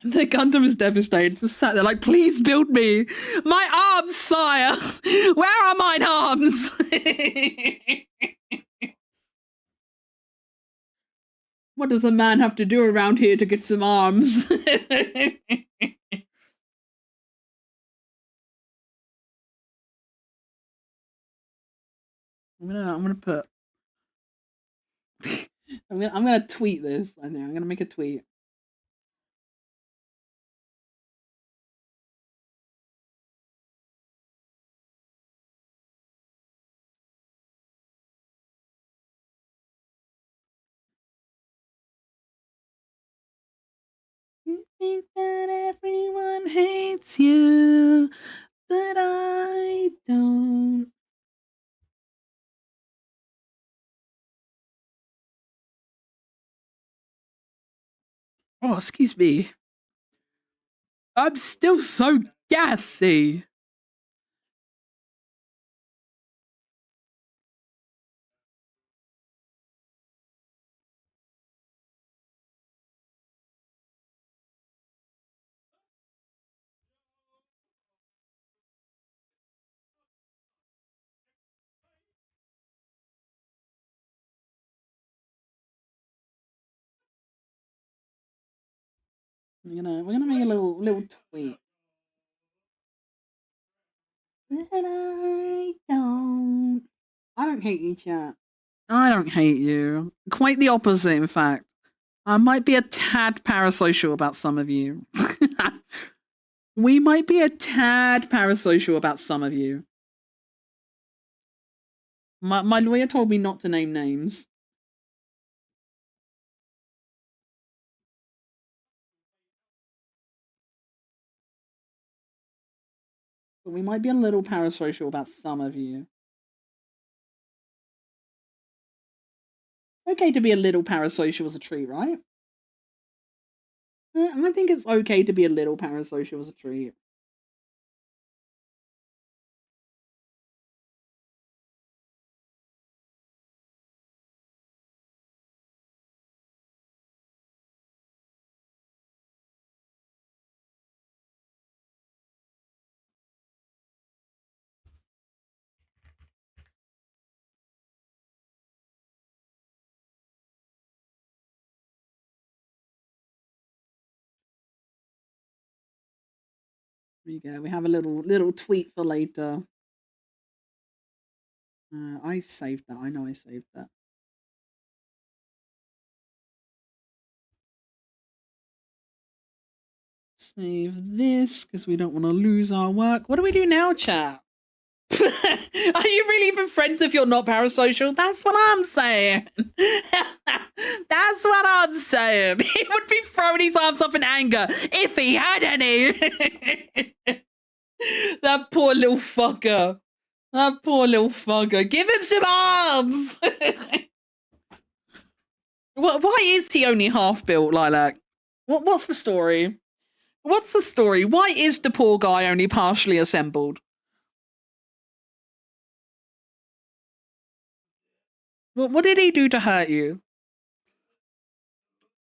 S1: The Gundam is devastated. It's sat there like, please build me. My arms, sire. Where are mine arms? What does a man have to do around here to get some arms? I'm gonna put. I'm gonna tweet this. I think I'm gonna make a tweet. You think that everyone hates you, but I don't. Oh, excuse me. I'm still so gassy. We're gonna make a little tweet. But I don't hate you, chat. I don't hate you. Quite the opposite, in fact. I might be a tad parasocial about some of you. We might be a tad parasocial about some of you. My lawyer told me not to name names. But we might be a little parasocial about some of you. It's okay to be a little parasocial as a treat, right? I think it's okay to be a little parasocial as a treat. There you go. We have a little tweet for later. I saved that. I know I saved that. Save this because we don't want to lose our work. What do we do now, chat? Are you really even friends if you're not parasocial? That's what I'm saying. That's what I'm saying. He would be throwing his arms up in anger if he had any. That poor little fucker. That poor little fucker. Give him some arms. Why is he only half built, Lilac? What's the story? What's the story? Why is the poor guy only partially assembled? What did he do to hurt you?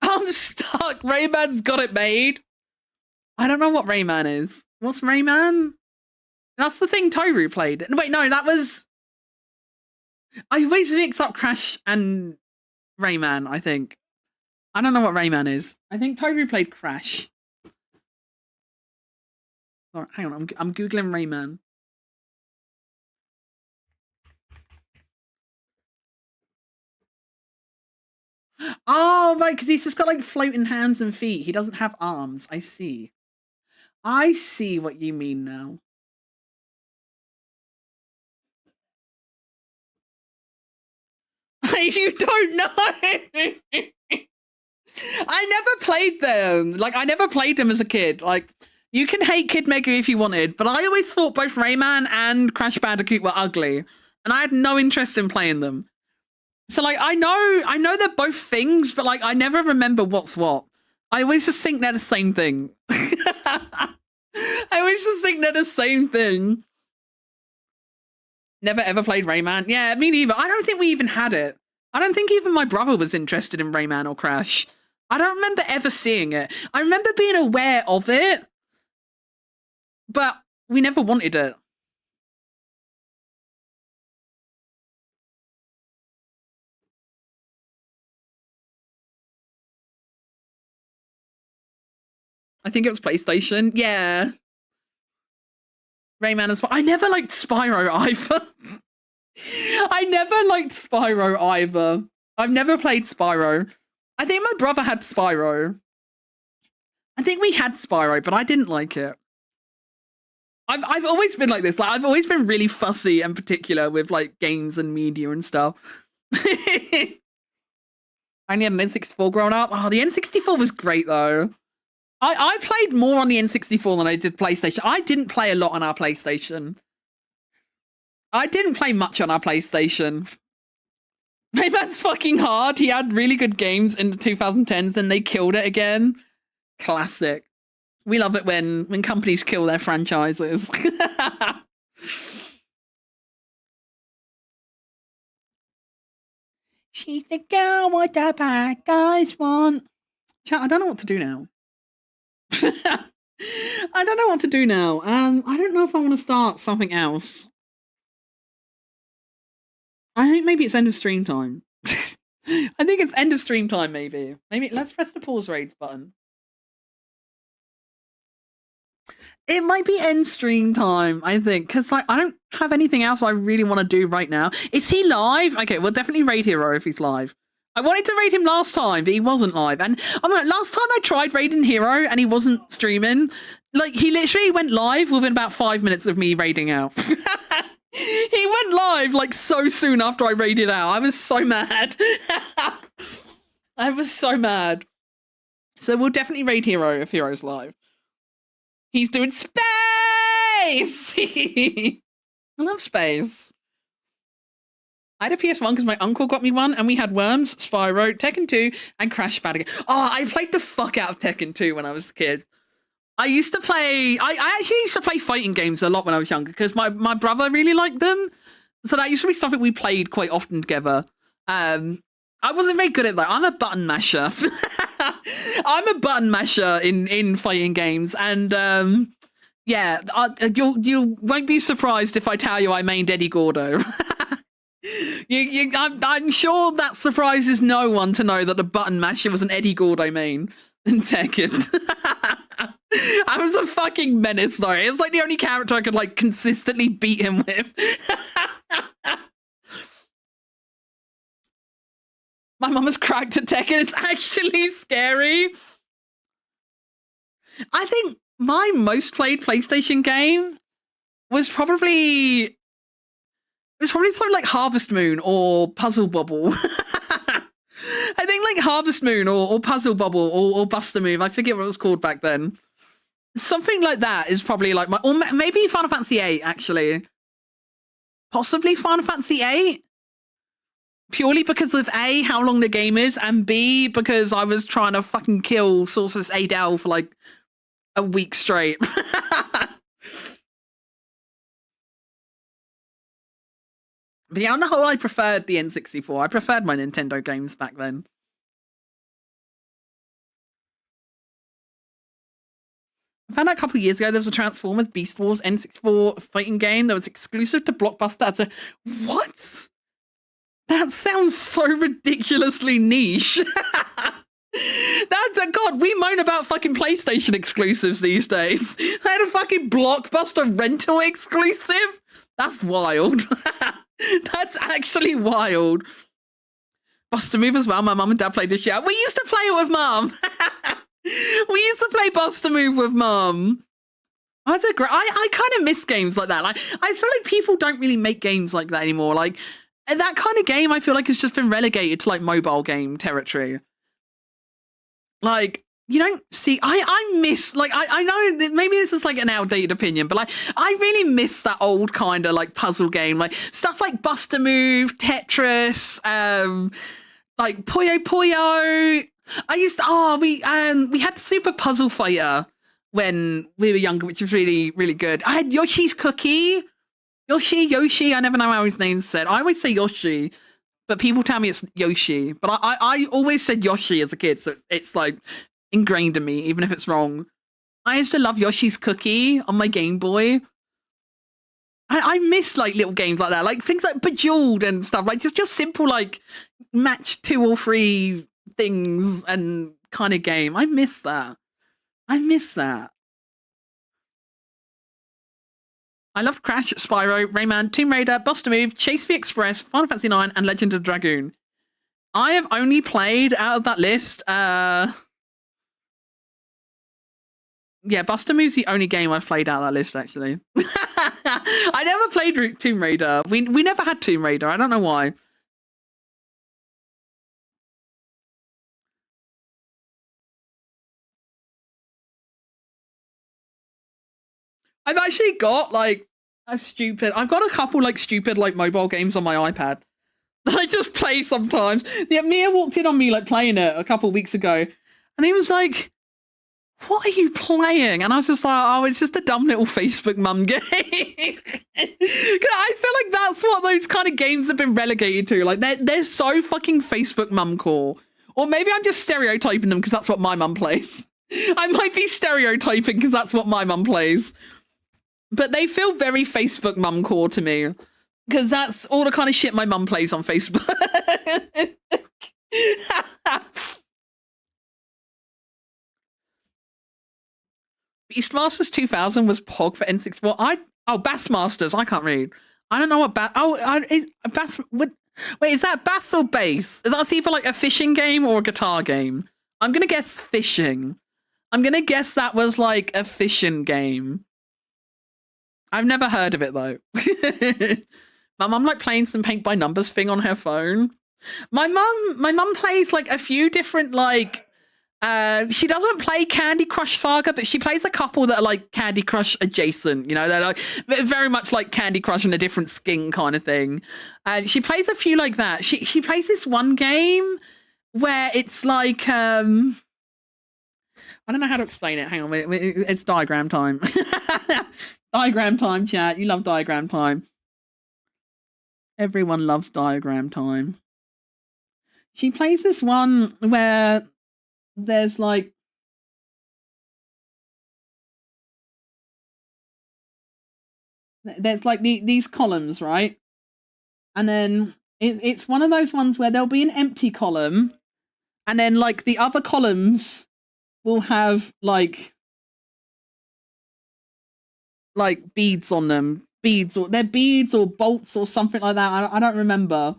S1: I'm stuck. Rayman's got it made. I don't know what Rayman is. What's Rayman? That's the thing Toru played. Wait, no, that was... I always mix up Crash and Rayman, I think. I don't know what Rayman is. I think Toru played Crash. Oh, hang on, I'm Googling Rayman. Oh, right, because he's just got like floating hands and feet. He doesn't have arms. I see. I see what you mean now. You don't know. I never played them. Like, I never played them as a kid. Like, you can hate Kid Mega if you wanted, but I always thought both Rayman and Crash Bandicoot were ugly, and I had no interest in playing them. So, like, I know they're both things, but like, I never remember what's what. I always just think they're the same thing. I always just think they're the same thing. Never ever played Rayman. Yeah, me neither. I don't think we even had it. I don't think even my brother was interested in Rayman or Crash. I don't remember ever seeing it. I remember being aware of it, but we never wanted it. I think it was PlayStation. Yeah. Rayman as well. I never liked Spyro either. I never liked Spyro either. I've never played Spyro. I think my brother had Spyro. I think we had Spyro, but I didn't like it. I've always been like this. Like, I've always been really fussy and particular with like games and media and stuff. I only had an N64 growing up. Oh, the N64 was great though. I played more on the N64 than I did PlayStation. I didn't play a lot on our PlayStation. I didn't play much on our PlayStation. Rayman's fucking hard. He had really good games in the 2010s, then they killed it again. Classic. We love it when companies kill their franchises. She's the girl what the bad guys want. Chat, I don't know what to do now. I don't know what to do now. I don't know if I want to start something else. I think maybe it's end of stream time. I think it's end of stream time, maybe. Maybe let's press the pause raids button. It might be end stream time, I think, because like I don't have anything else I really want to do right now. Is he live? Okay, we'll definitely raid Hero if he's live. I wanted to raid him last time, but he wasn't live. And I'm like, last time I tried raiding Hero and he wasn't streaming, like he literally went live within about 5 minutes of me raiding out. He went live like so soon after I raided out. I was so mad. I was so mad. So we'll definitely raid Hero if Hero's live. He's doing space! I love space. I had a PS1 because my uncle got me one, and we had Worms, Spyro, Tekken 2, and Crash Bandicoot. Oh, I played the fuck out of Tekken 2 when I was a kid. I used to play... I actually used to play fighting games a lot when I was younger because my brother really liked them. So that used to be something we played quite often together. I wasn't very good at that. I'm a button masher. I'm a button masher in fighting games. And yeah, you won't be surprised if I tell you I mained Eddie Gordo. I'm sure that surprises no one to know that the button masher was an Eddie Gordo main in Tekken. I was a fucking menace though. It was like the only character I could like consistently beat him with. My mum has cracked at Tekken. It's actually scary. I think my most played PlayStation game was probably something like Harvest Moon or Puzzle Bobble. I think like Harvest Moon or Puzzle Bobble or Buster Move. I forget what it was called back then. Something like that is probably like my... Or maybe Final Fantasy VIII, actually. Possibly Final Fantasy VIII. Purely because of A, how long the game is, and B, because I was trying to fucking kill Sorceress Adele for like a week straight. But yeah, on the whole, I preferred the N64. I preferred my Nintendo games back then. I found out a couple of years ago there was a Transformers Beast Wars N64 fighting game that was exclusive to Blockbuster. That's a... What? That sounds so ridiculously niche. That's a... God, we moan about fucking PlayStation exclusives these days. They had a fucking Blockbuster rental exclusive? That's wild. That's actually wild. Buster Move as well. My mum and dad played this shit. We used to play it with mum. We used to play Buster Move with mum. That's a great. I kind of miss games like that. Like I feel like people don't really make games like that anymore. Like that kind of game, I feel like has just been relegated to like mobile game territory. Like you don't see. I miss like I know that maybe this is like an outdated opinion, but like I really miss that old kind of like puzzle game, like stuff like Buster Move, Tetris, like Puyo Puyo. I used to, we had Super Puzzle Fighter when we were younger, which was really, really good. I had Yoshi's Cookie. Yoshi, I never know how his name's said. I always say Yoshi, but people tell me it's Yoshi. But I always said Yoshi as a kid, so it's like ingrained in me, even if it's wrong. I used to love Yoshi's Cookie on my Game Boy. I miss like little games like that, like things like Bejeweled and stuff, like just simple like match 2 or 3 things and kind of game. I miss that. I loved Crash, Spyro, Rayman, Tomb Raider, Buster Move, Chase Me Express, Final Fantasy 9, and Legend of Dragoon. I have only played out of that list. Yeah, Buster Move's the only game I've played out of that list, actually. I never played Tomb Raider. We never had Tomb Raider. I don't know why. I've actually got like I've got a couple like stupid like mobile games on my iPad that I just play sometimes. Yeah, Mia walked in on me like playing it a couple weeks ago, and he was like, "What are you playing?" And I was just like, "Oh, it's just a dumb little Facebook mum game." I feel like that's what those kind of games have been relegated to. Like they're so fucking Facebook mum core. Or maybe I'm just stereotyping them because that's what my mum plays. I might be stereotyping because that's what my mum plays. But they feel very Facebook mum core to me. Because that's all the kind of shit my mum plays on Facebook. Beastmasters 2000 was POG for N64. Bassmasters. I can't read. I don't know what Bass. Wait, is that bass or bass? That's either like a fishing game or a guitar game. I'm gonna guess fishing. I'm gonna guess that was like a fishing game. I've never heard of it though. My mum like playing some paint by numbers thing on her phone. My mum plays like a few different like she doesn't play Candy Crush Saga, but she plays a couple that are like Candy Crush adjacent, you know, they're like very much like Candy Crush in a different skin kind of thing. She plays a few like that. She plays this one game where it's like I don't know how to explain it. Hang on, it's diagram time. Diagram time, chat. You love diagram time. Everyone loves diagram time. She plays this one where there's like these columns, right? And then it's one of those ones where there'll be an empty column, and then like the other columns will have like beads on them. They're beads or bolts or something like that. I don't remember.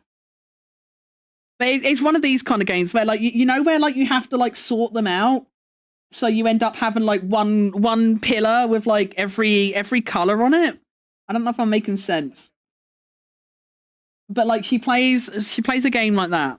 S1: But it's one of these kind of games where like you know where like you have to like sort them out, so you end up having like one pillar with like every color on it. I don't know if I'm making sense. But like she plays a game like that.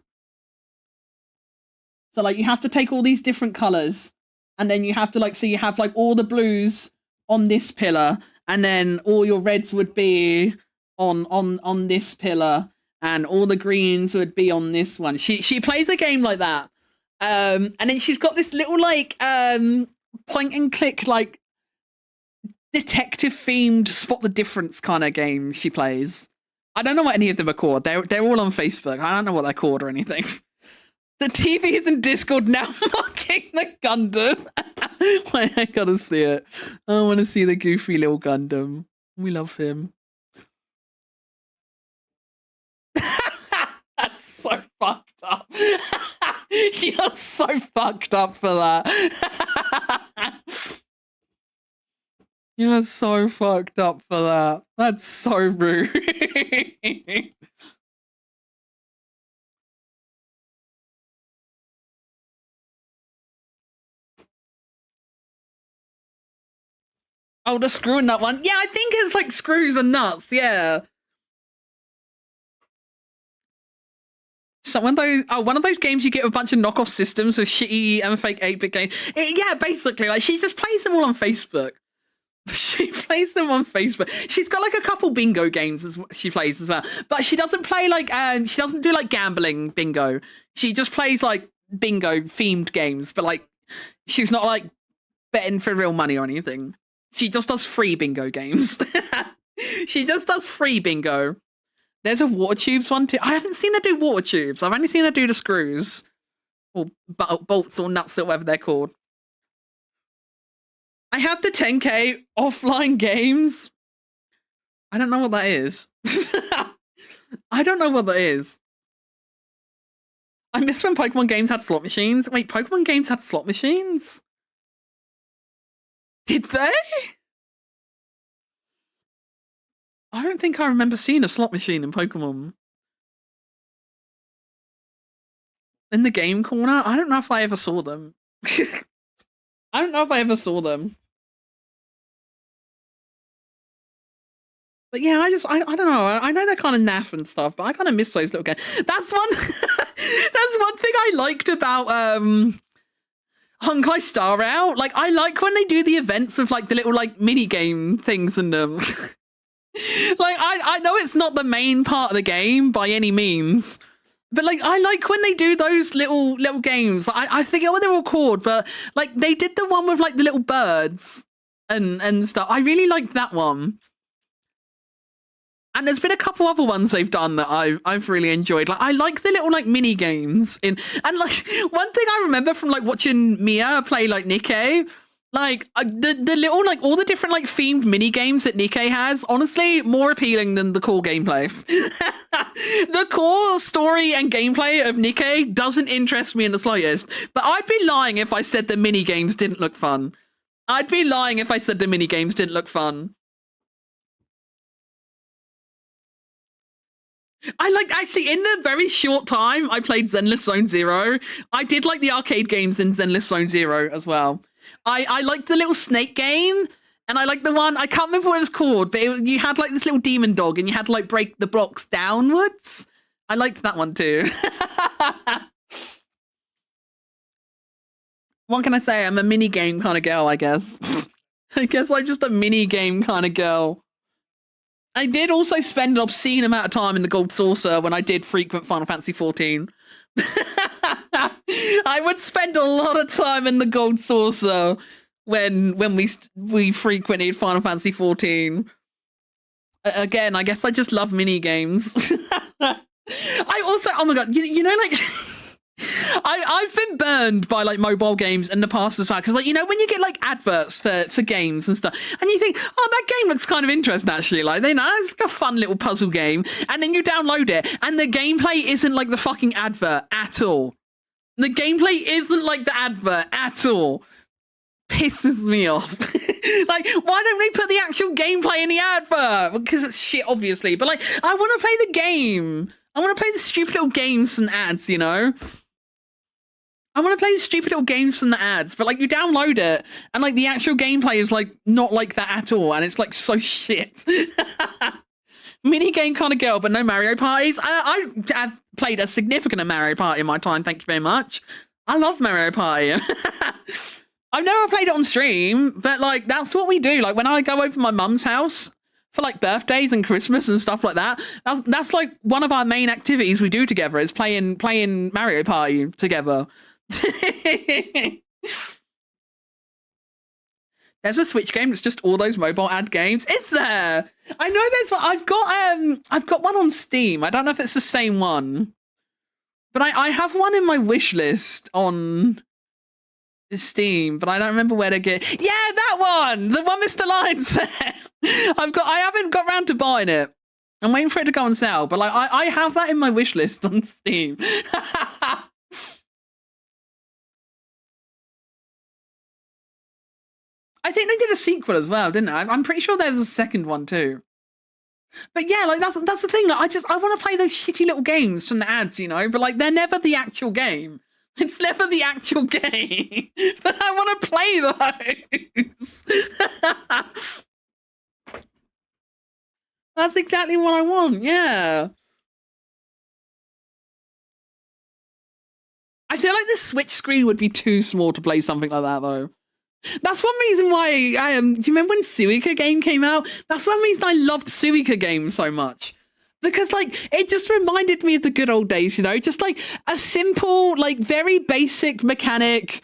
S1: So like you have to take all these different colors, and then you have to like, so you have like all the blues on this pillar, and then all your reds would be on this pillar, and all the greens would be on this one. She plays a game like that. And then she's got this little like point and click like detective themed spot the difference kind of game she plays. I don't know what any of them are called. They're all on Facebook. I don't know what they're called or anything. The TV is in Discord now mocking the Gundam. Wait, I gotta see it. I want to see the goofy little Gundam. We love him. That's so fucked up. You're so fucked up for that. You're so fucked up for that. That's so rude. Oh, the screw and nut one. Yeah, I think it's like screws and nuts. Yeah. So one of those games you get a bunch of knockoff systems of shitty and fake 8-bit games. Yeah, basically, like she just plays them all on Facebook. She plays them on Facebook. She's got like a couple bingo games as she plays as well, but she doesn't play like she doesn't do like gambling bingo. She just plays like bingo themed games, but like she's not like betting for real money or anything. She just does free bingo games. She just does free bingo. There's a water tubes one too. I haven't seen her do water tubes. I've only seen her do the screws or bolts or nuts or whatever they're called. I had the 10K offline games. I don't know what that is. I don't know what that is. I miss when Pokemon games had slot machines. Wait, Pokemon games had slot machines? Did they? I don't think I remember seeing a slot machine in Pokemon. In the game corner? I don't know if I ever saw them. I don't know if I ever saw them. But yeah, I don't know. I know they're kind of naff and stuff, but I kind of miss those little games. That's one that's one thing I liked about Honkai Star Rail. Like I like when they do the events of like the little like mini game things in them. Like I know it's not the main part of the game by any means, but like I like when they do those little games. I forget what they're all called, but like they did the one with like the little birds and stuff. I really liked that one. And there's been a couple other ones they've done that I've really enjoyed. Like I like the little like mini games and like one thing I remember from like watching Mia play like Nikke. Like the little like all the different like themed mini games that Nikke has, honestly, more appealing than the core gameplay. The core story and gameplay of Nikke doesn't interest me in the slightest. But I'd be lying if I said the mini games didn't look fun. I'd be lying if I said the mini games didn't look fun. I like actually in the very short time I played Zenless Zone Zero, I did like the arcade games in Zenless Zone Zero as well. I liked the little snake game, and I liked the one, I can't remember what it was called, but you had like this little demon dog and you had to like break the blocks downwards. I liked that one too. What can I say? I'm a mini game kind of girl, I guess. I guess I'm just a mini game kind of girl. I did also spend an obscene amount of time in the Gold Saucer when I did frequent Final Fantasy XIV. I would spend a lot of time in the Gold Saucer when we frequented Final Fantasy XIV. Again, I guess I just love mini games. I also, oh my god, you know, like I've been burned by like mobile games in the past as well, because like, you know, when you get like adverts for games and stuff and you think, oh, that game looks kind of interesting actually, like, they know it's like a fun little puzzle game, and then you download it and the gameplay isn't like the fucking advert at all. The gameplay isn't like the advert at all. Pisses me off. Like, why don't they put the actual gameplay in the advert? Because it's shit, obviously, but like, I want to play the game. I want to play the stupid little games and ads, you know? I want to play the stupid little games from the ads, but like you download it and like the actual gameplay is like not like that at all, and it's like so shit. Mini game kind of girl, but no Mario parties. I've played a significant Mario Party in my time, thank you very much. I love Mario Party. I've never played it on stream, but like that's what we do. Like when I go over to my mum's house for like birthdays and Christmas and stuff like that, that's like one of our main activities we do together is playing Mario Party together. There's a Switch game that's just all those mobile ad games. Is there? I know there's one. I've got one on Steam. I don't know if it's the same one, but I have one in my wish list on Steam, but I don't remember where to get. Yeah, that one, the one Mr. Lyons there. I haven't got round to buying it. I'm waiting for it to go on sale, but like I have that in my wish list on Steam. I think they did a sequel as well, didn't they? I'm pretty sure there was a second one too. But yeah, like that's the thing. Like, I want to play those shitty little games from the ads, you know. But like they're never the actual game. It's never the actual game, but I want to play those. That's exactly what I want, yeah. I feel like the Switch screen would be too small to play something like that, though. That's one reason why do you remember when Suika game came out? That's one reason I loved Suika game so much. Because, like, it just reminded me of the good old days, you know? Just, like, a simple, like, very basic mechanic,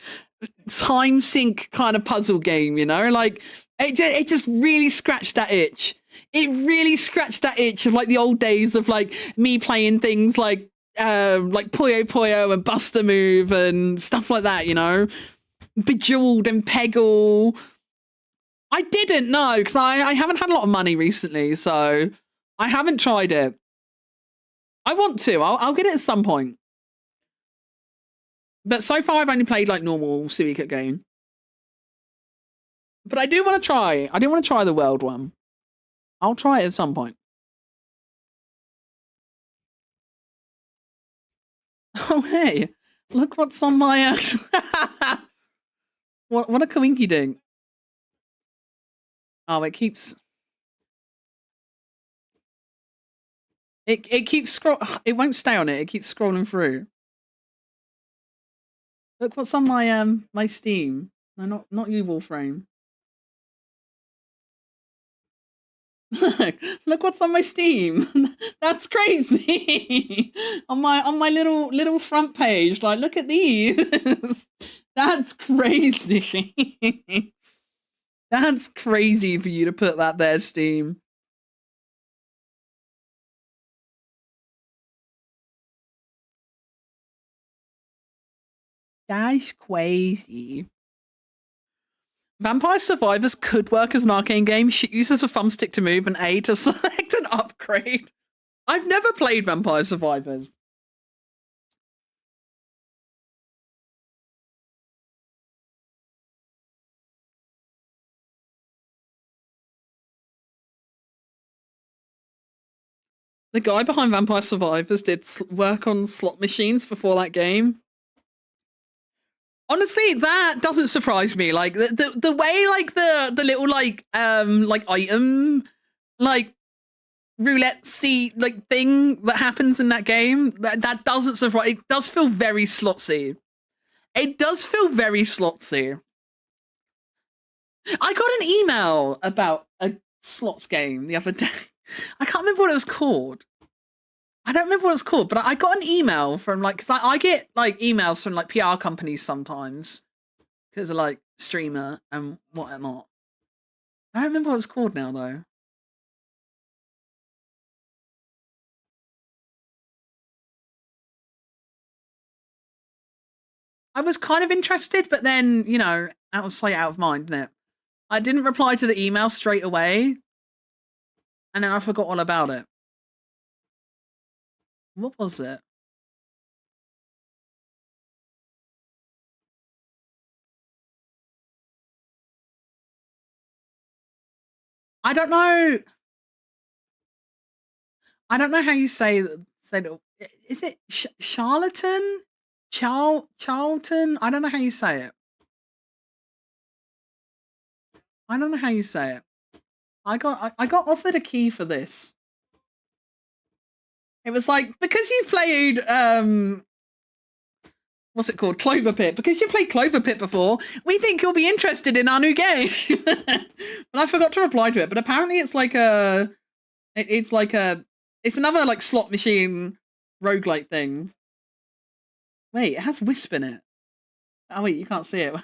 S1: time sync kind of puzzle game, you know? Like, it just really scratched that itch. It really scratched that itch of, like, the old days of, like, me playing things like Puyo Puyo and Buster Move and stuff like that, you know? Bejeweled and Peggle. I didn't know, because I haven't had a lot of money recently, so I haven't tried it. I want to. I'll get it at some point. But so far, I've only played like normal Suika game. But I do want to try. I do want to try the world one. I'll try it at some point. Oh, hey. Look what's on my... What a coinky dink. Oh, it keeps... It keeps scroll. It won't stay on it. It keeps scrolling through. Look what's on my my Steam. No, not you, Warframe. Look what's on my Steam. That's crazy. on my little front page. Like, look at these. That's crazy. That's crazy for you to put that there, Steam. That's crazy. Vampire Survivors could work as an arcade game. She uses a thumbstick to move and A to select an upgrade. I've never played Vampire Survivors. The guy behind Vampire Survivors did work on slot machines before that game. Honestly, that doesn't surprise me. Like the way like the little like item like roulette seat like thing that happens in that game, that doesn't surprise. It does feel very slotsy. It does feel very slotsy. I got an email about a slots game the other day. I can't remember what it was called. I don't remember what it's called, but I got an email from like, because I get like emails from like PR companies sometimes because of like streamer and whatnot. I don't remember what it's called now though. I was kind of interested, but then, you know, out of sight, out of mind, innit? I didn't reply to the email straight away, and then I forgot all about it. What was it? I don't know. I don't know how you say it. Is it Charlatan? Charlton? I don't know how you say it. I don't know how you say it. I got offered a key for this. It was like, because you've played what's it called? Clover Pit. Because you played Clover Pit before, we think you'll be interested in our new game. And I forgot to reply to it, but apparently it's like it's another like slot machine roguelike thing. Wait, it has Wisp in it. Oh wait, you can't see it.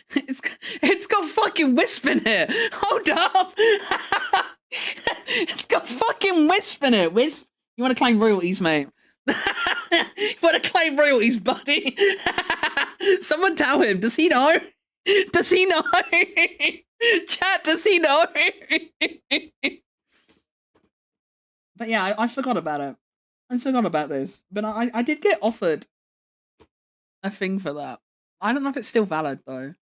S1: It's got fucking Wisp in it. Hold up. It's got fucking Wisp in it. Wisp, you want to claim royalties, mate? You want to claim royalties, buddy? Someone tell him. Does he know? Does he know? Chat, does he know? But yeah, I forgot about it. I forgot about this. But I did get offered a thing for that. I don't know if it's still valid, though.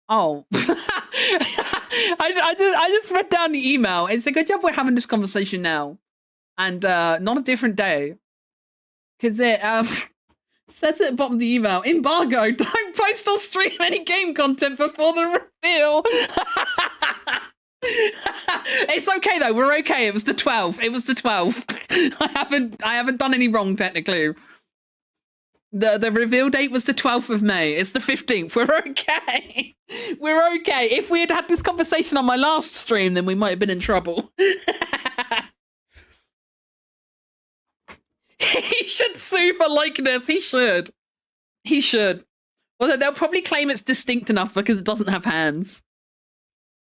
S1: Oh. I just read down the email. It's a good job we're having this conversation now. And not a different day. Because it says at the bottom of the email, embargo, don't post or stream any game content before the reveal. It's okay though, we're okay. It was the 12th. It was the 12th. I haven't done any wrong technically. The reveal date was the 12th of May. It's the 15th. We're okay. We're okay. If we had had this conversation on my last stream, then we might have been in trouble. He should sue for likeness. He should. He should. Although they'll probably claim it's distinct enough because it doesn't have hands.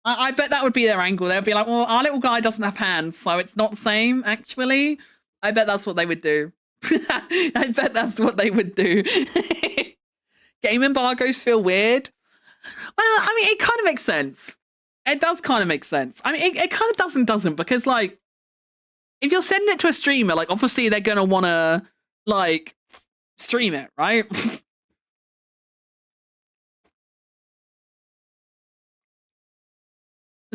S1: I bet that would be their angle. They'll be like, well, our little guy doesn't have hands, so it's not the same, actually. I bet that's what they would do. I bet that's what they would do. Game embargoes feel weird. Well, I mean, it kind of makes sense. It does kind of make sense. I mean, it kind of doesn't, because, like, if you're sending it to a streamer, like, obviously they're going to want to, like, stream it, right?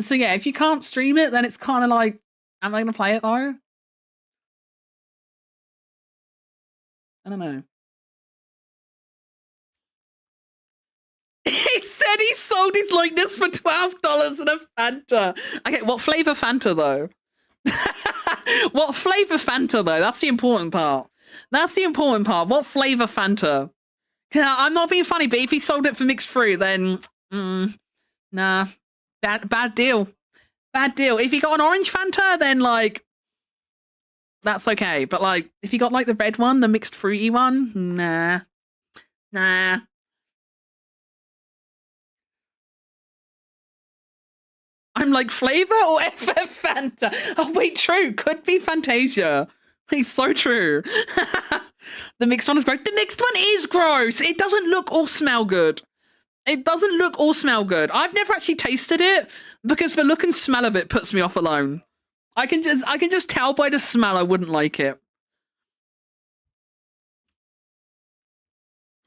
S1: So, yeah, if you can't stream it, then it's kind of like, am I going to play it, though? I don't know. He said he sold his likeness for $12 and a Fanta. Okay, what flavor Fanta, though? What flavor Fanta, though? That's the important part. That's the important part. What flavor Fanta? I'm not being funny, but if he sold it for mixed fruit, then nah, bad deal. Bad deal. If he got an orange Fanta, then like that's okay. But like if he got like the red one, the mixed fruity one, nah. I'm like, flavor or FF Fanta? Oh, wait, true. Could be Fantasia. It's so true. The mixed one is gross. The mixed one is gross. It doesn't look or smell good. It doesn't look or smell good. I've never actually tasted it because the look and smell of it puts me off alone. I can just tell by the smell I wouldn't like it.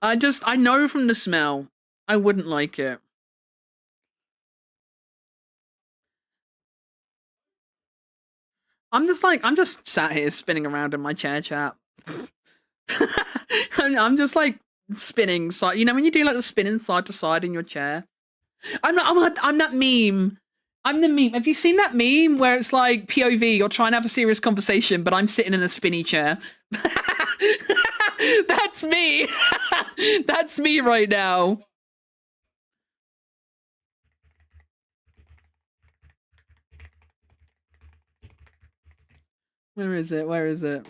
S1: I know from the smell I wouldn't like it. I'm just sat here spinning around in my chair, chat. I'm just like spinning side. You know when you do like the spinning side to side in your chair. I'm that meme. I'm the meme. Have you seen that meme where it's like POV? You're trying to have a serious conversation, but I'm sitting in a spinny chair. That's me. That's me right now. Where is it? Where is it?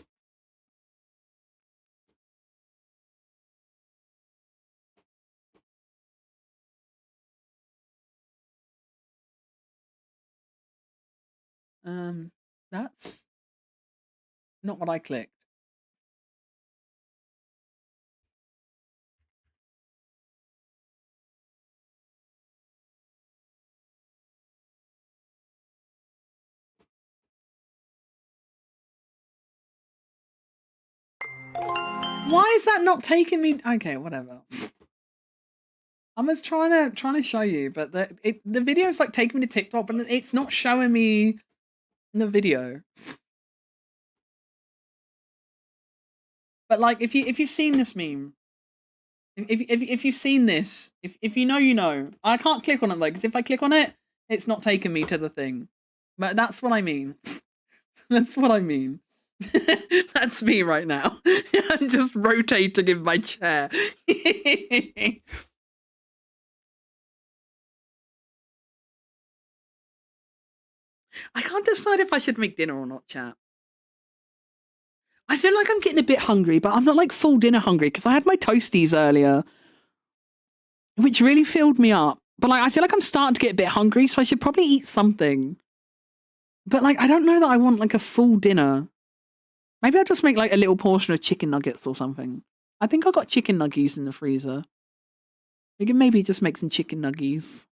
S1: That's not what I clicked. Why is that not taking me? Okay, whatever. I was trying to show you, but the video's like taking me to TikTok, but it's not showing me the video. But like, if you've seen this meme, if you've seen this, if you know, you know. I can't click on it though, because if I click on it, it's not taking me to the thing. But that's what I mean. That's what I mean. That's me right now. I'm just rotating in my chair. I can't decide if I should make dinner or not, chat. I feel like I'm getting a bit hungry, but I'm not like full dinner hungry because I had my toasties earlier, which really filled me up. But like, I feel like I'm starting to get a bit hungry, so I should probably eat something. But like, I don't know that I want like a full dinner. Maybe I'll just make like a little portion of chicken nuggets or something. I think I got chicken nuggies in the freezer. We can maybe just make some chicken nuggies.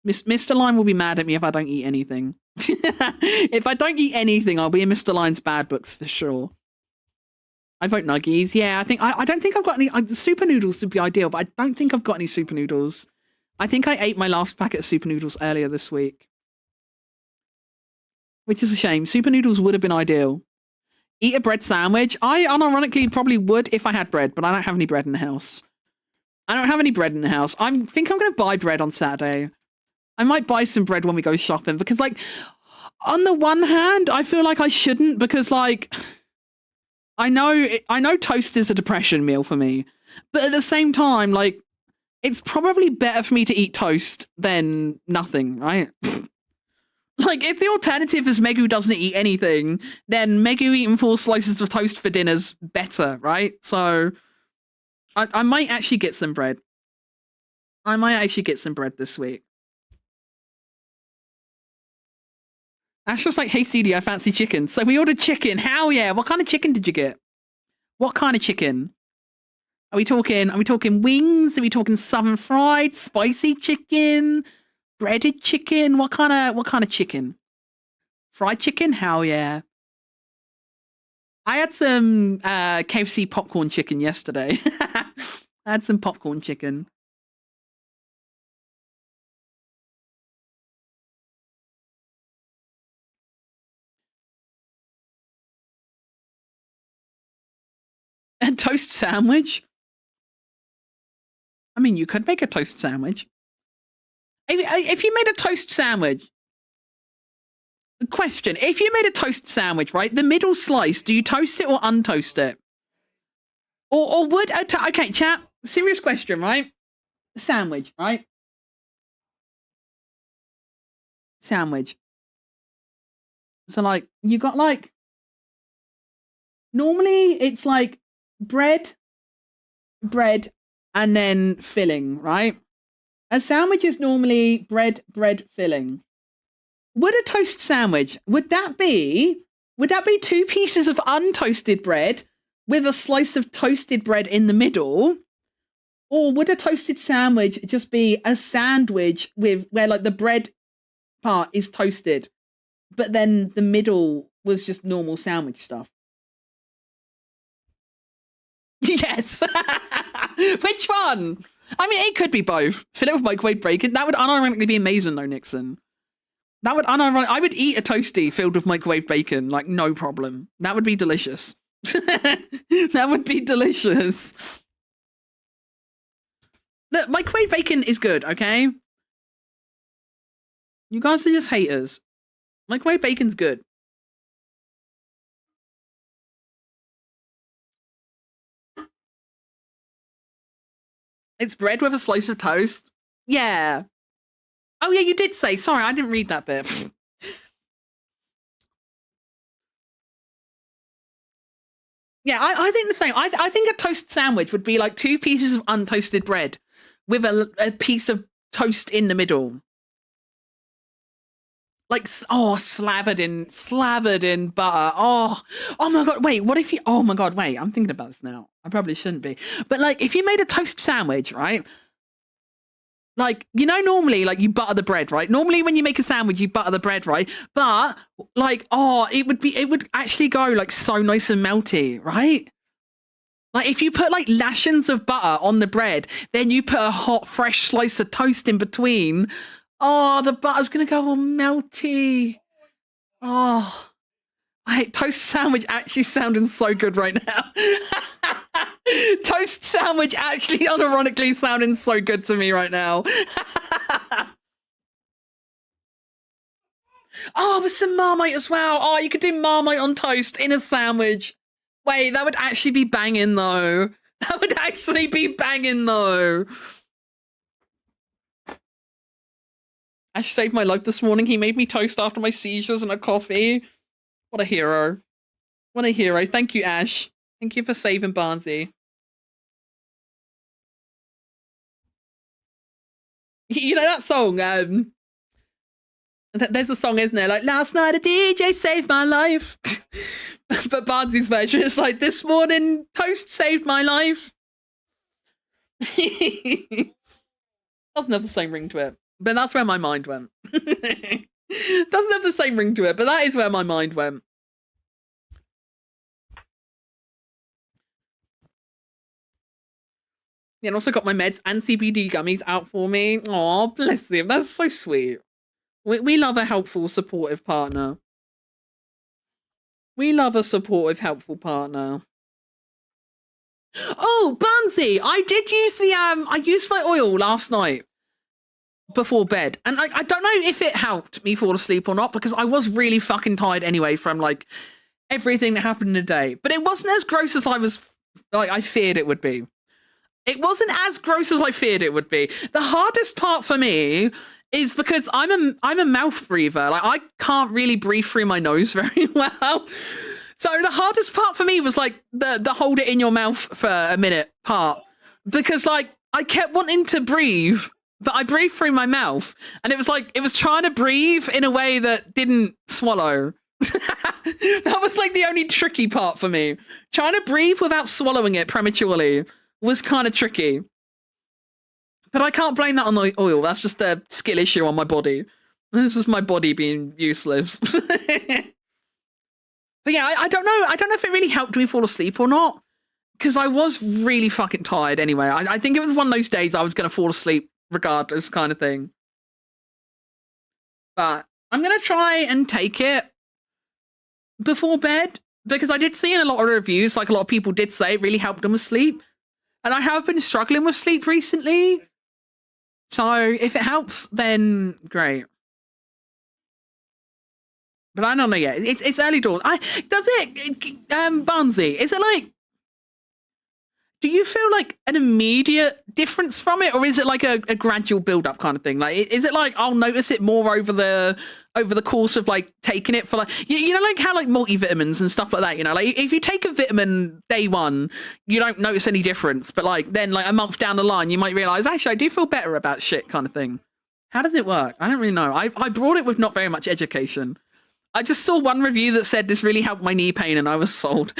S1: Mr. Line will be mad at me if I don't eat anything. If I don't eat anything, I'll be in Mr. Line's bad books for sure. I vote nuggies. Yeah, I think I don't think I've got any super noodles would be ideal, but I don't think I've got any super noodles. I think I ate my last packet of super noodles earlier this week, which is a shame. Super noodles would have been ideal. Eat a bread sandwich. I unironically probably would if I had bread, but I don't have any bread in the house. I don't have any bread in the house. I think I'm going to buy bread on Saturday. I might buy some bread when we go shopping because, like, on the one hand, I feel like I shouldn't because, like, I know toast is a depression meal for me, but at the same time, like, it's probably better for me to eat toast than nothing, right? Like, if the alternative is Megu doesn't eat anything, then Megu eating 4 slices of toast for dinner's better, right? So, I might actually get some bread. I might actually get some bread this week. Ash was like, hey, CD, I fancy chicken. So we ordered chicken. Hell yeah. What kind of chicken did you get? What kind of chicken? Are we talking wings? Are we talking southern fried, spicy chicken, breaded chicken? What kind of chicken? Fried chicken? Hell yeah. I had some KFC popcorn chicken yesterday. I had some popcorn chicken. A toast sandwich? I mean, you could make a toast sandwich. If you made a toast sandwich, question, if you made a toast sandwich, right, the middle slice, do you toast it or untoast it? Or would, okay, chat, serious question, right? Sandwich, right? Sandwich. So, like, you got, like, normally it's like bread, and then filling, right? A sandwich is normally bread, filling. Would a toast sandwich, would that be 2 pieces of untoasted bread with a slice of toasted bread in the middle? Or would a toasted sandwich just be a sandwich with where, like, the bread part is toasted, but then the middle was just normal sandwich stuff? Yes. Which one? I mean, it could be both. Fill it with microwave bacon. That would unironically be amazing, though, Nixon. That would I would eat a toasty filled with microwave bacon, like, no problem. That would be delicious. That would be delicious. Look, microwave bacon is good, okay? You guys are just haters. Microwave bacon's good. It's bread with a slice of toast. Yeah. Oh, yeah, you did say. Sorry, I didn't read that bit. Yeah, I think the same. I think a toast sandwich would be like 2 pieces of untoasted bread with a piece of toast in the middle. Like, slathered in butter. Oh my God. Wait, what if you, oh my God, wait, I'm thinking about this now. I probably shouldn't be. But, like, if you made a toast sandwich, right? Like, you know, normally, like, you butter the bread, right? Normally when you make a sandwich, you butter the bread, right? But, like, it would actually go, like, so nice and melty, right? Like, if you put, like, lashings of butter on the bread, then you put a hot, fresh slice of toast in between. Oh, the butter's gonna go all melty. Oh, toast sandwich actually sounding so good right now. Toast sandwich actually unironically sounding so good to me right now. Oh, with some Marmite as well. Oh, you could do Marmite on toast in a sandwich. Wait, that would actually be banging though. That would actually be banging though. Ash saved my life this morning. He made me toast after my seizures and a coffee. What a hero. What a hero. Thank you, Ash. Thank you for saving Barnsey. You know that song? There's a song, isn't there? Like, last night a DJ saved my life. But Barnsey's version is like, this morning toast saved my life. Doesn't have the same ring to it. But that's where my mind went. Doesn't have the same ring to it, but that is where my mind went. Yeah, and also got my meds and CBD gummies out for me. Oh, bless him. That's so sweet. We love a helpful, supportive partner. We love a supportive, helpful partner. Oh, Barnsey, I did use the I used my oil last night before bed, and I don't know if it helped me fall asleep or not, because I was really fucking tired anyway from like everything that happened in the day. But it wasn't as gross as I feared it would be. It wasn't as gross as I feared it would be. The hardest part for me is because I'm a mouth breather. Like, I can't really breathe through my nose very well. So the hardest part for me was like the hold it in your mouth for a minute part, because like I kept wanting to breathe, but I breathed through my mouth, and it was like it was trying to breathe in a way that didn't swallow. That was like the only tricky part for me. Trying to breathe without swallowing it prematurely was kind of tricky. But I can't blame that on the oil. That's just a skill issue on my body. This is my body being useless. But yeah, I don't know. I don't know if it really helped me fall asleep or not, because I was really fucking tired anyway. I think it was one of those days I was going to fall asleep regardless, kind of thing. But I'm going to try and take it before bed, because I did see in a lot of reviews, like a lot of people did say it really helped them with sleep. And I have been struggling with sleep recently. So if it helps, then great. But I don't know yet. It's early doors. Barnsey, is it like, do you feel like an immediate difference from it, or is it like a gradual build-up kind of thing? Like, is it like I'll notice it more over the course of like taking it for like you know, like how like multivitamins and stuff like that, you know, like if you take a vitamin day one, you don't notice any difference, but like then like a month down the line, you might realize actually I do feel better about shit, kind of thing. How does it work? I don't really know. I brought it with not very much education. I just saw one review that said this really helped my knee pain, and I was sold.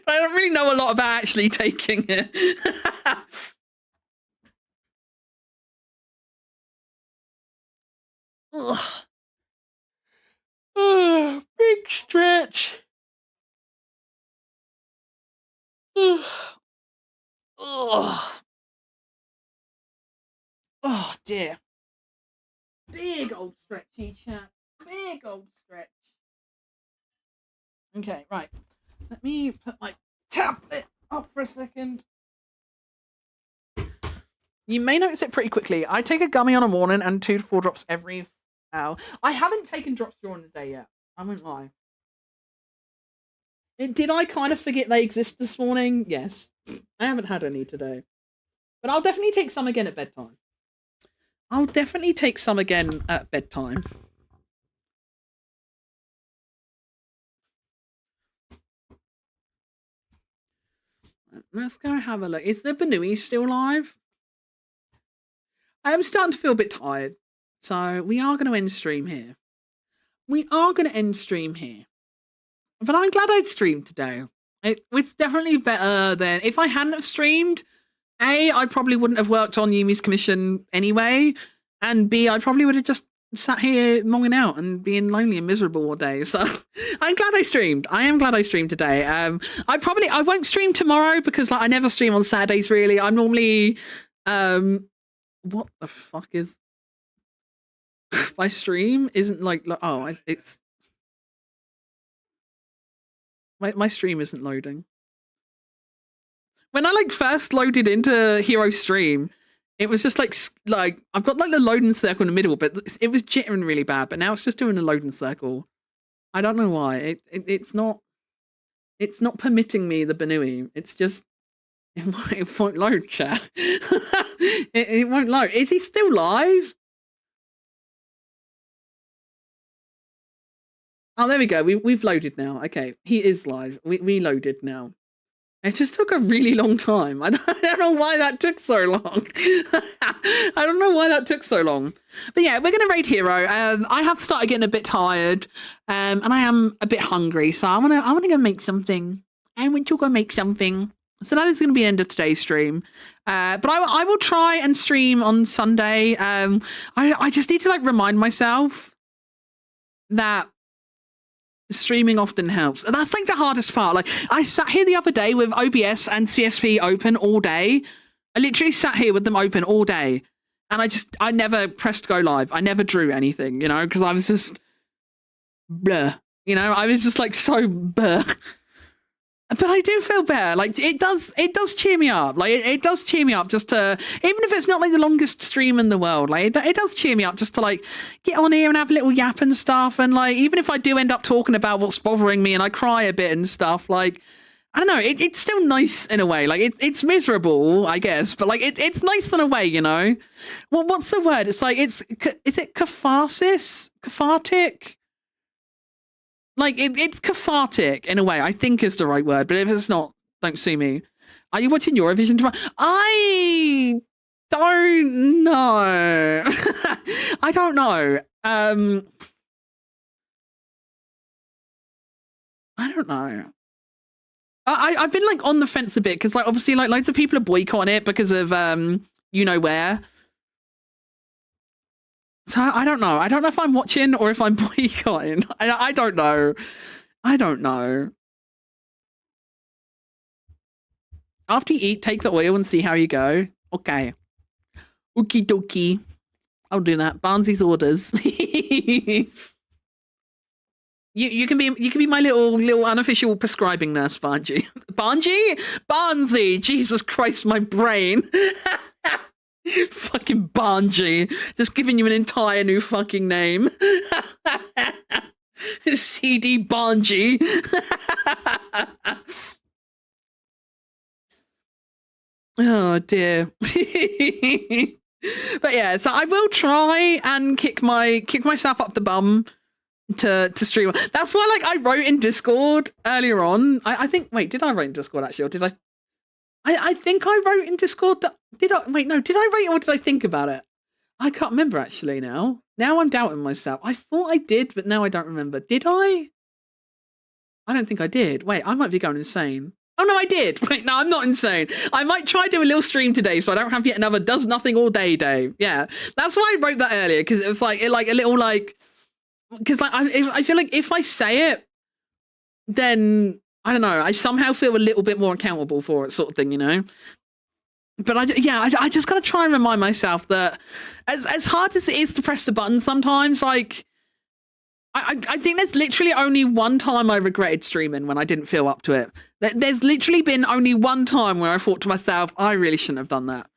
S1: But I don't really know a lot about actually taking it. Ugh. Big stretch. Ugh. Ugh. Oh dear. Big old stretchy chat. Big old stretch. Okay, right. Let me put my tablet up for a second. You may notice it pretty quickly. I take a gummy on a morning and 2 to 4 drops every hour. I haven't taken drops during the day yet. I won't lie. Did I kind of forget they exist this morning? Yes. I haven't had any today. But I'll definitely take some again at bedtime. I'll definitely take some again at bedtime. Let's go have a look. Is the Banui still live? I am starting to feel a bit tired. So we are going to end stream here. We are going to end stream here. But I'm glad I'd streamed today. It's definitely better than... If I hadn't have streamed, A, I probably wouldn't have worked on Yumi's commission anyway. And B, I probably would have just sat here monging out and being lonely and miserable all day. So I'm glad I streamed. I am glad I streamed today. I won't stream tomorrow because like, I never stream on Saturdays really. I'm normally what the fuck is my stream isn't like it's my stream isn't loading. When I like first loaded into Hero Stream, it was just like I've got like the loading circle in the middle, but it was jittering really bad. But now it's just doing a loading circle. I don't know why. It's not permitting me the Banui. It's just it won't load, chat. it won't load. Is he still live? Oh, there we go. We've loaded now. Okay, he is live. We loaded now. It just took a really long time. I don't know why that took so long. I don't know why that took so long. But yeah, we're going to raid Hero. I have started getting a bit tired, and I am a bit hungry. So I want to go make something. I want to go make something. So that is going to be the end of today's stream. But I will try and stream on Sunday. I just need to like remind myself that Streaming often helps. That's like the hardest part. Like I sat here the other day with OBS and CSP open all day. I literally sat here with them open all day. And I never pressed go live. I never drew anything, you know, because I was just bleh. You know, I was just like so bleh. But I do feel better. Like it does cheer me up. Like it does cheer me up just to, even if it's not like the longest stream in the world, like it does cheer me up just to like get on here and have a little yap and stuff. And like, even if I do end up talking about what's bothering me and I cry a bit and stuff, like, I don't know, it's still nice in a way. Like it's miserable, I guess, but like it's nice in a way, you know? Well, what's the word? It's like, is it catharsis? Cathartic? Like, it's cathartic in a way, I think is the right word. But if it's not, don't sue me. Are you watching Eurovision tomorrow? I don't know. I don't know. I don't know. I've been, like, on the fence a bit. Because, like, obviously, like, loads of people are boycotting it because of, you know where. So I don't know. I don't know if I'm watching or if I'm boycotting. I don't know. I don't know. After you eat, take the oil and see how you go. Okay. Okie dokie. I'll do that. Barnsley's orders. You can be my little unofficial prescribing nurse, Barnsley. Barnsley. Jesus Christ, my brain. Fucking Barnsley. Just giving you an entire new fucking name. CD Barnsley. Oh dear. But yeah, so I will try and kick myself up the bum to stream. That's why, like, I wrote in Discord earlier on. I think, wait, did I write in Discord actually, or did I think I wrote in Discord that, did I write it or did I think about it? I can't remember actually now. Now I'm doubting myself. I thought I did, but now I don't remember. Did I? I don't think I did. Wait, I might be going insane. Oh no, I did. Wait, no, I'm not insane. I might try do a little stream today so I don't have yet another does nothing all day day. Yeah, that's why I wrote that earlier, because it was like a little like, because like I feel like if I say it, then I don't know, I somehow feel a little bit more accountable for it, sort of thing, you know. But I just gotta try and remind myself that as hard as it is to press the button sometimes, like I think there's literally only one time I regretted streaming when I didn't feel up to it. There's literally been only one time where I thought to myself, I really shouldn't have done that.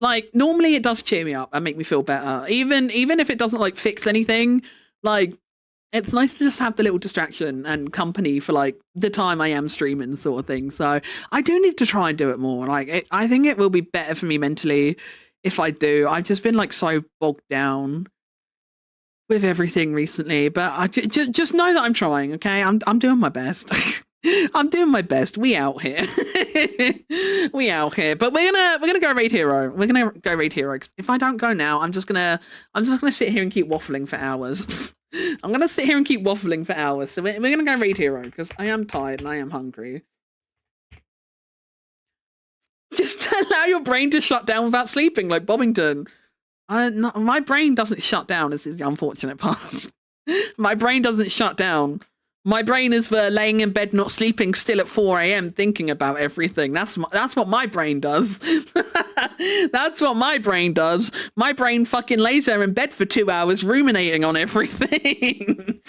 S1: Like, normally it does cheer me up and make me feel better. Even if it doesn't, like, fix anything, like, it's nice to just have the little distraction and company for, like, the time I am streaming, sort of thing. So I do need to try and do it more. Like, I think it will be better for me mentally if I do. I've just been, like, so bogged down with everything recently, but I just know that I'm trying. Okay, I'm doing my best. I'm doing my best. We out here. We out here. But we're gonna go raid hero. We're gonna go raid hero. If I don't go now, I'm just gonna sit here and keep waffling for hours. I'm gonna sit here and keep waffling for hours. So we're gonna go raid hero because I am tired and I am hungry. Just allow your brain to shut down without sleeping, like Bobbington. My brain doesn't shut down. This is the unfortunate part. My brain doesn't shut down. My brain is for laying in bed, not sleeping, still at 4 a.m. thinking about everything. That's what my brain does. That's what my brain does. My brain fucking lays there in bed for 2 hours ruminating on everything.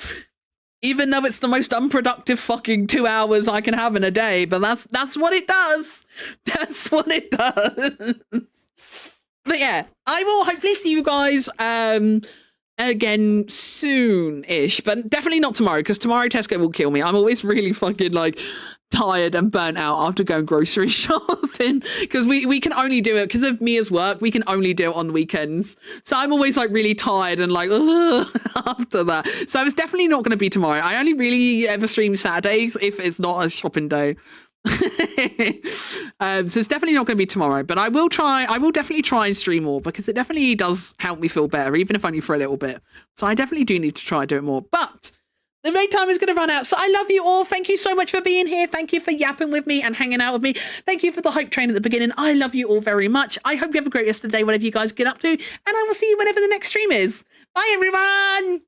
S1: Even though it's the most unproductive fucking 2 hours I can have in a day, but that's what it does. That's what it does. But yeah, I will hopefully see you guys again soon-ish, but definitely not tomorrow, because tomorrow Tesco will kill me. I'm always really fucking like tired and burnt out after going grocery shopping, because we can only do it because of Mia's work. We can only do it on the weekends, so I'm always like really tired and like after that. So it's definitely not going to be tomorrow. I only really ever stream Saturdays if it's not a shopping day. So it's definitely not going to be tomorrow, but I will definitely try and stream more, because it definitely does help me feel better, even if only for a little bit. So I definitely do need to try and do it more, but the main time is going to run out. So I love you all. Thank you so much for being here. Thank you for yapping with me and hanging out with me. Thank you for the hype train at the beginning. I love you all very much. I hope you have a great rest of the day, whatever you guys get up to, and I will see you whenever the next stream is. Bye everyone.